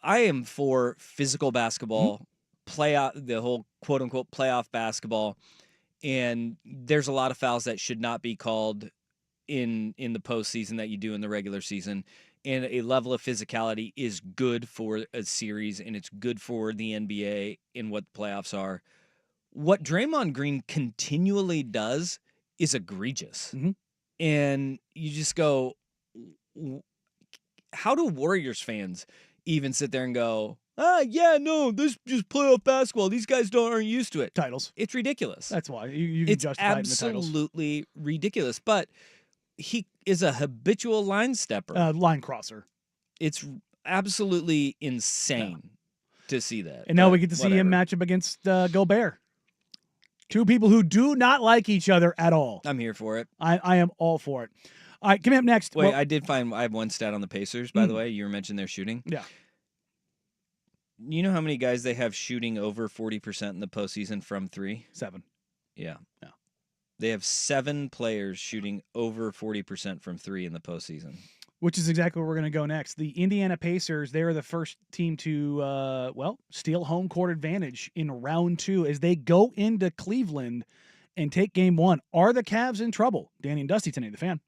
I am for physical basketball, the whole quote-unquote playoff basketball, and there's a lot of fouls that should not be called in the postseason that you do in the regular season. And a level of physicality is good for a series, and it's good for the NBA in what the playoffs are. What Draymond Green continually does is egregious. Mm-hmm. And you just go, how do Warriors fans even sit there and go, yeah, no, this is just playoff basketball. These guys aren't used to it. Titles. It's ridiculous. That's why. You can justify it in the titles. It's absolutely ridiculous. But he is a habitual line stepper. Line crosser. It's absolutely insane to see that. And now we get to see him match up against Gobert. Two people who do not like each other at all. I'm here for it. I am all for it. All right, coming up next. Wait, I have one stat on the Pacers, by the way. You were mentioning their shooting. Yeah. You know how many guys they have shooting over 40% in the postseason from 3? 7. Yeah. They have 7 players shooting over 40% from 3 in the postseason. Which is exactly where we're going to go next. The Indiana Pacers, they're the first team to, steal home court advantage in round 2 as they go into Cleveland and take game 1. Are the Cavs in trouble? Danny and Dusty tonight, the Fan.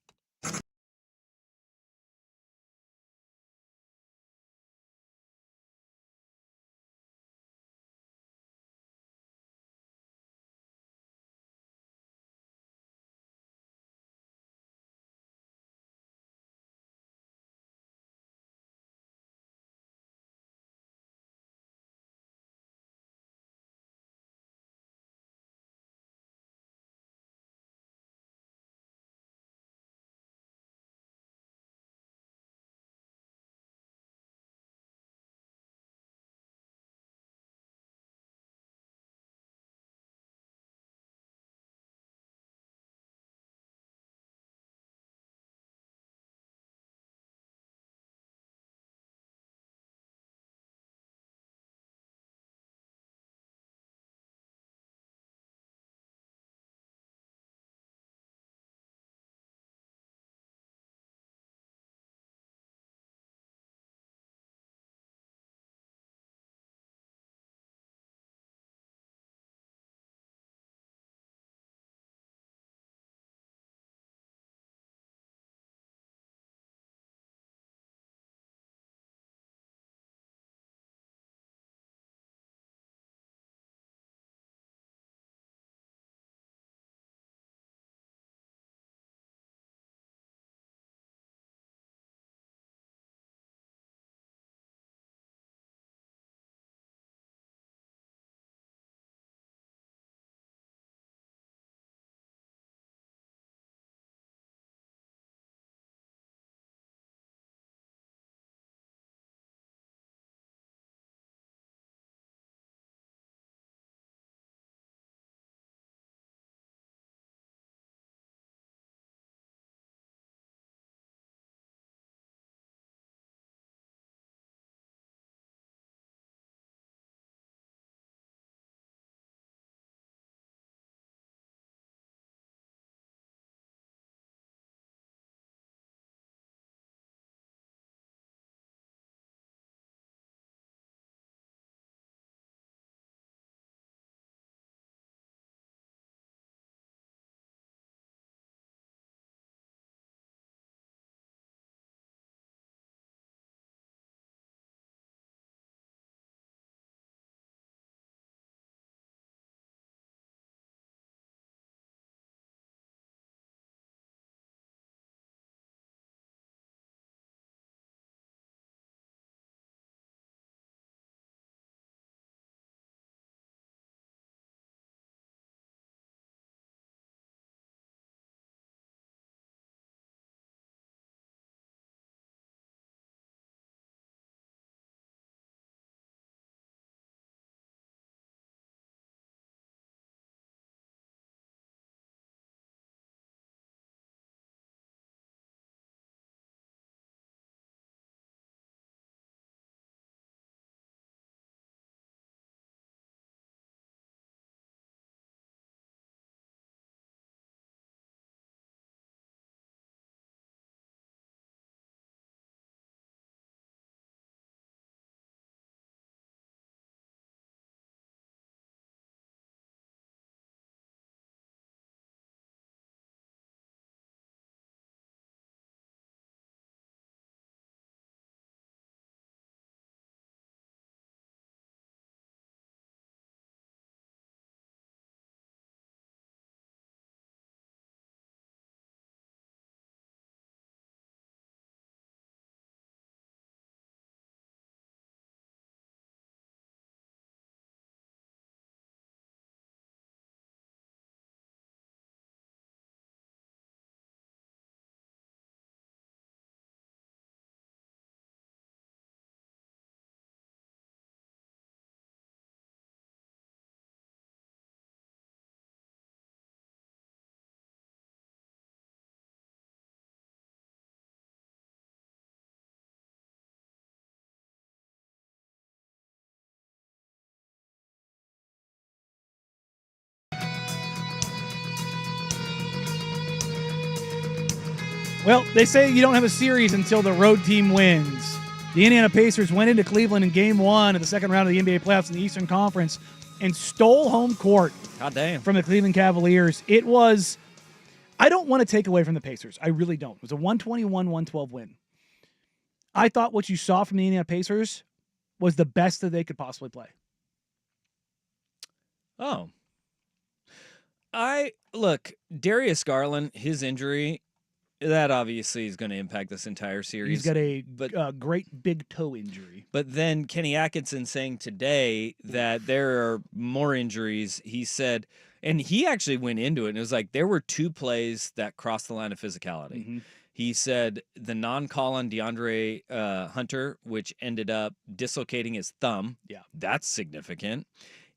Well, they say you don't have a series until the road team wins. The Indiana Pacers went into Cleveland in Game 1 of the second round of the NBA playoffs in the Eastern Conference and stole home court from the Cleveland Cavaliers. It was, I don't want to take away from the Pacers. I really don't. It was a 121-112 win. I thought what you saw from the Indiana Pacers was the best that they could possibly play. Oh. Look, Darius Garland, his injury, that obviously is going to impact this entire series. He's got a great big toe injury. But then Kenny Atkinson saying today that there are more injuries. He said, and he actually went into it, and it was like there were 2 plays that crossed the line of physicality. Mm-hmm. He said the non-call on DeAndre Hunter, which ended up dislocating his thumb. Yeah. That's significant.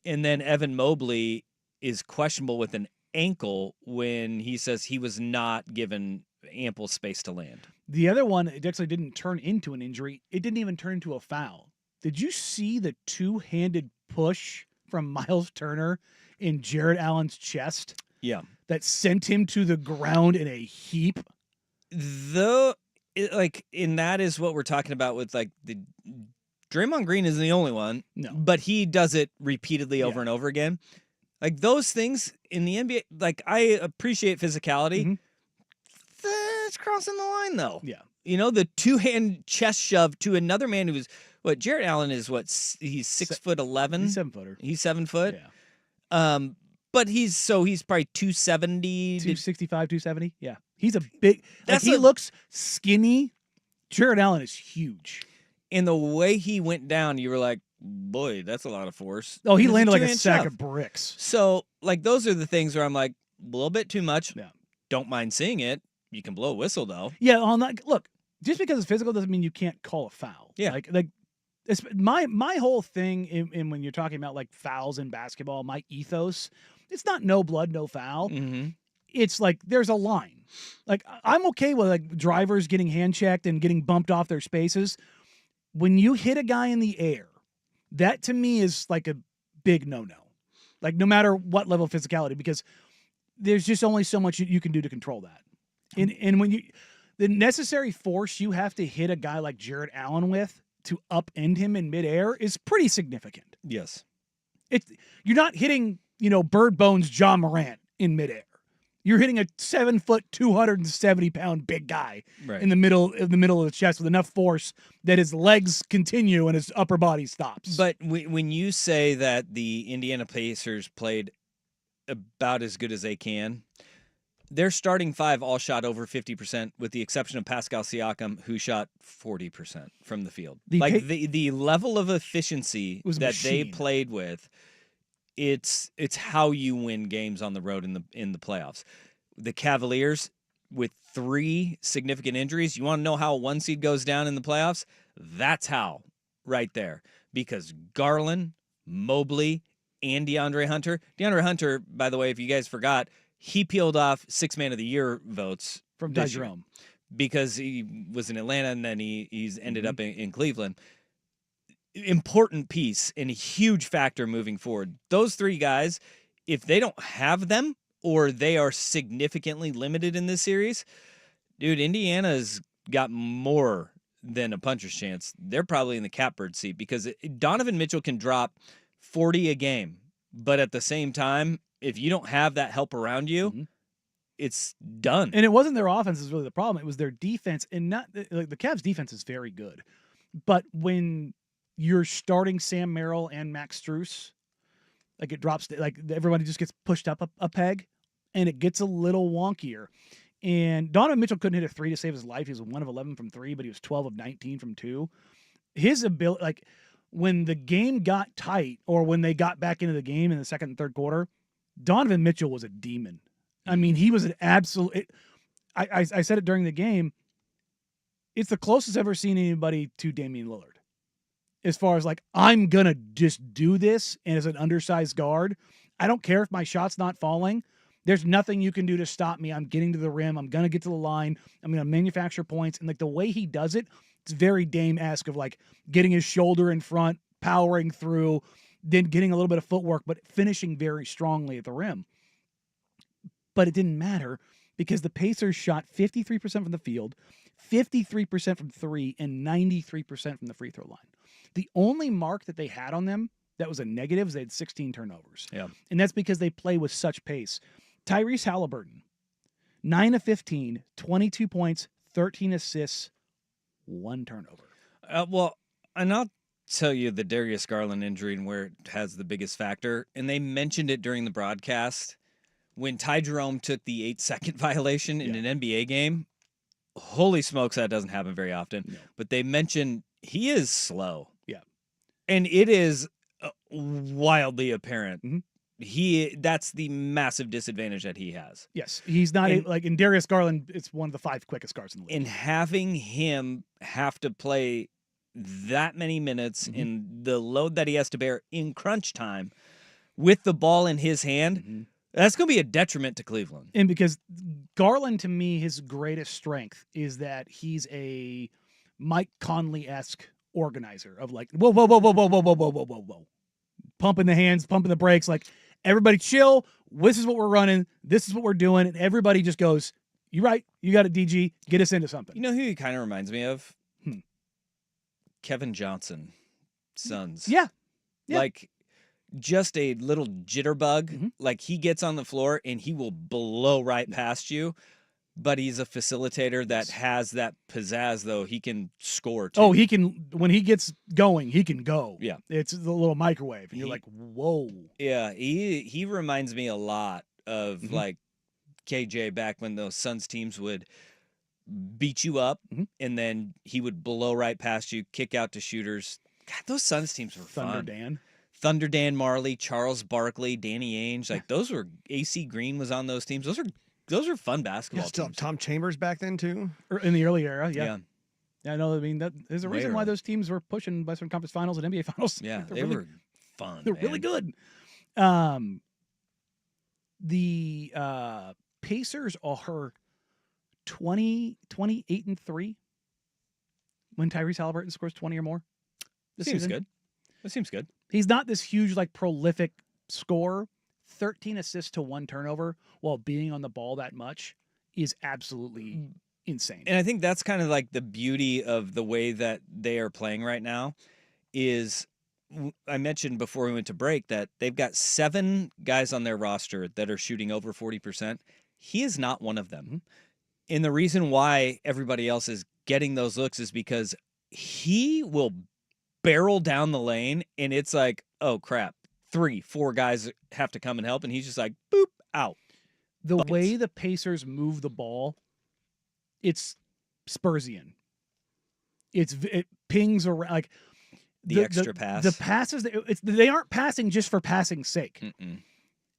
And then Evan Mobley is questionable with an ankle when he says he was not given ample space to land. The other one, it actually didn't turn into an injury. It didn't even turn into a foul. Did you see the 2-handed push from Miles Turner in Jared Allen's chest? Yeah. That sent him to the ground in a heap? And that is what we're talking about with the Draymond Green isn't the only one. No. But he does it repeatedly over and over again. Like those things in the NBA, I appreciate physicality. Mm-hmm. It's crossing the line though. Yeah. You know, the 2-hand chest shove to another man who's Jared Allen is he's 6'11". He's 7-footer. He's 7 foot. Yeah. But he's probably 270. 265, 270. Yeah. He's a big, he looks skinny. Jared Allen is huge. And the way he went down, you were like, boy, that's a lot of force. Oh, he landed like a sack of bricks. So, those are the things where I'm like, a little bit too much. Yeah. Don't mind seeing it. You can blow a whistle, though. Yeah, on that. Look, just because it's physical doesn't mean you can't call a foul. Yeah. It's my whole thing in when you're talking about fouls in basketball, my ethos, it's not no blood, no foul. Mm-hmm. It's there's a line. I'm okay with drivers getting hand checked and getting bumped off their spaces. When you hit a guy in the air, that to me is a big no-no. No matter what level of physicality, because there's just only so much you can do to control that. And when the necessary force you have to hit a guy like Jared Allen with to upend him in midair is pretty significant. Yes. You're not hitting, Bird Bones John Morant in midair. You're hitting a 7 foot, 270-pound big guy in the middle of the chest with enough force that his legs continue and his upper body stops. But when you say that the Indiana Pacers played about as good as they can, their starting 5 all shot over 50%, with the exception of Pascal Siakam, who shot 40% from the field. The level of efficiency that they played with. It's how you win games on the road in the playoffs. The Cavaliers, with 3 significant injuries, you want to know how a 1 seed goes down in the playoffs? That's how, right there. Because Garland, Mobley, and DeAndre Hunter. DeAndre Hunter, by the way, if you guys forgot, he peeled off 6 Man of the Year votes from Ty Jerome because he was in Atlanta and then he's ended up in Cleveland. Important piece and a huge factor moving forward. Those 3 guys, if they don't have them or they are significantly limited in this series, dude, Indiana's got more than a puncher's chance. They're probably in the catbird seat because Donovan Mitchell can drop 40 a game, but at the same time, if you don't have that help around you, it's done. And it wasn't their offense is really the problem. It was their defense, and not the Cavs' defense is very good, but when you're starting Sam Merrill and Max Strus, it drops, everybody just gets pushed up a peg, and it gets a little wonkier. And Donovan Mitchell couldn't hit a 3 to save his life. He was 1 of 11 from 3, but he was 12 of 19 from 2. His ability, when the game got tight or when they got back into the game in the second and third quarter, Donovan Mitchell was a demon. I mean, he was an absolute. I said it during the game. It's the closest I've ever seen anybody to Damian Lillard. As far as I'm going to just do this, and as an undersized guard, I don't care if my shot's not falling. There's nothing you can do to stop me. I'm getting to the rim. I'm going to get to the line. I'm going to manufacture points. And the way he does it, it's very Dame-esque of getting his shoulder in front, powering through, then getting a little bit of footwork, but finishing very strongly at the rim. But it didn't matter because the Pacers shot 53% from the field, 53% from three, and 93% from the free throw line. The only mark that they had on them that was a negative is they had 16 turnovers. Yeah. And that's because they play with such pace. Tyrese Halliburton, 9 of 15, 22 points, 13 assists, 1 turnover. Well, and I'll tell you the Darius Garland injury and where it has the biggest factor. And they mentioned it during the broadcast. When Ty Jerome took the 8-second violation in an NBA game, holy smokes, that doesn't happen very often. No. But they mentioned he is slow. Yeah. And it is wildly apparent. Mm-hmm. That's the massive disadvantage that he has. Yes. He's not like in Darius Garland, it's one of the 5 quickest guards in the league. And having him have to play that many minutes in the load that he has to bear in crunch time with the ball in his hand, that's going to be a detriment to Cleveland. And because Garland, to me, his greatest strength is that he's a Mike Conley-esque organizer of like, whoa, whoa, whoa, whoa, whoa, whoa, whoa, whoa, whoa, whoa, whoa. Pumping the hands, pumping the brakes, like, everybody chill. This is what we're running. This is what we're doing. And everybody just goes, you're right. You got it, DG. Get us into something. You know who he kind of reminds me of? Kevin Johnson, Suns. Yeah. Like, just a little jitterbug. Like, he gets on the floor and he will blow right past you. But he's a facilitator that has that pizzazz, though. He can score, too. Oh, he can. When he gets going, he can go. Yeah. It's the little microwave. And you're like, whoa. Yeah, he reminds me a lot of, like, KJ back when those Suns teams would beat you up, and then he would blow right past you, kick out to shooters. God, those Suns teams were fun. Thunder Dan Marley, Charles Barkley, Danny Ainge. Like, those were – AC Green was on those teams. Those are fun basketball teams. Tom Chambers back then, too? In the early era, Yeah, I know. I mean, there's a reason why those teams were pushing Western Conference Finals and NBA Finals. Yeah, they really, were fun. They're really good. The Pacers are 28-3 when Tyrese Halliburton scores 20 or more. This seems season. good. That seems good. He's not this huge, like, prolific scorer. 13 assists to 1 turnover while being on the ball that much is absolutely insane. And I think that's kind of like the beauty of the way that they are playing right now is I mentioned before we went to break that they've got 7 guys on their roster that are shooting over 40%. He is not one of them. And the reason why everybody else is getting those looks is because he will barrel down the lane and it's like, oh, crap. 3-4 guys have to come and help, and he's just like, boop, out. The way the Pacers move the ball, it's Spursian. It pings around, like the extra pass. The passes, they aren't passing just for passing's sake.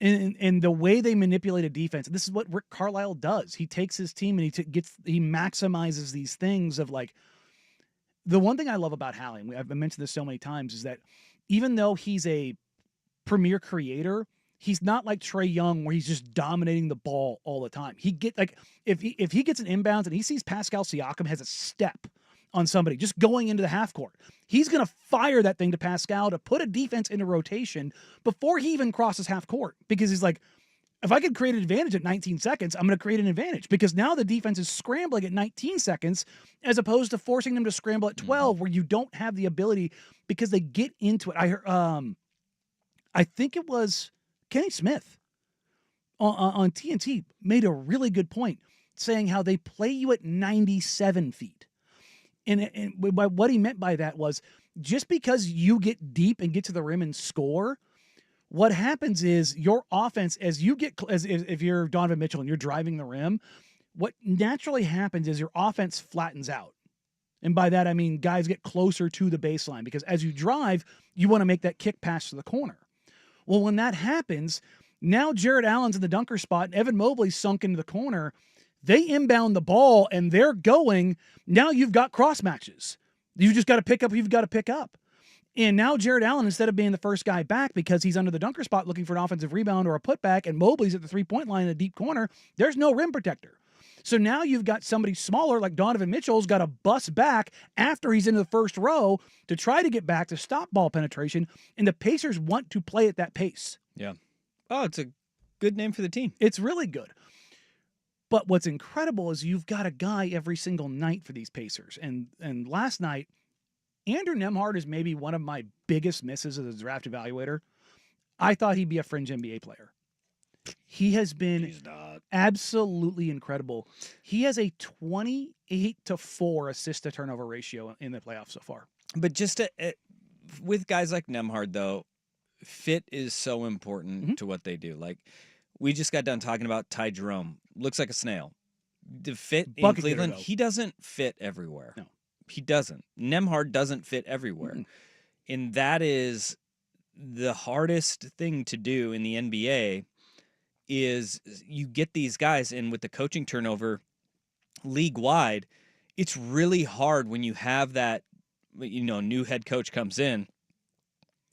And the way they manipulate a defense, this is what Rick Carlisle does. He takes his team and he maximizes these things of, like, the one thing I love about Hallie, and I've mentioned this so many times, is that even though he's a premier creator, he's not like Trae Young where he's just dominating the ball all the time. He if he gets an inbounds and he sees Pascal Siakam has a step on somebody just going into the half court, he's going to fire that thing to Pascal to put a defense into rotation before he even crosses half court, because he's like, if I could create an advantage at 19 seconds, I'm going to create an advantage, because now the defense is scrambling at 19 seconds as opposed to forcing them to scramble at 12 where you don't have the ability, because they get into it. I heard I think it was Kenny Smith on TNT made a really good point, saying how they play you at 97 feet. And what he meant by that was, just because you get deep and get to the rim and score, what happens is your offense, as if you're Donovan Mitchell and you're driving the rim, what naturally happens is your offense flattens out. And by that, I mean guys get closer to the baseline, because as you drive, you want to make that kick pass to the corner. Well, when that happens, now Jared Allen's in the dunker spot and Evan Mobley's sunk into the corner. They inbound the ball and they're going. Now you've got cross matches. You've just got to pick up who you've got to pick up. And now Jared Allen, instead of being the first guy back because he's under the dunker spot looking for an offensive rebound or a putback, and Mobley's at the 3-point line in the deep corner, there's no rim protector. So now you've got somebody smaller like Donovan Mitchell's got to bust back after he's into the first row to try to get back to stop ball penetration, and the Pacers want to play at that pace. Yeah. Oh, it's a good name for the team. It's really good. But what's incredible is you've got a guy every single night for these Pacers. And last night, Andrew Nembhard is maybe one of my biggest misses as a draft evaluator. I thought he'd be a fringe NBA player. He has been absolutely incredible. He has a 28-4 assist to turnover ratio in the playoffs so far. But just with guys like Nembhard, though, fit is so important to what they do. Like, we just got done talking about Ty Jerome. Looks like a snail. The fit in Cleveland, he doesn't fit everywhere. No. He doesn't. Nembhard doesn't fit everywhere. And that is the hardest thing to do in the NBA is you get these guys, and with the coaching turnover league-wide, it's really hard when you have that, new head coach comes in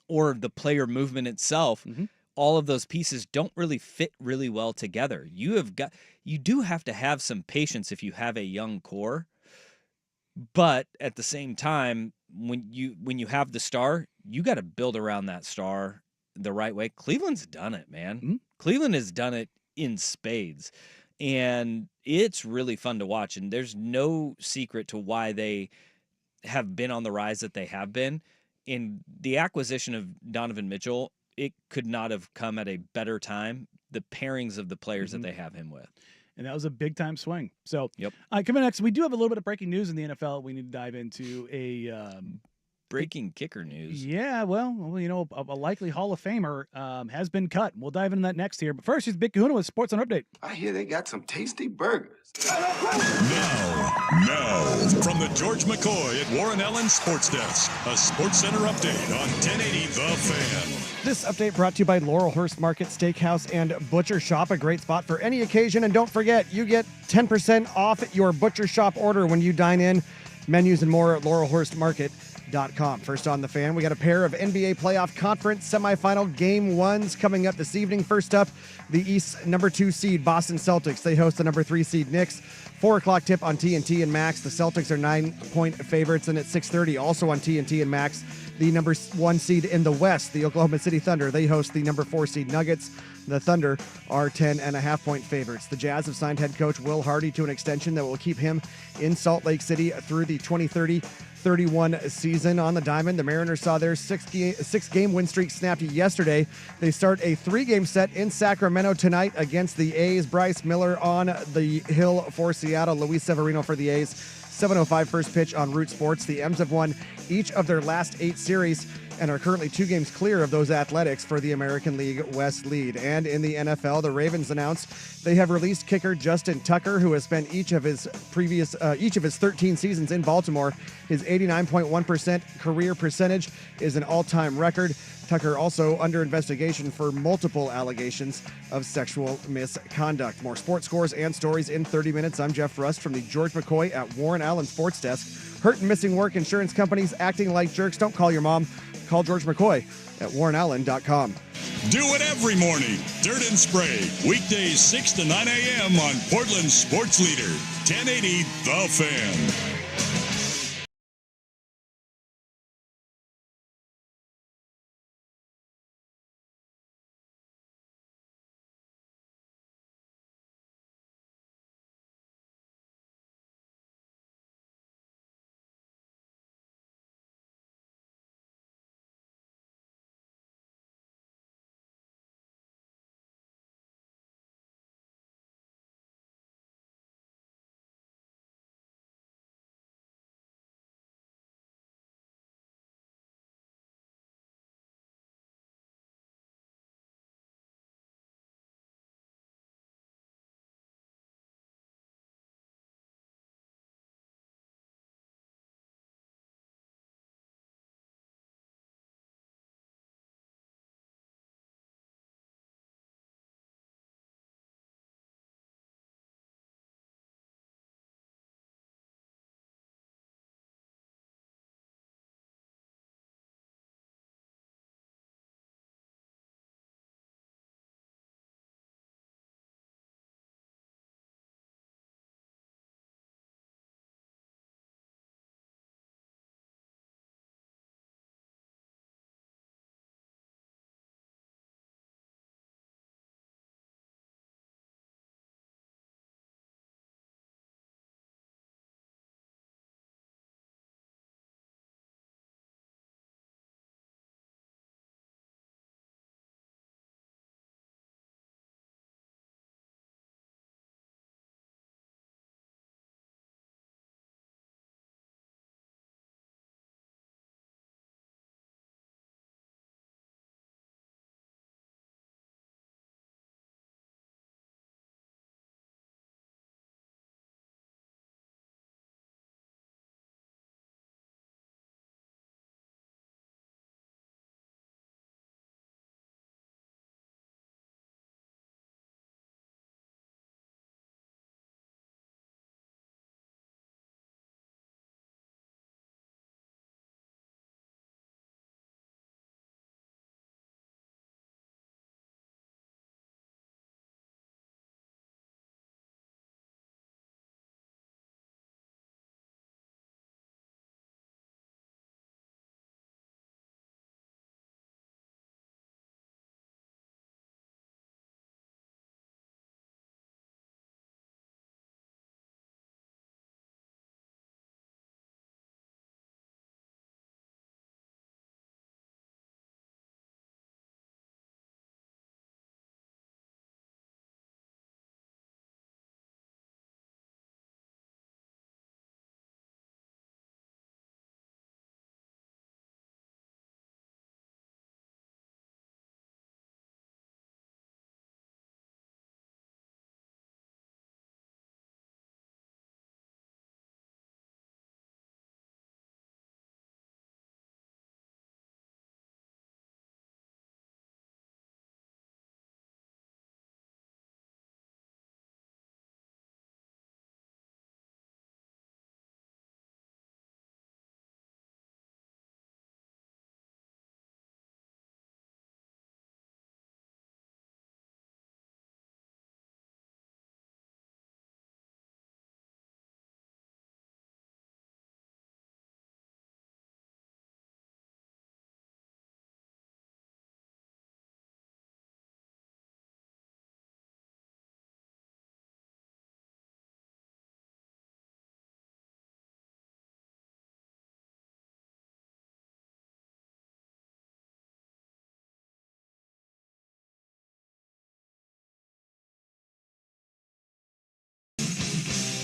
or the player movement itself. All of those pieces don't really fit really well together. You do have to have some patience if you have a young core, but at the same time, when you have the star, you got to build around that star the right way. Cleveland's done it, man. Cleveland has done it in spades, and it's really fun to watch. And there's no secret to why they have been on the rise that they have been. In the acquisition of Donovan Mitchell, it could not have come at a better time. The pairings of the players that they have him with. And that was a big-time swing. So, coming next, we do have a little bit of breaking news in the NFL. We need to dive into a breaking kicker news. Yeah, well, a likely Hall of Famer has been cut. We'll dive into that next here. But first, here's Big Kahuna with Sports on Update. I hear they got some tasty burgers. Now, from the George McCoy at Warren Allen Sports Desk, a Sports Center update on 1080 The Fan. This update brought to you by Laurelhurst Market Steakhouse and Butcher Shop, a great spot for any occasion. And don't forget, you get 10% off your Butcher Shop order when you dine in. Menus and more at laurelhurstmarket.com. First on The Fan, we got a pair of NBA playoff conference semifinal game ones coming up this evening. First up, the East number 2 seed Boston Celtics. They host the number 3 seed Knicks. 4 o'clock tip on TNT and Max. The Celtics are 9-point favorites, and at 6:30 also on TNT and Max, the number 1 seed in the West, the Oklahoma City Thunder. They host the number 4 seed Nuggets. The Thunder are 10.5-point favorites. The Jazz have signed head coach Will Hardy to an extension that will keep him in Salt Lake City through the 2030-31 season. On the diamond, the Mariners saw their six-game win streak snapped yesterday. They start a 3-game set in Sacramento tonight against the A's. Bryce Miller on the hill for Seattle. Luis Severino for the A's. 7:05 first pitch on Root Sports. The M's have won each of their last 8 series and are currently 2 games clear of those Athletics for the American League West lead. And in the NFL, the Ravens announced they have released kicker Justin Tucker, who has spent each of his 13 seasons in Baltimore. His 89.1% career percentage is an all-time record. Tucker also under investigation for multiple allegations of sexual misconduct. More sports scores and stories in 30 minutes. I'm Jeff Rust from the George McCoy at Warren Allen Sports Desk. Hurt and missing work insurance companies acting like jerks. Don't call your mom. Call George McCoy at warrenallen.com. Do it every morning. Dirt and Spray. Weekdays 6 to 9 a.m. on Portland's Sports Leader. 1080 The Fan.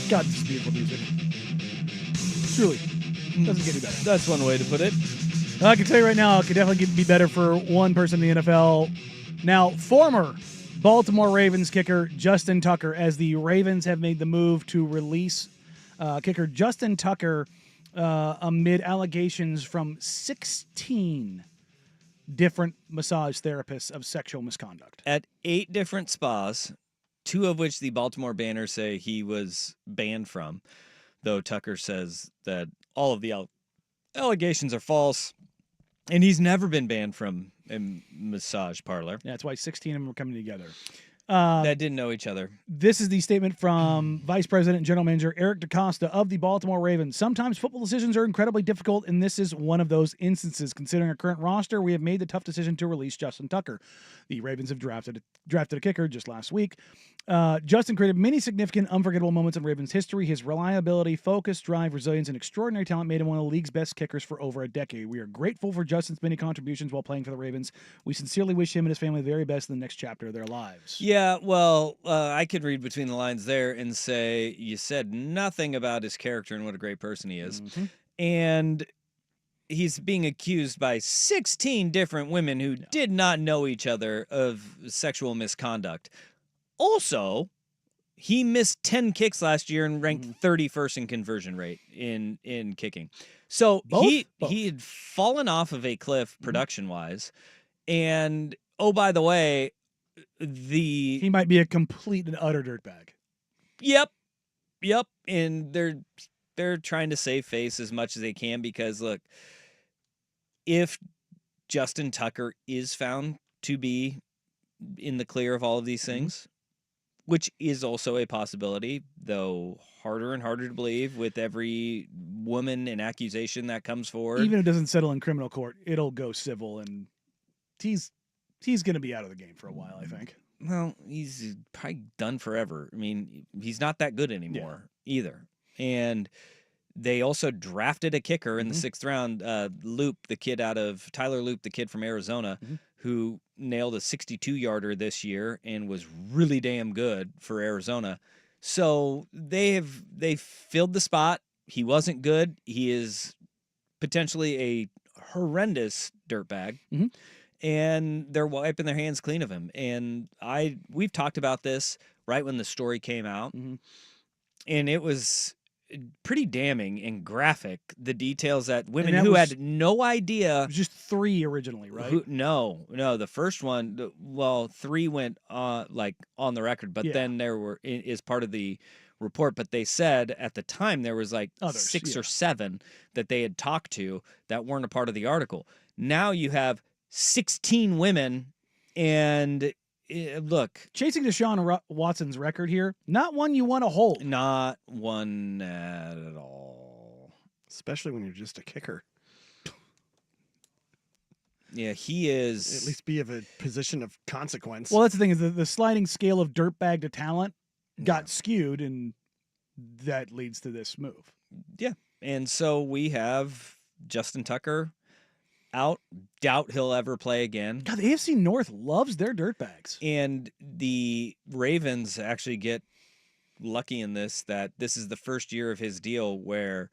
God, this is beautiful music. Truly. Doesn't get any better. That's one way to put it. I can tell you right now, it could definitely be better for one person in the NFL. Now, former Baltimore Ravens kicker Justin Tucker, as the Ravens have made the move to release kicker Justin Tucker amid allegations from 16 different massage therapists of sexual misconduct. At 8 different spas, 2 of which the Baltimore Banner say he was banned from, though Tucker says that all of the allegations are false, and he's never been banned from a massage parlor. Yeah, that's why 16 of them are coming together. That didn't know each other. This is the statement from Vice President and General Manager Eric DeCosta of the Baltimore Ravens. Sometimes football decisions are incredibly difficult, and this is one of those instances. Considering our current roster, we have made the tough decision to release Justin Tucker. The Ravens have drafted a kicker just last week. Justin created many significant, unforgettable moments in Ravens history. His reliability, focus, drive, resilience, and extraordinary talent made him one of the league's best kickers for over a decade. We are grateful for Justin's many contributions while playing for the Ravens. We sincerely wish him and his family the very best in the next chapter of their lives. Yeah, well, I could read between the lines there and say you said nothing about his character and what a great person he is. Mm-hmm. And he's being accused by 16 different women who did not know each other of sexual misconduct. Also, he missed 10 kicks last year and ranked 31st in conversion rate in kicking. So he had fallen off of a cliff production-wise. And, oh, by the way, he might be a complete and utter dirtbag. Yep. And they're trying to save face as much as they can because, look, if Justin Tucker is found to be in the clear of all of these things, which is also a possibility, though harder and harder to believe with every woman and accusation that comes forward. Even if it doesn't settle in criminal court, it'll go civil, and he's going to be out of the game for a while, I think. Well, he's probably done forever. I mean, he's not that good anymore either. And they also drafted a kicker in the 6th round, Tyler Loop, the kid from Arizona, who nailed a 62-yarder this year and was really damn good for Arizona. So they filled the spot. He wasn't good. He is potentially a horrendous dirtbag. And they're wiping their hands clean of him. And we've talked about this right when the story came out. And it was pretty damning and graphic, the details that women who had no idea. It was just 3 originally, right? No, the first one, 3 went on the record, but then there is part of the report, but they said at the time there was others, 6 or 7 that they had talked to that weren't a part of the article. Now you have 16 women, and look, chasing Deshaun Watson's record here, not one you want to hold. Not one at all. Especially when you're just a kicker. Yeah, he is. At least be of a position of consequence. Well, that's the thing, is the sliding scale of dirtbag to talent got skewed, and that leads to this move. Yeah, and so we have Justin Tucker out. Doubt he'll ever play again. God, the AFC North loves their dirtbags. And the Ravens actually get lucky in this, that this is the first year of his deal where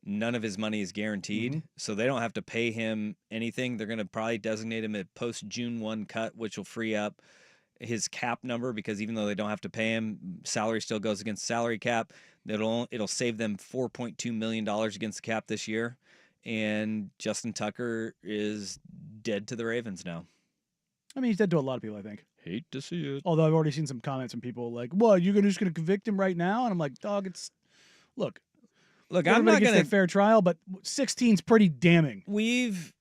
none of his money is guaranteed. So they don't have to pay him anything. They're going to probably designate him a post-June 1 cut, which will free up his cap number, because even though they don't have to pay him, salary still goes against salary cap. It'll save them $4.2 million against the cap this year. And Justin Tucker is dead to the Ravens now. I mean, he's dead to a lot of people, I think. Hate to see it. Although I've already seen some comments from people like, "What, you're just going to convict him right now?" And I'm like, "Dog, look, I'm not going to fair trial, but 16's pretty damning." We've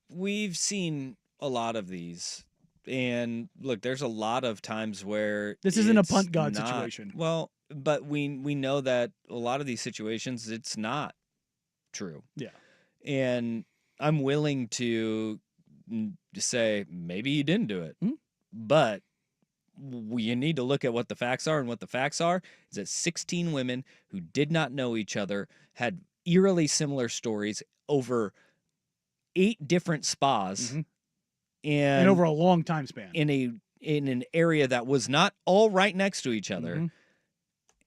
seen a lot of these, and look, there's a lot of times where this isn't a punt god situation. Well, but we know that a lot of these situations, it's not true. Yeah. And I'm willing to say maybe he didn't do it, but you need to look at what the facts are, and what the facts are is that 16 women who did not know each other had eerily similar stories over 8 different spas, and over a long time span in an area that was not all right next to each other.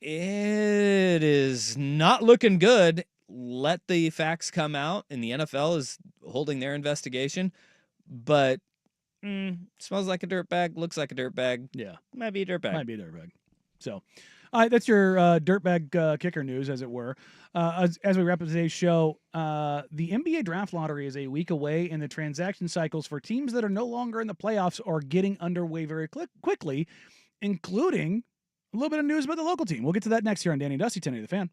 It is not looking good. Let the facts come out, and the NFL is holding their investigation. But smells like a dirtbag, looks like a dirtbag. Yeah. Might be a dirtbag. Might be a dirtbag. So, all right, that's your dirtbag kicker news, as it were. As we wrap up today's show, the NBA draft lottery is a week away, and the transaction cycles for teams that are no longer in the playoffs are getting underway very quickly, including a little bit of news about the local team. We'll get to that next here on Danny and Dusty, 1080 The Fan.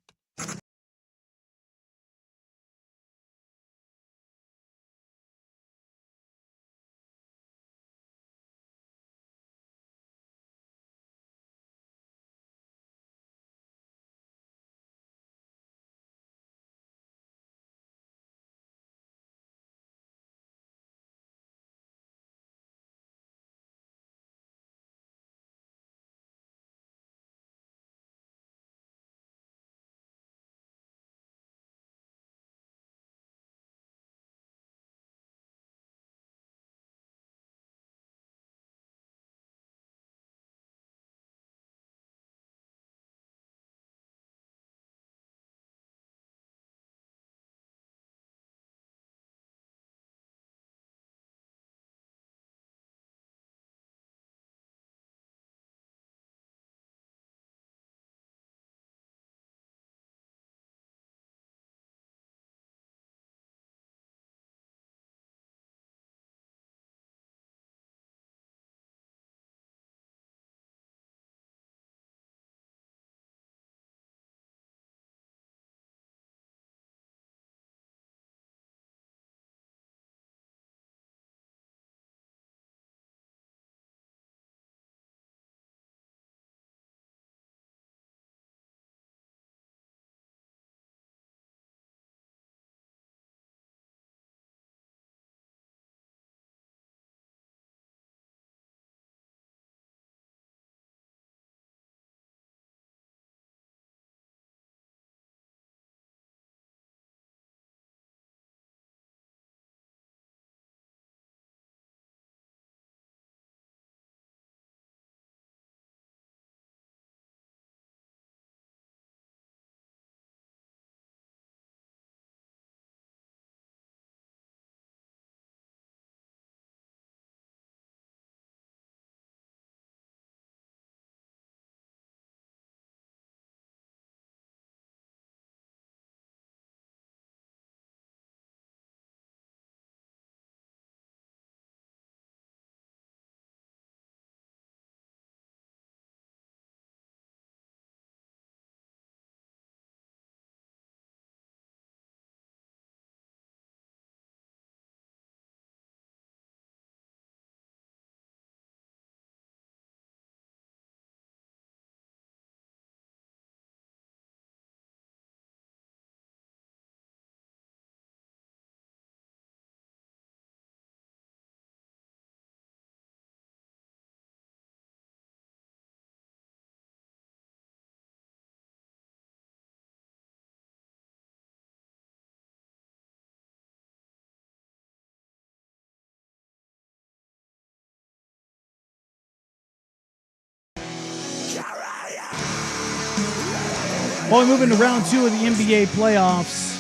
While we move into round 2 of the NBA playoffs,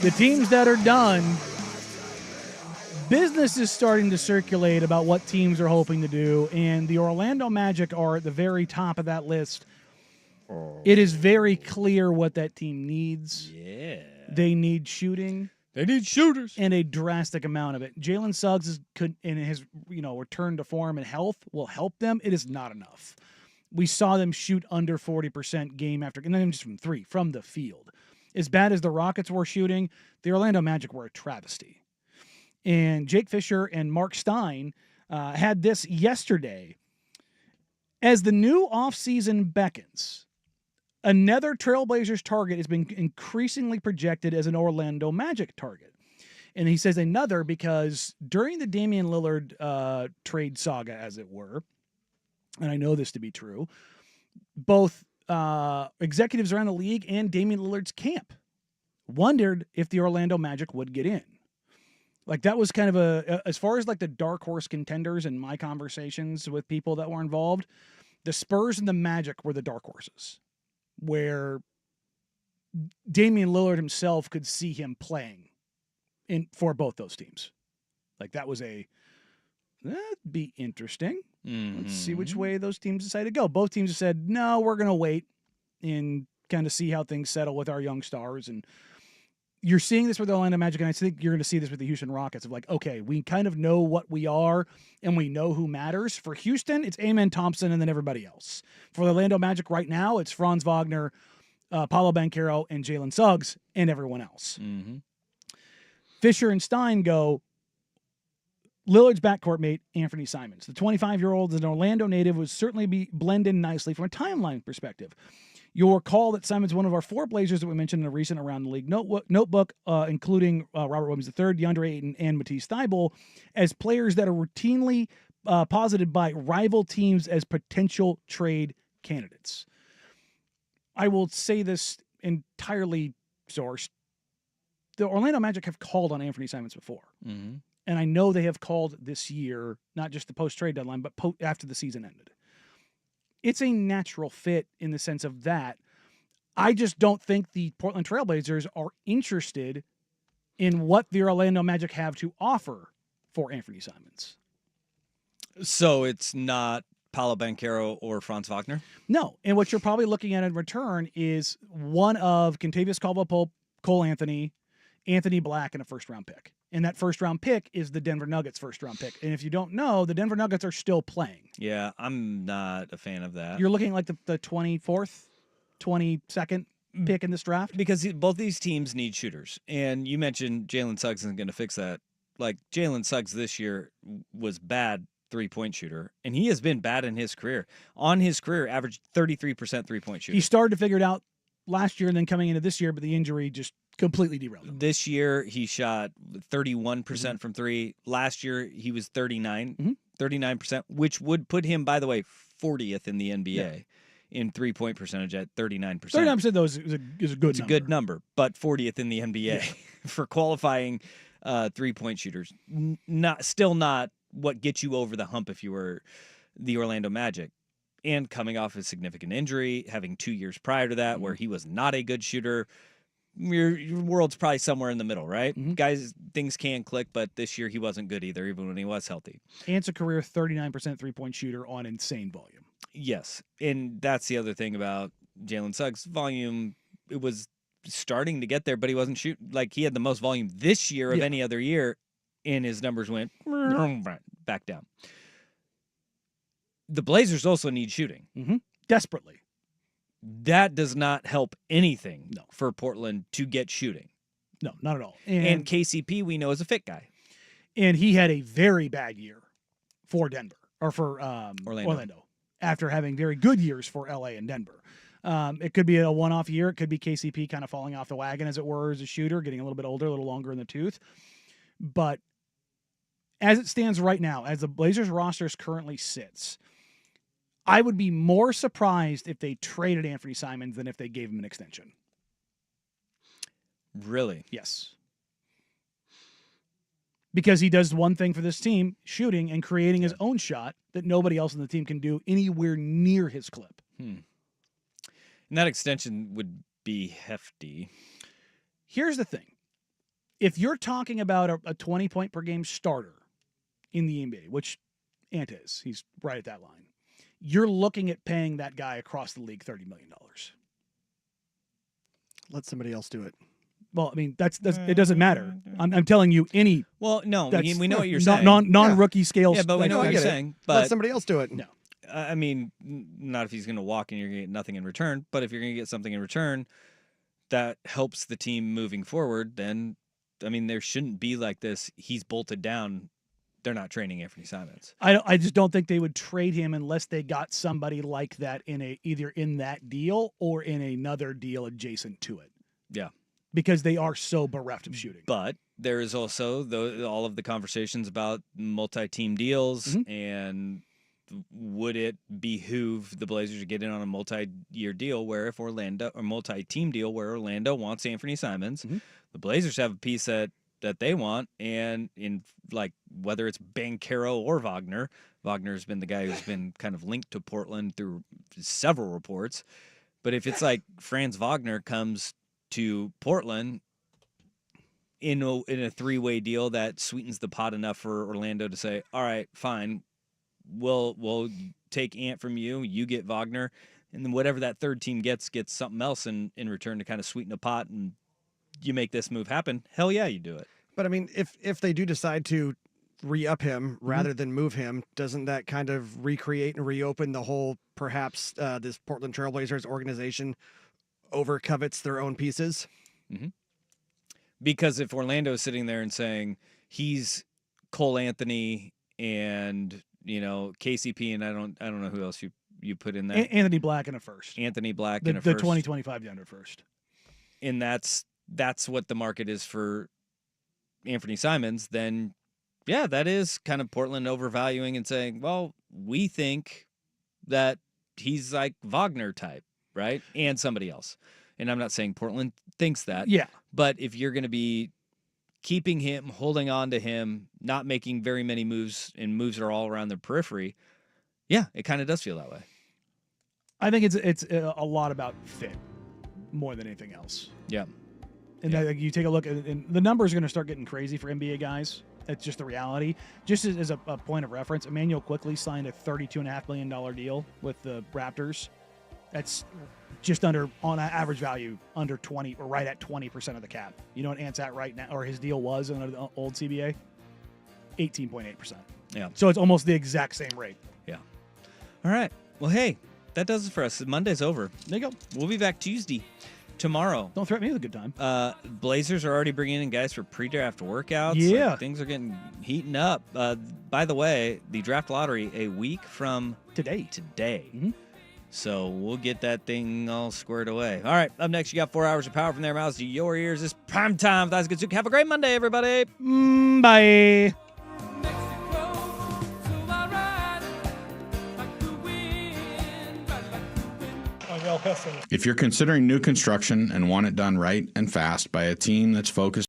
the teams that are done, business is starting to circulate about what teams are hoping to do, and the Orlando Magic are at the very top of that list. It is very clear what that team needs. Yeah. They need shooting. They need shooters. And a drastic amount of it. Jalen Suggs in his return to form and health will help them. It is not enough. We saw them shoot under 40% game after, and then just from three, from the field. As bad as the Rockets were shooting, the Orlando Magic were a travesty. And Jake Fisher and Mark Stein had this yesterday. As the new offseason beckons, another Trailblazers target has been increasingly projected as an Orlando Magic target. And he says another because during the Damian Lillard trade saga, as it were, and I know this to be true, both executives around the league and Damian Lillard's camp wondered if the Orlando Magic would get in. Like that was kind of as far as like the dark horse contenders in my conversations with people that were involved, the Spurs and the Magic were the dark horses. where Damian Lillard himself could see him playing for both those teams. Like that was that'd be interesting. Mm-hmm. Let's see which way those teams decide to go. Both teams have said, no, we're going to wait and kind of see how things settle with our young stars. And you're seeing this with the Orlando Magic, and I think you're going to see this with the Houston Rockets of like, okay, we kind of know what we are and we know who matters. For Houston, it's Amen Thompson and then everybody else. For the Orlando Magic right now, it's Franz Wagner, Paolo Banchero, and Jalen Suggs, and everyone else. Mm-hmm. Fisher and Stein go, Lillard's backcourt mate, Anthony Simons. The 25-year-old is an Orlando native, would certainly be blend in nicely from a timeline perspective. You'll recall that Simon's one of our 4 Blazers that we mentioned in a recent Around the League notebook, including Robert Williams III, DeAndre Ayton, and Matisse Thybulle, as players that are routinely posited by rival teams as potential trade candidates. I will say this entirely sourced. The Orlando Magic have called on Anthony Simons before. Mm-hmm. And I know they have called this year, not just the post-trade deadline, but after the season ended. It's a natural fit in the sense of that. I just don't think the Portland Trailblazers are interested in what the Orlando Magic have to offer for Anthony Simons. So it's not Paolo Banchero or Franz Wagner? No. And what you're probably looking at in return is one of Kentavious Caldwell-Pope, Cole Anthony Black, and a first-round pick. And that first-round pick is the Denver Nuggets' first-round pick. And if you don't know, the Denver Nuggets are still playing. Yeah, I'm not a fan of that. You're looking like the 24th, 22nd pick in this draft? Because both these teams need shooters. And you mentioned Jalen Suggs isn't going to fix that. Like, Jalen Suggs this year was bad three-point shooter, and he has been bad in his career. On his career, averaged 33% three-point shooter. He started to figure it out last year and then coming into this year, but the injury just completely derailed him. This year, he shot 31% from three. Last year, he was 39%, which would put him, by the way, 40th in the NBA in three-point percentage at 39%. 39%, though, is a good number. It's a good number, but 40th in the NBA for qualifying three-point shooters. Still not what gets you over the hump if you were the Orlando Magic. And coming off a significant injury, having 2 years prior to that where he was not a good shooter, your world's probably somewhere in the middle, right? Guys, things can click, but this year he wasn't good either, even when he was healthy. And it's a career 39% three-point shooter on insane volume. Yes, and that's the other thing about Jalen Suggs. Volume, it was starting to get there, but he wasn't shooting. Like, he had the most volume this year of any other year, and his numbers went back down. The Blazers also need shooting. Desperately. That does not help anything for Portland to get shooting. No, not at all. And KCP, we know, is a fit guy. And he had a very bad year for Denver, or for Orlando, after having very good years for LA and Denver. It could be a one-off year. It could be KCP kind of falling off the wagon, as it were, as a shooter, getting a little bit older, a little longer in the tooth. But as it stands right now, as the Blazers roster currently sits, I would be more surprised if they traded Anthony Simons than if they gave him an extension. Really? Yes. Because he does one thing for this team, shooting and creating his own shot that nobody else on the team can do anywhere near his clip. And that extension would be hefty. Here's the thing. If you're talking about a 20-point per game starter in the NBA, which Ant is, he's right at that line, you're looking at paying that guy across the league $30 million. Let somebody else do it. Well, I mean, that's it doesn't matter. I'm telling you, any. Well, no, we know what you're saying. Non-rookie scale. Yeah, but we know what you're saying. But let somebody else do it. No. I mean, not if he's going to walk and you're going to get nothing in return. But if you're going to get something in return that helps the team moving forward, then, I mean, there shouldn't be like this. He's bolted down. They're not trading Anthony Simons. I just don't think they would trade him unless they got somebody like that either in that deal or in another deal adjacent to it. Yeah. Because they are so bereft of shooting. But there is also all of the conversations about multi-team deals and would it behoove the Blazers to get in on a multi-year deal where if Orlando, or multi-team deal where Orlando wants Anthony Simons, the Blazers have a piece that they want, and in like whether it's Banchero or Wagner's been the guy who's been kind of linked to Portland through several reports. But if it's like Franz Wagner comes to Portland in a three-way deal that sweetens the pot enough for Orlando to say, all right, fine, we'll take Ant from you, you get Wagner, and then whatever that third team gets something else in return to kind of sweeten the pot, and you make this move happen, hell yeah, you do it. But I mean, if they do decide to re-up him rather than move him, doesn't that kind of recreate and reopen the whole, perhaps this Portland Trailblazers organization over covets their own pieces? Mm-hmm. Because if Orlando is sitting there and saying he's Cole Anthony and KCP, and I don't know who else you put in there. Anthony Black in a first. Anthony Black in a first. The 2025 DeAndre first. And that's what the market is for Anthony Simons. Then, yeah, that is kind of Portland overvaluing and saying, well, we think that he's like Wagner type, right? And somebody else. And I'm not saying Portland thinks that. Yeah. But if you're going to be keeping him, holding on to him, not making very many moves, and moves are all around the periphery, yeah, it kind of does feel that way. I think it's a lot about fit more than anything else. Yeah. And then you take a look, and the numbers are going to start getting crazy for NBA guys. It's just the reality. Just as a point of reference, Emmanuel quickly signed a $32.5 million deal with the Raptors. That's just under, on average value, under 20 or right at 20% of the cap. You know what Ant's at right now, or his deal was under the old CBA? 18.8%. Yeah. So it's almost the exact same rate. Yeah. All right. Well, hey, that does it for us. Monday's over. There you go. We'll be back Tuesday. Tomorrow. Don't threaten me with a good time. Blazers are already bringing in guys for pre-draft workouts. Yeah. Like, things are heating up. By the way, the draft lottery a week from today. Mm-hmm. So we'll get that thing all squared away. All right. Up next, you got 4 hours of power from their mouths to your ears. It's prime time. That's good. Have a great Monday, everybody. Bye. If you're considering new construction and want it done right and fast by a team that's focused